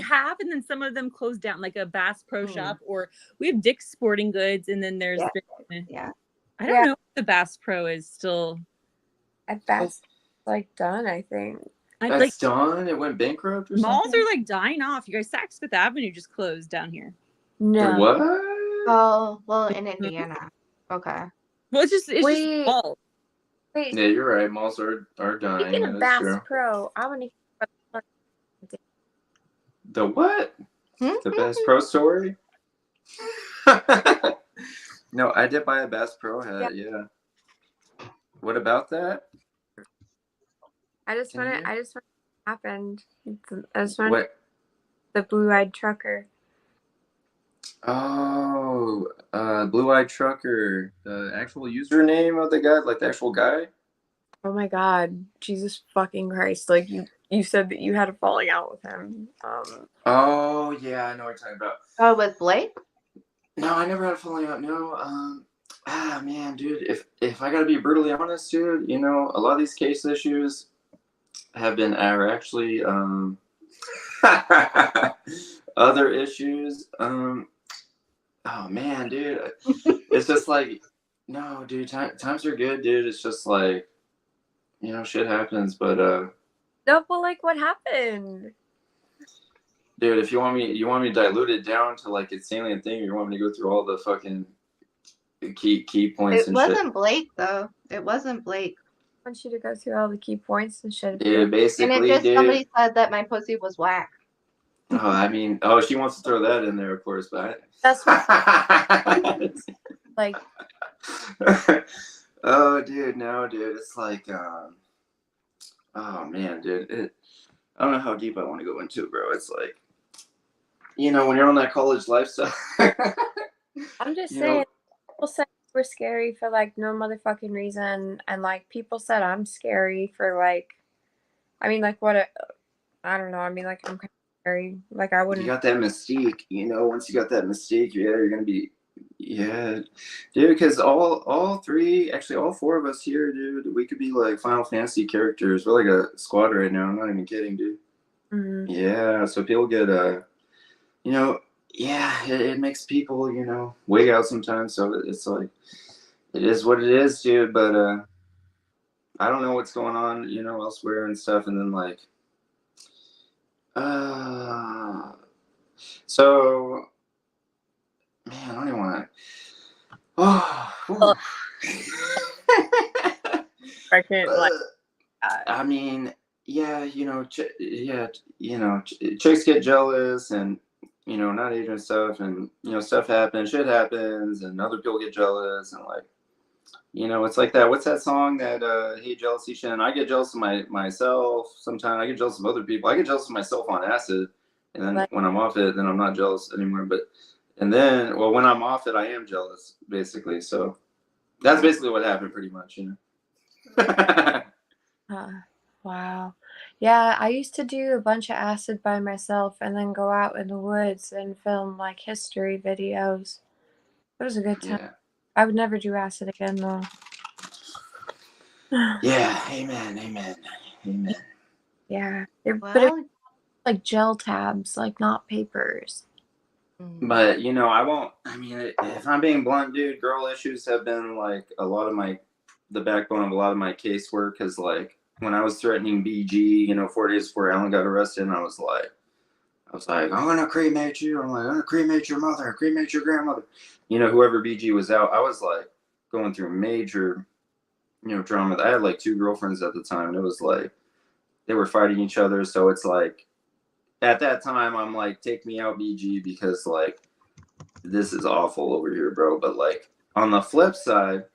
have, and then some of them closed down, like a Bass Pro shop, or we have Dick's Sporting Goods, and then there's I don't know if the Bass Pro is still at Bass done, I think. That's done? It went bankrupt or malls something? are like dying off. You guys, Saks Fifth Avenue just closed down here. No. What? Oh, well, in Indiana. Okay. Well, it's just Wait. small. Wait, Yeah, you're right. Malls are dying. speaking Yeah, of that's Bass true. Pro, I want to hear about The what? Hmm? The Bass Pro story? No, I did buy a Bass Pro hat. Yeah. What about that? I just Can you want hear? what happened. I just want What? the blue-eyed trucker. Oh, Blue-Eyed Trucker. The actual username of the guy, like the actual guy? Oh my God, Jesus fucking Christ! Like you said that you had a falling out with him. Oh, yeah, I know what you're talking about. Oh, with Blake? No, I never had a falling out. No, man, dude, if I gotta be brutally honest, dude, you know, a lot of these case issues are actually other issues. Oh man, dude, it's just like, no, dude, times are good, dude. It's just like, you know, shit happens, but No, but like, what happened? dude, if you want me to dilute it down to like its salient thing, or you want me to go through all the fucking key points It and wasn't shit. Blake, though. It wasn't Blake. I want you to go through all the key points and shit. Dude, And it basically, just, dude. somebody said that my pussy was whack. Oh, I mean, she wants to throw that in there, of course, but That's what, like, oh, dude, no, dude, it's like, oh man, dude, I don't know how deep I want to go into, bro. It's like, you know, when you're on that college lifestyle. I'm just You saying, know, people said we're scary for like no motherfucking reason, and like people said I'm scary for like, I mean, like I don't know. I mean, like I'm kind of scary. Like I you wouldn't. got that mystique, you know. Once you got that mystique, yeah, you're gonna be, yeah, dude. Because all three, actually, all four of us here, dude, we could be like Final Fantasy characters. We're like a squad right now. I'm not even kidding, dude. Mm-hmm. Yeah, so people get you know, yeah, it makes people, you know, wig out sometimes. So it's like, it is what it is, dude. But I don't know what's going on, you know, elsewhere and stuff. And then like, so man, I don't even want to. Oh, I can't like. I mean, yeah, you know, chicks get jealous, and you know, not age and stuff, and you know, stuff happens, shit happens, and other people get jealous, and like, you know, it's like that. What's that song that hate jealousy shit? And I get jealous of myself sometimes. I get jealous of other people. I get jealous of myself on acid, and then Like, when I'm off it, then I'm not jealous anymore. But and then, well, when I'm off it, I am jealous, basically. So that's basically what happened, pretty much, you know. wow. Yeah, I used to do a bunch of acid by myself and then go out in the woods and film like history videos. It was a good time. Yeah. I would never do acid again though. Yeah. Amen. Amen. Amen. Yeah. But it was Well, like gel tabs, like not papers. But you know, I won't. I mean, if I'm being blunt, dude, girl issues have been like the backbone of a lot of my casework. Because like when I was threatening BG, you know, 4 days before Alan got arrested, and I was like, I'm gonna cremate you. I'm like, I'm gonna cremate your mother, cremate your grandmother. You know, whoever BG was out, I was like going through major, you know, drama. I had like 2 girlfriends at the time, and it was like they were fighting each other. So it's like at that time, I'm like, take me out, BG, because like this is awful over here, bro. But like on the flip side,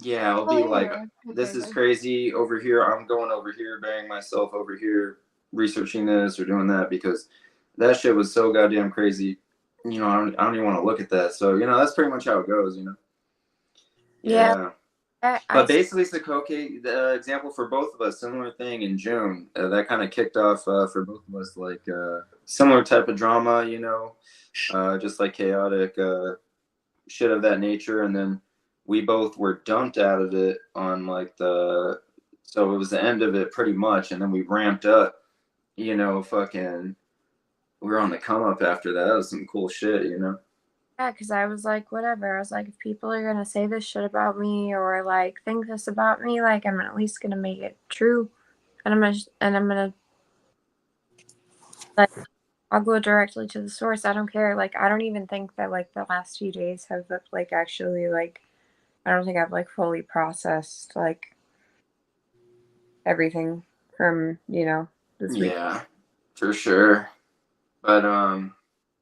yeah, I'll be like, this is crazy over here. I'm going over here, burying myself over here, researching this or doing that because that shit was so goddamn crazy. You know, I don't even want to look at that. So, you know, that's pretty much how it goes, you know? Yeah. But basically, Sokoke, the example for both of us, similar thing in June. That kind of kicked off for both of us, like similar type of drama, you know, just like chaotic shit of that nature. And then we both were dumped out of it on like so it was the end of it pretty much. And then we ramped up, you know, fucking, we were on the come up after that. That was some cool shit, you know? Yeah, because I was like, whatever. I was like, if people are gonna say this shit about me or like think this about me, like I'm at least gonna make it true, and I'm gonna like I'll go directly to the source. I don't care. Like, I don't even think that, like, the last few days have, like, actually, like, I don't think I've, like, fully processed, like, everything from, this week. Yeah, for sure. But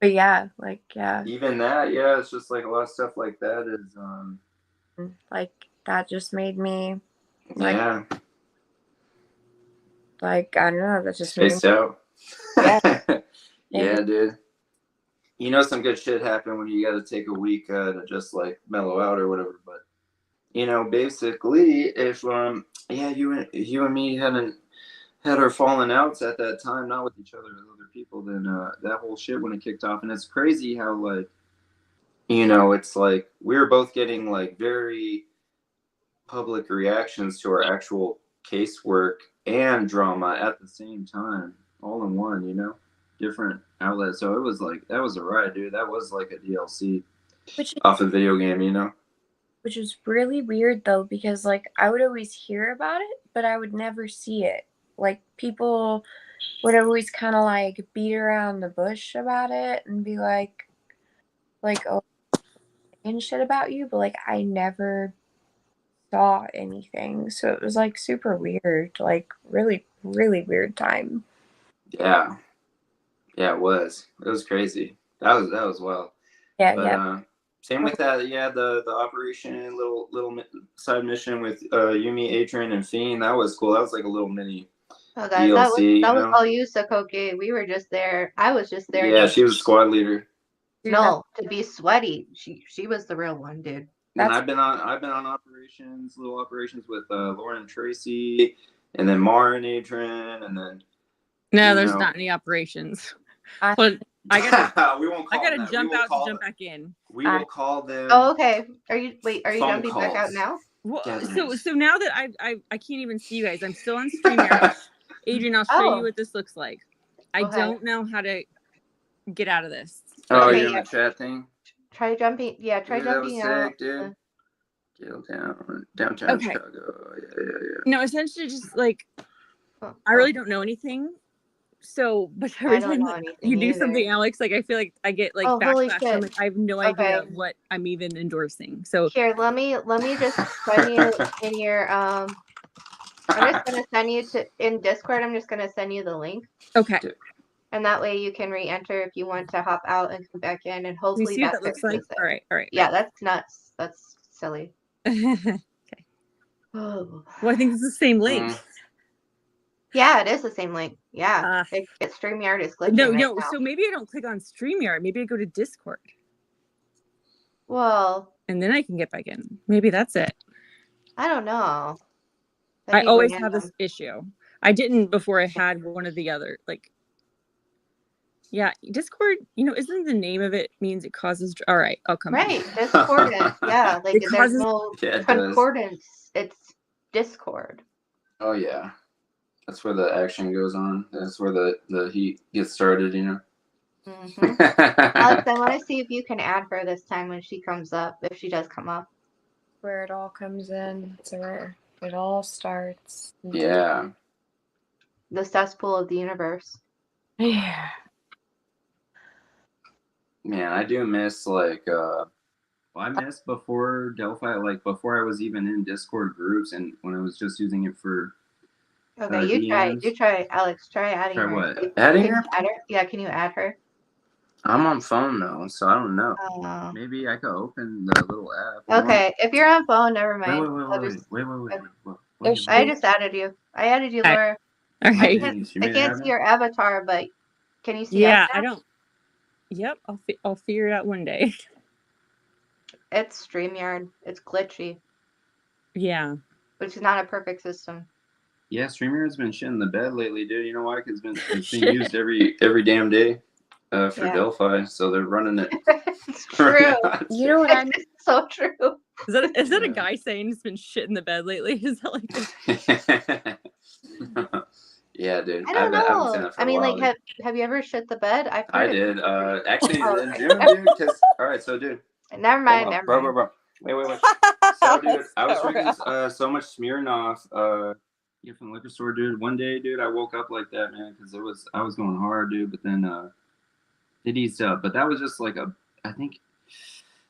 yeah, like, yeah. Even that, yeah, it's just like a lot of stuff like that is like, that just made me, like, yeah, like, I don't know, that just spaced out. Yeah. Yeah, dude. Some good shit happened when you got to take a week to just like mellow out or whatever. But basically, if you and me hadn't had our falling outs at that time, not with each other, with other people, then that whole shit wouldn't have kicked off. And it's crazy how like, it's like we were both getting like very public reactions to our actual casework and drama at the same time, all in one, different outlets. So it was like, that was a ride, dude. That was like a DLC off a video game, Which was really weird though, because like I would always hear about it, but I would never see it. Like people would always kind of like beat around the bush about it and be like, oh, and shit about you, but like I never saw anything. So it was like super weird, like really, really weird time. Yeah, it was crazy. That was wild. But same with that. Yeah, the operation little side mission with Yumi, Adrian, and Fiend. That was cool. That was like a little mini DLC. That was all you, Sokoke. We were just there. I was just there. Yeah, she was squad leader. Dude, no, to be sweaty. She was the real one, dude. And I've been on little operations with Lauren and Tracy, and then Mara and Adrian, and then no, there's not any operations. But I gotta we won't call I gotta them. jump out to jump back in. We will call them. Oh, okay. Are you jumping calls. back out now? Well, so now that I can't even see you guys, I'm still on StreamYard. Adrian, I'll show you what this looks like. I don't know how to get out of this. Oh, you're in the chat thing? Try jumping. Yeah, try jumping out. Sick, dude. Downtown Chicago. Yeah. No, essentially just like I really don't know anything. So, but every time you do something, Alex, like I feel like I get like backlash. I'm like, I have no idea what I'm even endorsing. So here, let me just send you in your I'm just gonna send you in Discord. I'm just gonna send you the link. Okay. And that way you can re-enter if you want to hop out and come back in, and hopefully see what that looks like. All right. Yeah, that's nuts. That's silly. Okay. Oh. Well, I think it's the same link. Yeah, it is the same link. Yeah, StreamYard is glitching. No. So maybe I don't click on StreamYard. Maybe I go to Discord. Well, and then I can get back in. Maybe that's it. I don't know. I always have this issue. I didn't before I had one of the other. Like, yeah, Discord. Isn't the name of it means it causes? All right, I'll come. Right, Discordance. Yeah, like there's no concordance. It's Discord. Oh yeah. That's where the action goes on. That's where the heat gets started, Mm-hmm. Alex, I want to see if you can add her this time when she comes up, if she does come up. Where it all comes in. It's where it all starts. Yeah. The cesspool of the universe. Yeah. Man, I do miss I missed before Delphi, like before I was even in Discord groups and when I was just using it for okay, you try, Alex. Try adding her. What? Adding her? Yeah, can you add her? I'm on phone though, so I don't know. Maybe I could open the little app. Okay, if you're on phone, never mind. Wait. I just added you. I added you, Laura. All right. I can't see your avatar, but can you see? Yeah, I don't. Yep, I'll figure it out one day. It's StreamYard. It's glitchy. Yeah. Which is not a perfect system. Yeah, StreamYard's been shit in the bed lately, dude. You know why? Because it's been used every damn day for Delphi, so they're running it. It's true. You know what? It's so true. Is that a guy saying it's been shit in the bed lately? Is that like? Yeah, dude. I don't know. I mean, like, have you ever shit the bed? I did. Actually, in June, dude. All right, so, dude. Never mind. Bro. Wait. So, dude, I was drinking so much Smirnoff from the liquor store, dude. One day, dude, I woke up like that, man, because I was going hard, dude. But then It eased up, but that was just like I think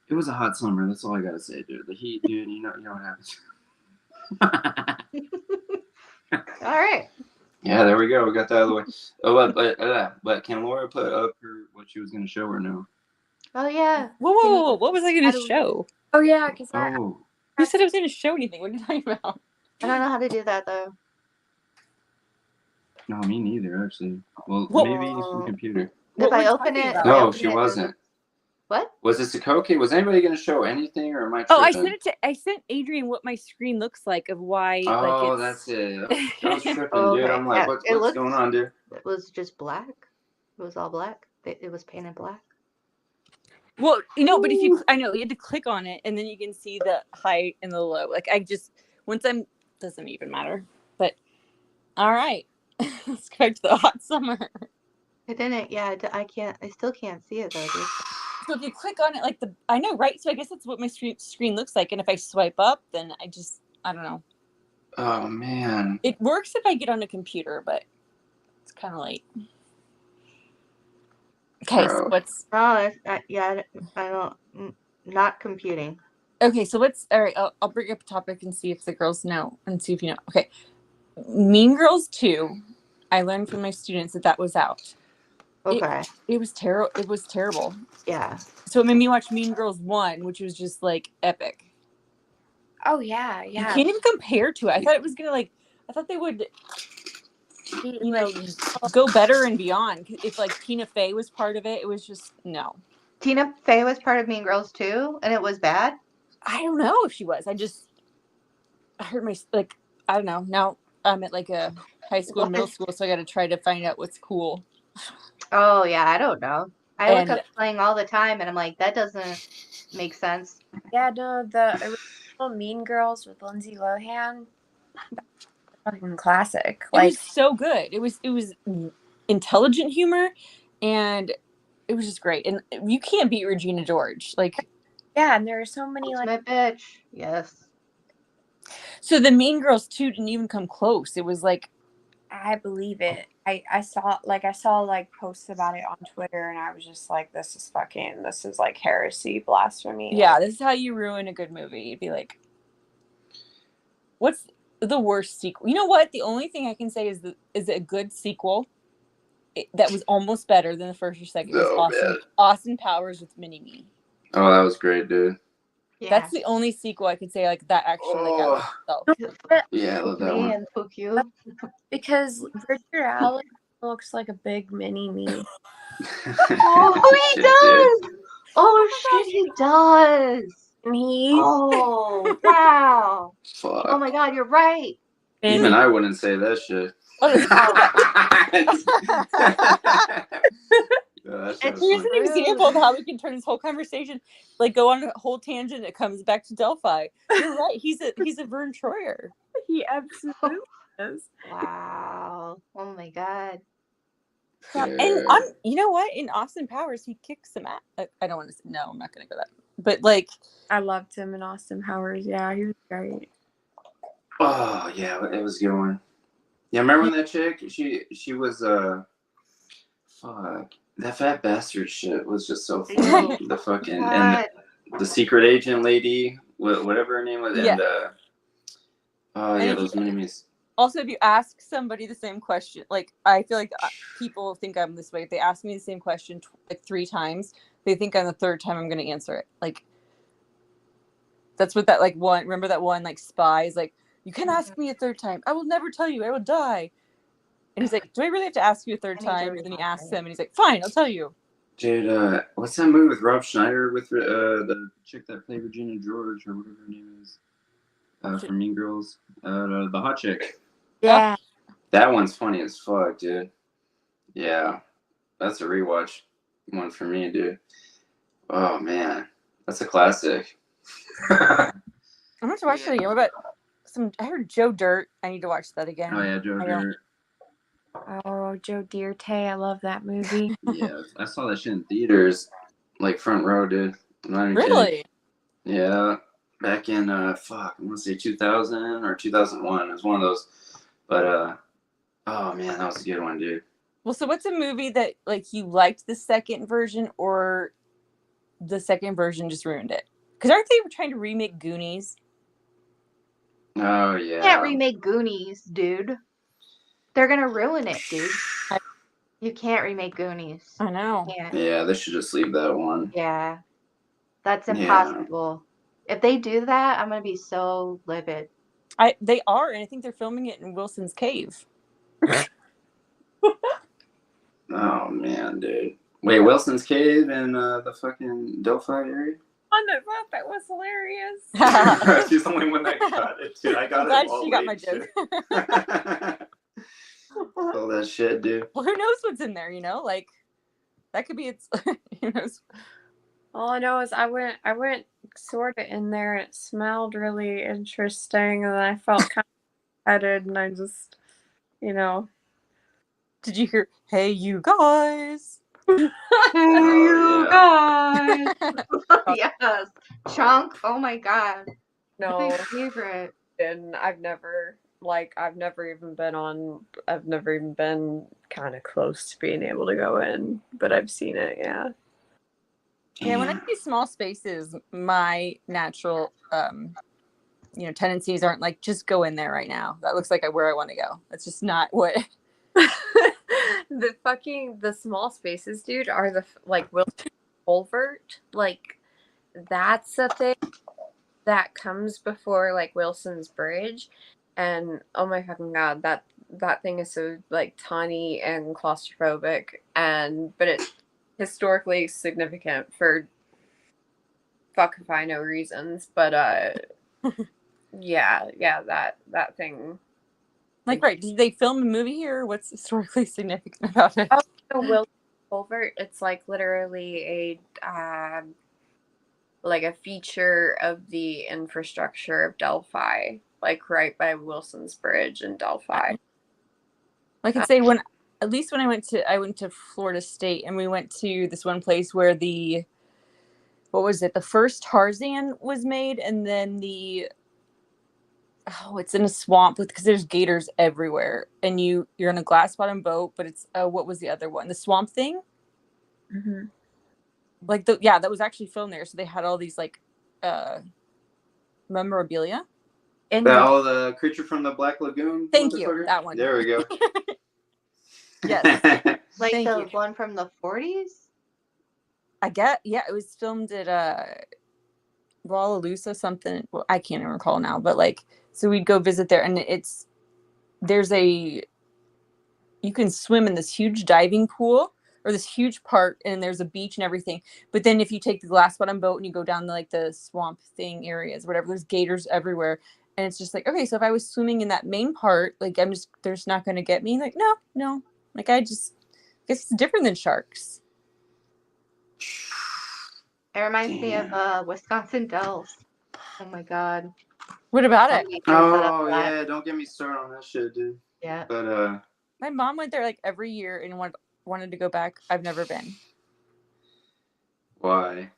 it was a hot summer. That's all I gotta say, dude. The heat, dude. You know what happens. All right. Yeah, there we go. We got that out of the way. Oh, but can Laura put up what she was gonna show or no? Oh yeah. Whoa. What was I going How to do- show? Oh yeah, because Oh, Who said I was going to show anything? What are you talking about? I don't know how to do that though. no, me neither. Actually, well, Well- maybe some computer. If What I we're open talking it, about. if I No, open she it, wasn't. What? Was it Sokoke? Was anybody gonna show anything, or am I Oh, tripping? I sent Adrian what my screen looks like of why Oh, like that's it's it. I was tripping, Oh, dude. okay. I'm like, Yeah, it what's looks- going on, dude? It was just black. It was all black. It was painted black. Well, but if you had to click on it and then you can see the high and the low. Like doesn't even matter. But all right. Let's go back to the hot summer. It didn't. Yeah, I can't. I still can't see it though, dude. So if you click on it, I know, right? So I guess that's what my screen looks like. And if I swipe up, then I don't know. Oh man. It works if I get on a computer, but it's kind of late. Okay, so what's... Oh, yeah, I don't. Not computing. Okay, so all right, I'll bring up a topic and see if the girls know and see if you know. Okay. Mean Girls 2, I learned from my students that was out. Okay. It was terrible. It was terrible. Yeah. So it made me watch Mean Girls 1, which was just like epic. Oh yeah. You can't even compare to it. I thought it was gonna I thought they would, go better and beyond. If like Tina Fey was part of it, it was just no. Tina Fey was part of Mean Girls too, and it was bad. I don't know if she was. I heard I don't know. Now I'm at like a high school and middle school, so I got to try to find out what's cool. Oh yeah, I don't know. I look up Slang all the time, and I'm like, that doesn't make sense. Yeah, no, the original Mean Girls with Lindsay Lohan, fucking classic. It was so good. It was intelligent humor, and it was just great. And you can't beat Regina George. Yeah, and there are so many my bitch. Yes. So the Mean Girls 2 didn't even come close. It was like, I believe it. I saw posts about it on Twitter, and I was just like, this is like heresy, blasphemy. Yeah, this is how you ruin a good movie. You'd be like, what's the worst sequel? You know what? The only thing I can say is a good sequel that was almost better than the first or second was Austin Powers with Mini-Me. Oh, that was great, dude. Yeah. That's the only sequel I could say that actually I love myself. Yeah, I love that one. And poke you. Because Richard Allen looks like a big Mini-Me. Oh, he does! Oh shit, he does! And Oh wow! Fuck. Oh my god, you're right. Even I wouldn't say that shit. And here's an example of how we can turn this whole conversation, go on a whole tangent. It comes back to Delphi. You're right. He's a Vern Troyer. He absolutely is. Wow. Oh my god. And you know what? In Austin Powers, he kicks some ass. I don't want to say, no, I'm not going to go that. But I loved him in Austin Powers. Yeah, he was great. Oh yeah, it was a good one. Yeah, remember when that chick? She was fuck. That fat bastard shit was just so funny. The fucking and the secret agent lady, whatever her name was, yeah. And those Mini-Me's. Also, if you ask somebody the same question, I feel like people think I'm this way. If they ask me the same question 3 times, they think on the 3rd time I'm going to answer it. That's what that one. Remember that one spy is like, you can ask me a 3rd time. I will never tell you. I will die. And he's like, do I really have to ask you a 3rd time? And then he asks him, and he's like, fine, I'll tell you. Dude, what's that movie with Rob Schneider with the chick that played Regina George or whatever her name is from Mean Girls? The hot chick. Yeah. That one's funny as fuck, dude. Yeah, that's a rewatch one for me, dude. Oh man, that's a classic. I'm going to watch that again. What about I heard Joe Dirt. I need to watch that again. Oh yeah, Joe Dirt. Oh, Joe Dirt. I love that movie. Yeah, I saw that shit in theaters, front row, dude. Really? Yeah, back in I want to say 2000 or 2001. It was one of those. But oh man, that was a good one, dude. Well, so what's a movie that like you liked the second version, or the second version just ruined it? Because aren't they trying to remake Goonies? Oh You yeah. can't remake Goonies, dude. They're gonna ruin it, dude. You can't remake Goonies. I know. You can't. Yeah, they should just leave that one. Yeah. That's Yeah. impossible. If they do that, I'm gonna be so livid. They are, and I think they're filming it in Wilson's Cave. Oh man, dude. Wait, Wilson's Cave in the fucking Delphi area? I thought that was hilarious. She's the only one that got it, dude. I got I'm glad it all she got late my joke. shit. All that shit, dude. Well, who knows what's in there? Like that could be its. Who knows? All I know is I went sort of in there. And it smelled really interesting, and I felt kind of headed, and I just, Did you hear? Hey, you guys! You yeah. guys. Yes. Chunk. Oh my god. no. My favorite. And I've never even been kind of close to being able to go in, but I've seen it. Yeah. Yeah, when I see small spaces, my natural, tendencies aren't like just go in there right now. That looks like where I want to go. That's just not what. The small spaces, dude, are the like Wilson Culvert. Like that's a thing that comes before like Wilson's Bridge, and oh my fucking god, that thing is so like tiny and claustrophobic, but it's historically significant for fuck if I know reasons, but yeah, that thing. Like, right? Did they film a movie here? What's historically significant about it? Oh, the Wilson Culvert. It's like literally a feature of the infrastructure of Delphi, like right by Wilson's Bridge in Delphi. I could say at least when I went to Florida State, and we went to this one place where the first Tarzan was made, and then it's in a swamp because there's gators everywhere, and you're in a glass bottom boat, but it's what was the other one? The Swamp Thing. Mm-hmm. Like that was actually filmed there, so they had all these like memorabilia. The creature from the Black Lagoon. Thank you, that one. There we go. Yes. Like Thank the you. one from the 40s? It was filmed at Wallaloose something. Well, I can't even recall now, but like, so we'd go visit there, and you can swim in this huge diving pool or this huge park, and there's a beach and everything. But then if you take the glass bottom boat and you go down the Swamp Thing areas, whatever, there's gators everywhere. And it's just like, okay, so if I was swimming in that main part, like they're just not going to get me. Like, no. Like, I guess it's different than sharks. It reminds me of Wisconsin Dells. Oh my god. What about it? Oh yeah, don't get me started on that shit, dude. Yeah. But my mom went there like every year and wanted to go back. I've never been. Why?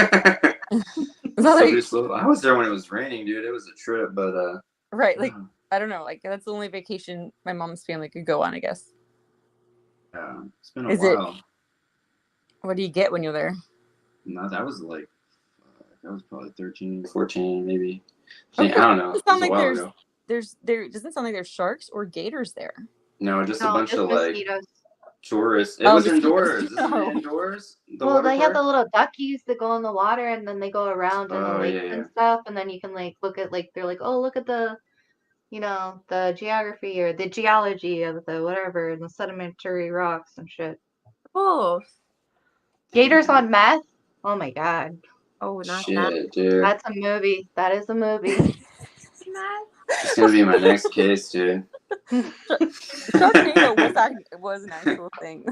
I was there when it was raining, dude. It was a trip, but right, like I don't know, like that's the only vacation my mom's family could go on, I guess. Yeah, it's been a while. What do you get when you're there? No, that was probably 13, 14, maybe. Okay. I don't know. It was a while ago. There doesn't sound like there's sharks or gators there. No, just a bunch of mosquitoes. Tourists. It was indoors. Isn't it indoors? Well, they have the little duckies that go in the water, and then they go around in the lakes and stuff, and then you can like look at they're like, oh, look at the, the geography or the geology of the whatever and the sedimentary rocks and shit. Oh. Gators on meth? Oh my god. Oh, not shit, that. dude. That's a movie. That is a movie. It's gonna be my next case, dude. Sharknado was an actual thing.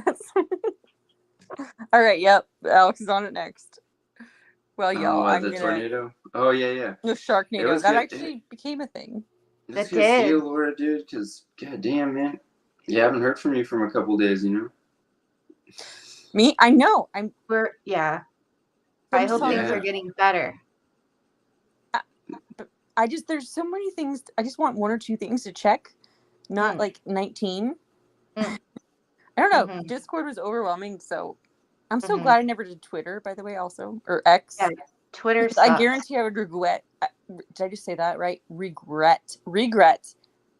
All right, yep. Alex is on it next. Well, y'all, tornado. Oh yeah. The Sharknado that actually became a thing. That did. See you, Laura, dude. Because goddamn, man, you haven't heard from you from a couple days, Me, I know. I hope things are getting better. There's so many things. I just want one or two things to check, not like 19. I don't know. Mhm. Discord was overwhelming, so I'm so Mhm. glad I never did Twitter, by the way, also, or X. Yeah, Twitter Because I sucks. guarantee I would regret. Did I just say that right? Regret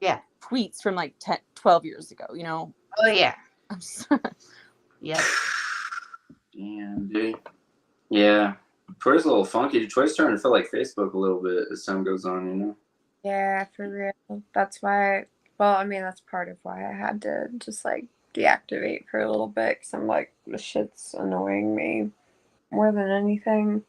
Yeah. tweets from like 10, 12 years ago. You know. Oh yeah. I'm just, Yep. Damn, dude. Yeah. Twitter's a little funky. Twitter's starting to feel like Facebook a little bit as time goes on, you know? Yeah, for real. That's why. Well, I mean, that's part of why I had to just like deactivate for a little bit because I'm like, this shit's annoying me more than anything.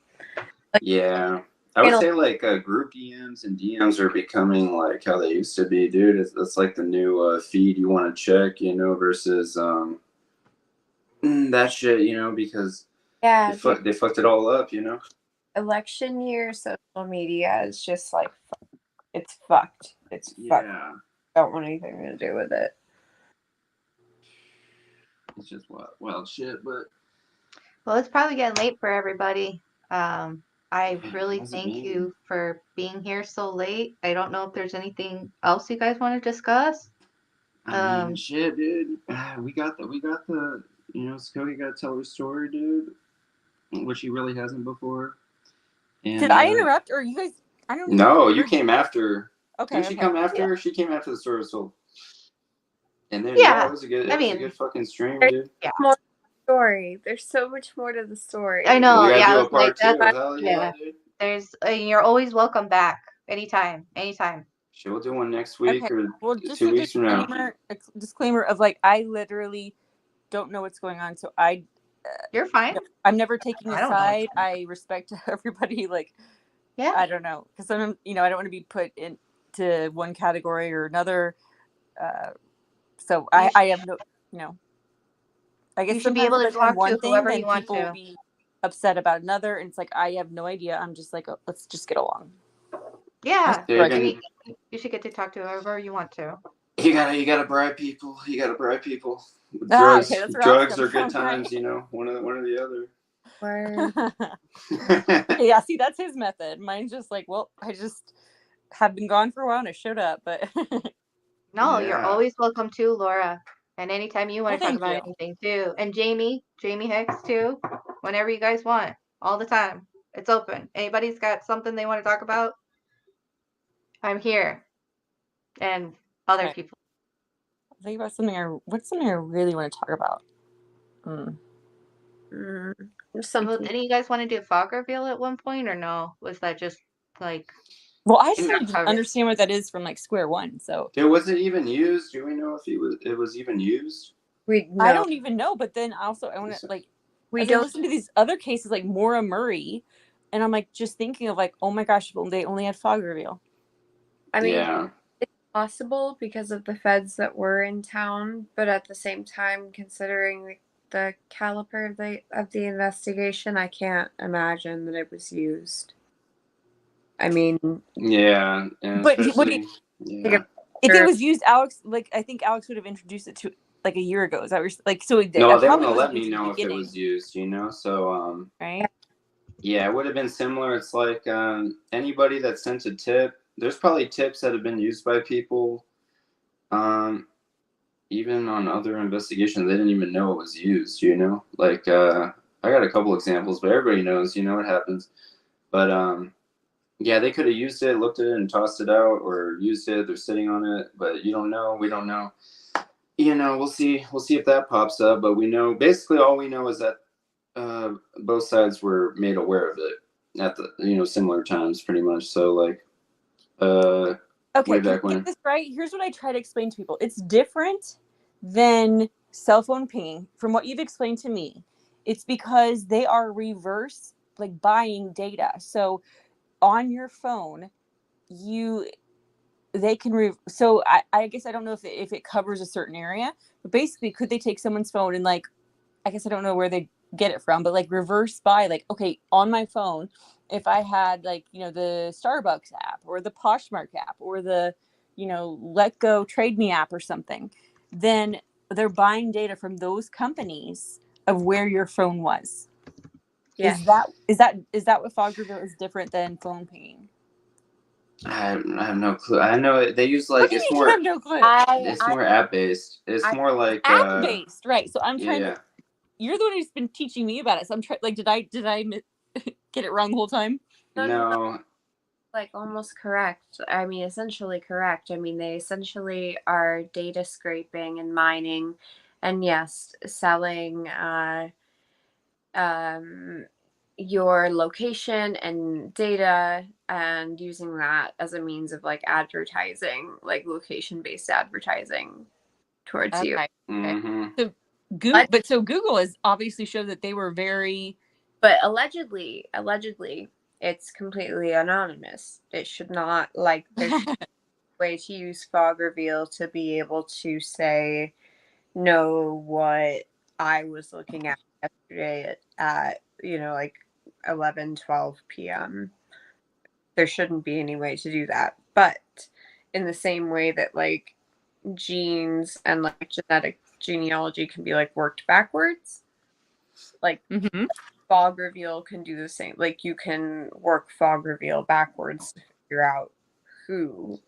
Yeah. I would say like group DMs and DMs are becoming like how they used to be, dude. It's like the new feed you want to check, you know, versus that shit, you know, because Yeah, they fucked it all up, you know? election year social media is just like it's fucked. It's fucked. Yeah. Don't want anything to do with it. It's just wild shit, but Well, it's probably getting late for everybody. I really how's it thank been? you for being here so late. I don't know if there's anything else you guys want to discuss. I mean, shit, dude. We got the, you know, Sokoke got to tell her story, dude, which he really hasn't before. And, did I interrupt, or you guys? I don't. No, you came after. Okay. Didn't she come after? Yeah. She came after the story, so. And then Yeah, it was a good. I It was a mean, good fucking stream, There's dude. yeah. more story. There's so much more to the story. I know. We gotta Yeah, I do was a part like, two. that's Hell yeah. dude. There's you're always welcome back anytime. Shit, we'll do one next week Okay. or Well, just 2 a weeks from now. disclaimer of like, I literally don't know what's going on, so You're fine. I'm never taking a I don't know. side. I respect everybody. Like, Yeah. I don't know, because I'm, I don't want to be put into one category or another. So I have no, I guess You should be able to sometimes if I go on talk to one thing, whoever then you want people will to. be upset about another, and it's like I have no idea. I'm just like, let's just get along. Yeah. Right. You should get to talk to whoever you want to. You gotta bribe people. You gotta bribe people. Drugs, okay, drugs are good times, you know. One or the other. Yeah, see, that's his method. Mine's just like, well, I just have been gone for a while and I showed up, but no, you're always welcome to, Laura. And anytime you want to talk about you. anything too. And Jamie Hicks too. Whenever you guys want. All the time. It's open. Anybody's got something they want to talk about? I'm here. And other people. Think about what's something I really want to talk about? Well, didn't you guys want to do fog reveal at one point or no? Was that just like well, I just didn't understand what that is from like square one. So was it even used? Do we know if it was even used? I don't even know, but then also I want to like we don't listen to these other cases like Maura Murray, and I'm like just thinking of like, oh my gosh, they only had fog reveal. I mean, it's possible because of the feds that were in town, but at the same time, considering the caliber of the investigation, I can't imagine that it was used. I mean, yeah, and but if it was used, Alex, like I think Alex would have introduced it to like a year ago. Is that like so? No, they wouldn't let me know if it was used, you know. So right. Yeah, it would have been similar. It's like anybody that sent a tip. There's probably tips that have been used by people. Even on other investigations, they didn't even know it was used, you know? Like, I got a couple examples, but everybody knows, you know, what happens. But, yeah, they could have used it, looked at it, and tossed it out, or used it, they're sitting on it, but you don't know, we don't know. You know, we'll see if that pops up, but we know, basically all we know is that both sides were made aware of it at the, you know, similar times, pretty much. So, like, okay, way back when. Get this right. Here's what I try to explain to people. It's different than cell phone pinging. From what you've explained to me, it's because they are reverse, like buying data. So on your phone, they can so I guess I don't know if it covers a certain area, but basically, could they take someone's phone and like, I guess I don't know where they get it from, but like reverse buy, like, okay, on my phone, if I had like, you know, the Starbucks app or the Poshmark app or the, you know, Let Go Trade Me app or something, then they're buying data from those companies of where your phone was. Yeah. Is that what fog reveal is different than phone pinging? I have no clue. I know they use What like do you it's mean you more have no clue? it's more app based. It's more like App based, right? So I'm yeah, trying yeah. to. You're the one who's been teaching me about it. So I'm trying. Like, did I get it wrong the whole time? No. Like almost correct. I mean, essentially correct. I mean, they essentially are data scraping and mining, and yes, selling your location and data and using that as a means of like advertising, like location based advertising towards you. Okay. Mm-hmm. So Google, but so Google has obviously showed that they were very. But allegedly, it's completely anonymous. It should not, like, there's a way to use fog reveal to be able to say, know what I was looking at yesterday at like 11-12 p.m. There shouldn't be any way to do that. But in the same way that, like, genes and, like, genetic genealogy can be, like, worked backwards, like, Mhm. fog reveal can do the same. Like, you can work fog reveal backwards to figure out who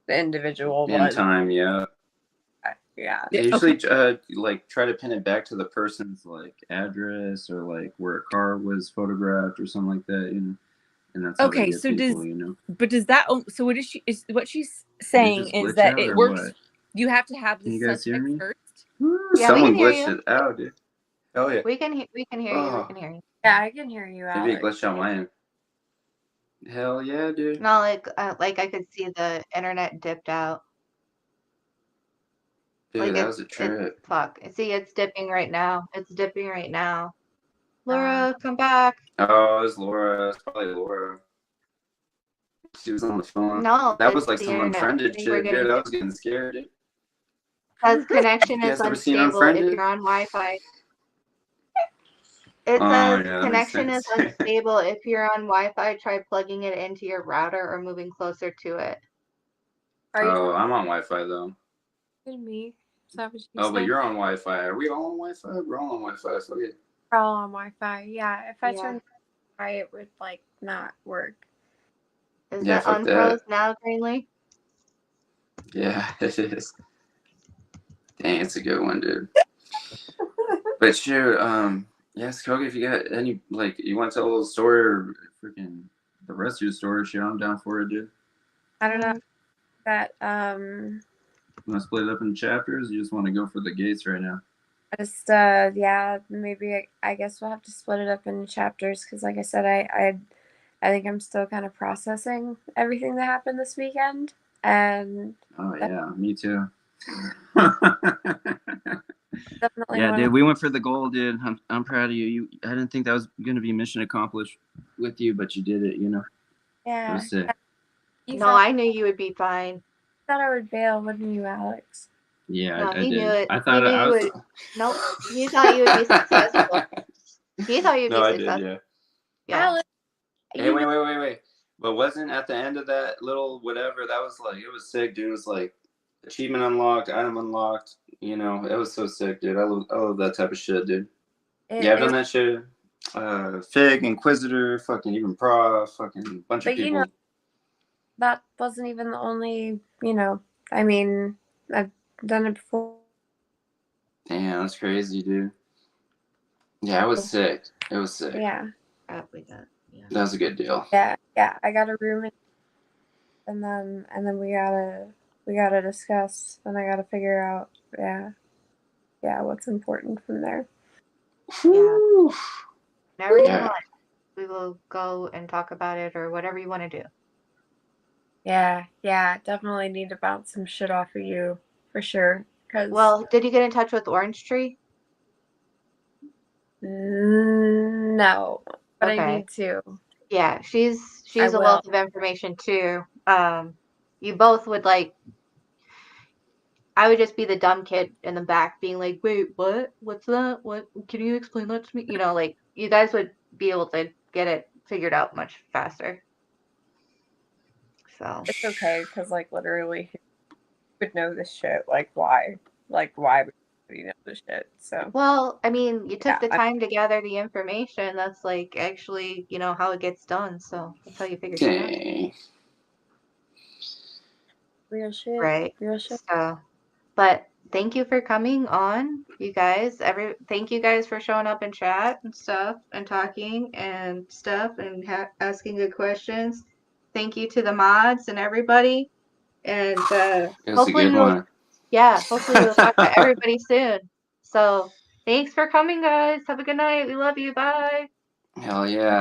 the individual In was. time, yeah. Yeah. They usually like try to pin it back to the person's like address or like where a car was photographed or something like that, and that's how they Okay, get so people, but does that? So what is what she's Did it saying just is glitch that out it or works. what? You have to have Can the you guys hear suspect me? first. Yeah, we Someone can hear glitched you. it out, dude. Hell yeah. We can hear you. We can Oh, hear you. Yeah, I can hear you, maybe it Alex. glitched out my end. Hell yeah, dude. No, like I could see the internet dipped out. Dude, Like that was a trip. fuck. See, it's dipping right now. It's dipping right now. Laura, come back. Oh, it was Laura. It's probably Laura. She was on the phone. No, That was it's like the some internet. I unfriended think we're shit, dude. getting I was getting scared, dude. says connection You is guys ever seen unstable if Unfriended? you're on Wi-Fi. It Oh says yeah, that makes connection is sense. unstable if you're on Wi-Fi. Try plugging it into your router or moving closer to it. Are you Oh, I'm on Wi-Fi though. talking to me? Is that what you Oh, but said? you're on Wi-Fi. Are we all on Wi-Fi? We're all on Wi-Fi. So yeah. We're all on Wi-Fi. Yeah, if I Yeah. turned Wi-Fi, it would, like, not work. Is Yeah, it fuck unfroze that. now, Greenlee? Yeah, it is. Dang, it's a good one, dude. But shoot, yes, Kogi, if you got any, like, you want to tell a little story or freaking the rest of your story, shit, I'm down for it, dude. I don't know that You want to split it up in chapters? You just want to go for the gates right now? I just yeah, maybe I guess we'll have to split it up into chapters because, like I said, I think I'm still kind of processing everything that happened this weekend, and Oh yeah, me too. definitely Yeah, want dude, we went for the goal, dude. I'm proud of you. I didn't think that was gonna be mission accomplished with you, but you did it. It yeah. was sick. You No, thought, I knew you would be fine. thought I would bail, wouldn't you, Alex? Yeah, No, I he did. knew it. I He thought knew I you was. would. Nope. He thought you would be successful. He thought you'd No, be I successful. did. Yeah. Yeah. Alex, Hey, wait. But wasn't at the end of that little whatever that was like? It was sick, dude. It was like achievement unlocked, item unlocked. It was so sick, dude. I love that type of shit, dude. Yeah, I've done that shit. Fig, Inquisitor, fucking even Prof, fucking bunch of But people. That wasn't even the only. I mean, I've done it before. Damn, that's crazy, dude. Yeah, it was sick. It was sick. Yeah. That was a good deal. Yeah. I got a room, and then we gotta discuss, and I gotta figure out. Yeah, what's important from there. Yeah. Whenever you Yeah. want, we will go and talk about it or whatever you want to do. Yeah, definitely need to bounce some shit off of you for sure. Well, did you get in touch with Orange Tree? No, but Okay. I need to. Yeah, she's I a will. wealth of information too. You both would like. I would just be the dumb kid in the back, being like, "Wait, what? What's that? What? Can you explain that to me?" Like you guys would be able to get it figured out much faster. So It's okay, because, like, literally, who would know this shit? Like, why? Like, why would you know this shit? So. well, I mean, you took Yeah, the time to gather the information. That's like actually, how it gets done. So that's how you figured it out. Dang. Real shit. Right. Real shit. So, but thank you for coming on, you guys. Thank you guys for showing up in chat and stuff and talking and stuff and asking good questions. Thank you to the mods and everybody. And It was a hopefully good one. hopefully we'll talk to everybody soon. So thanks for coming, guys. Have a good night. We love you. Bye. Hell yeah.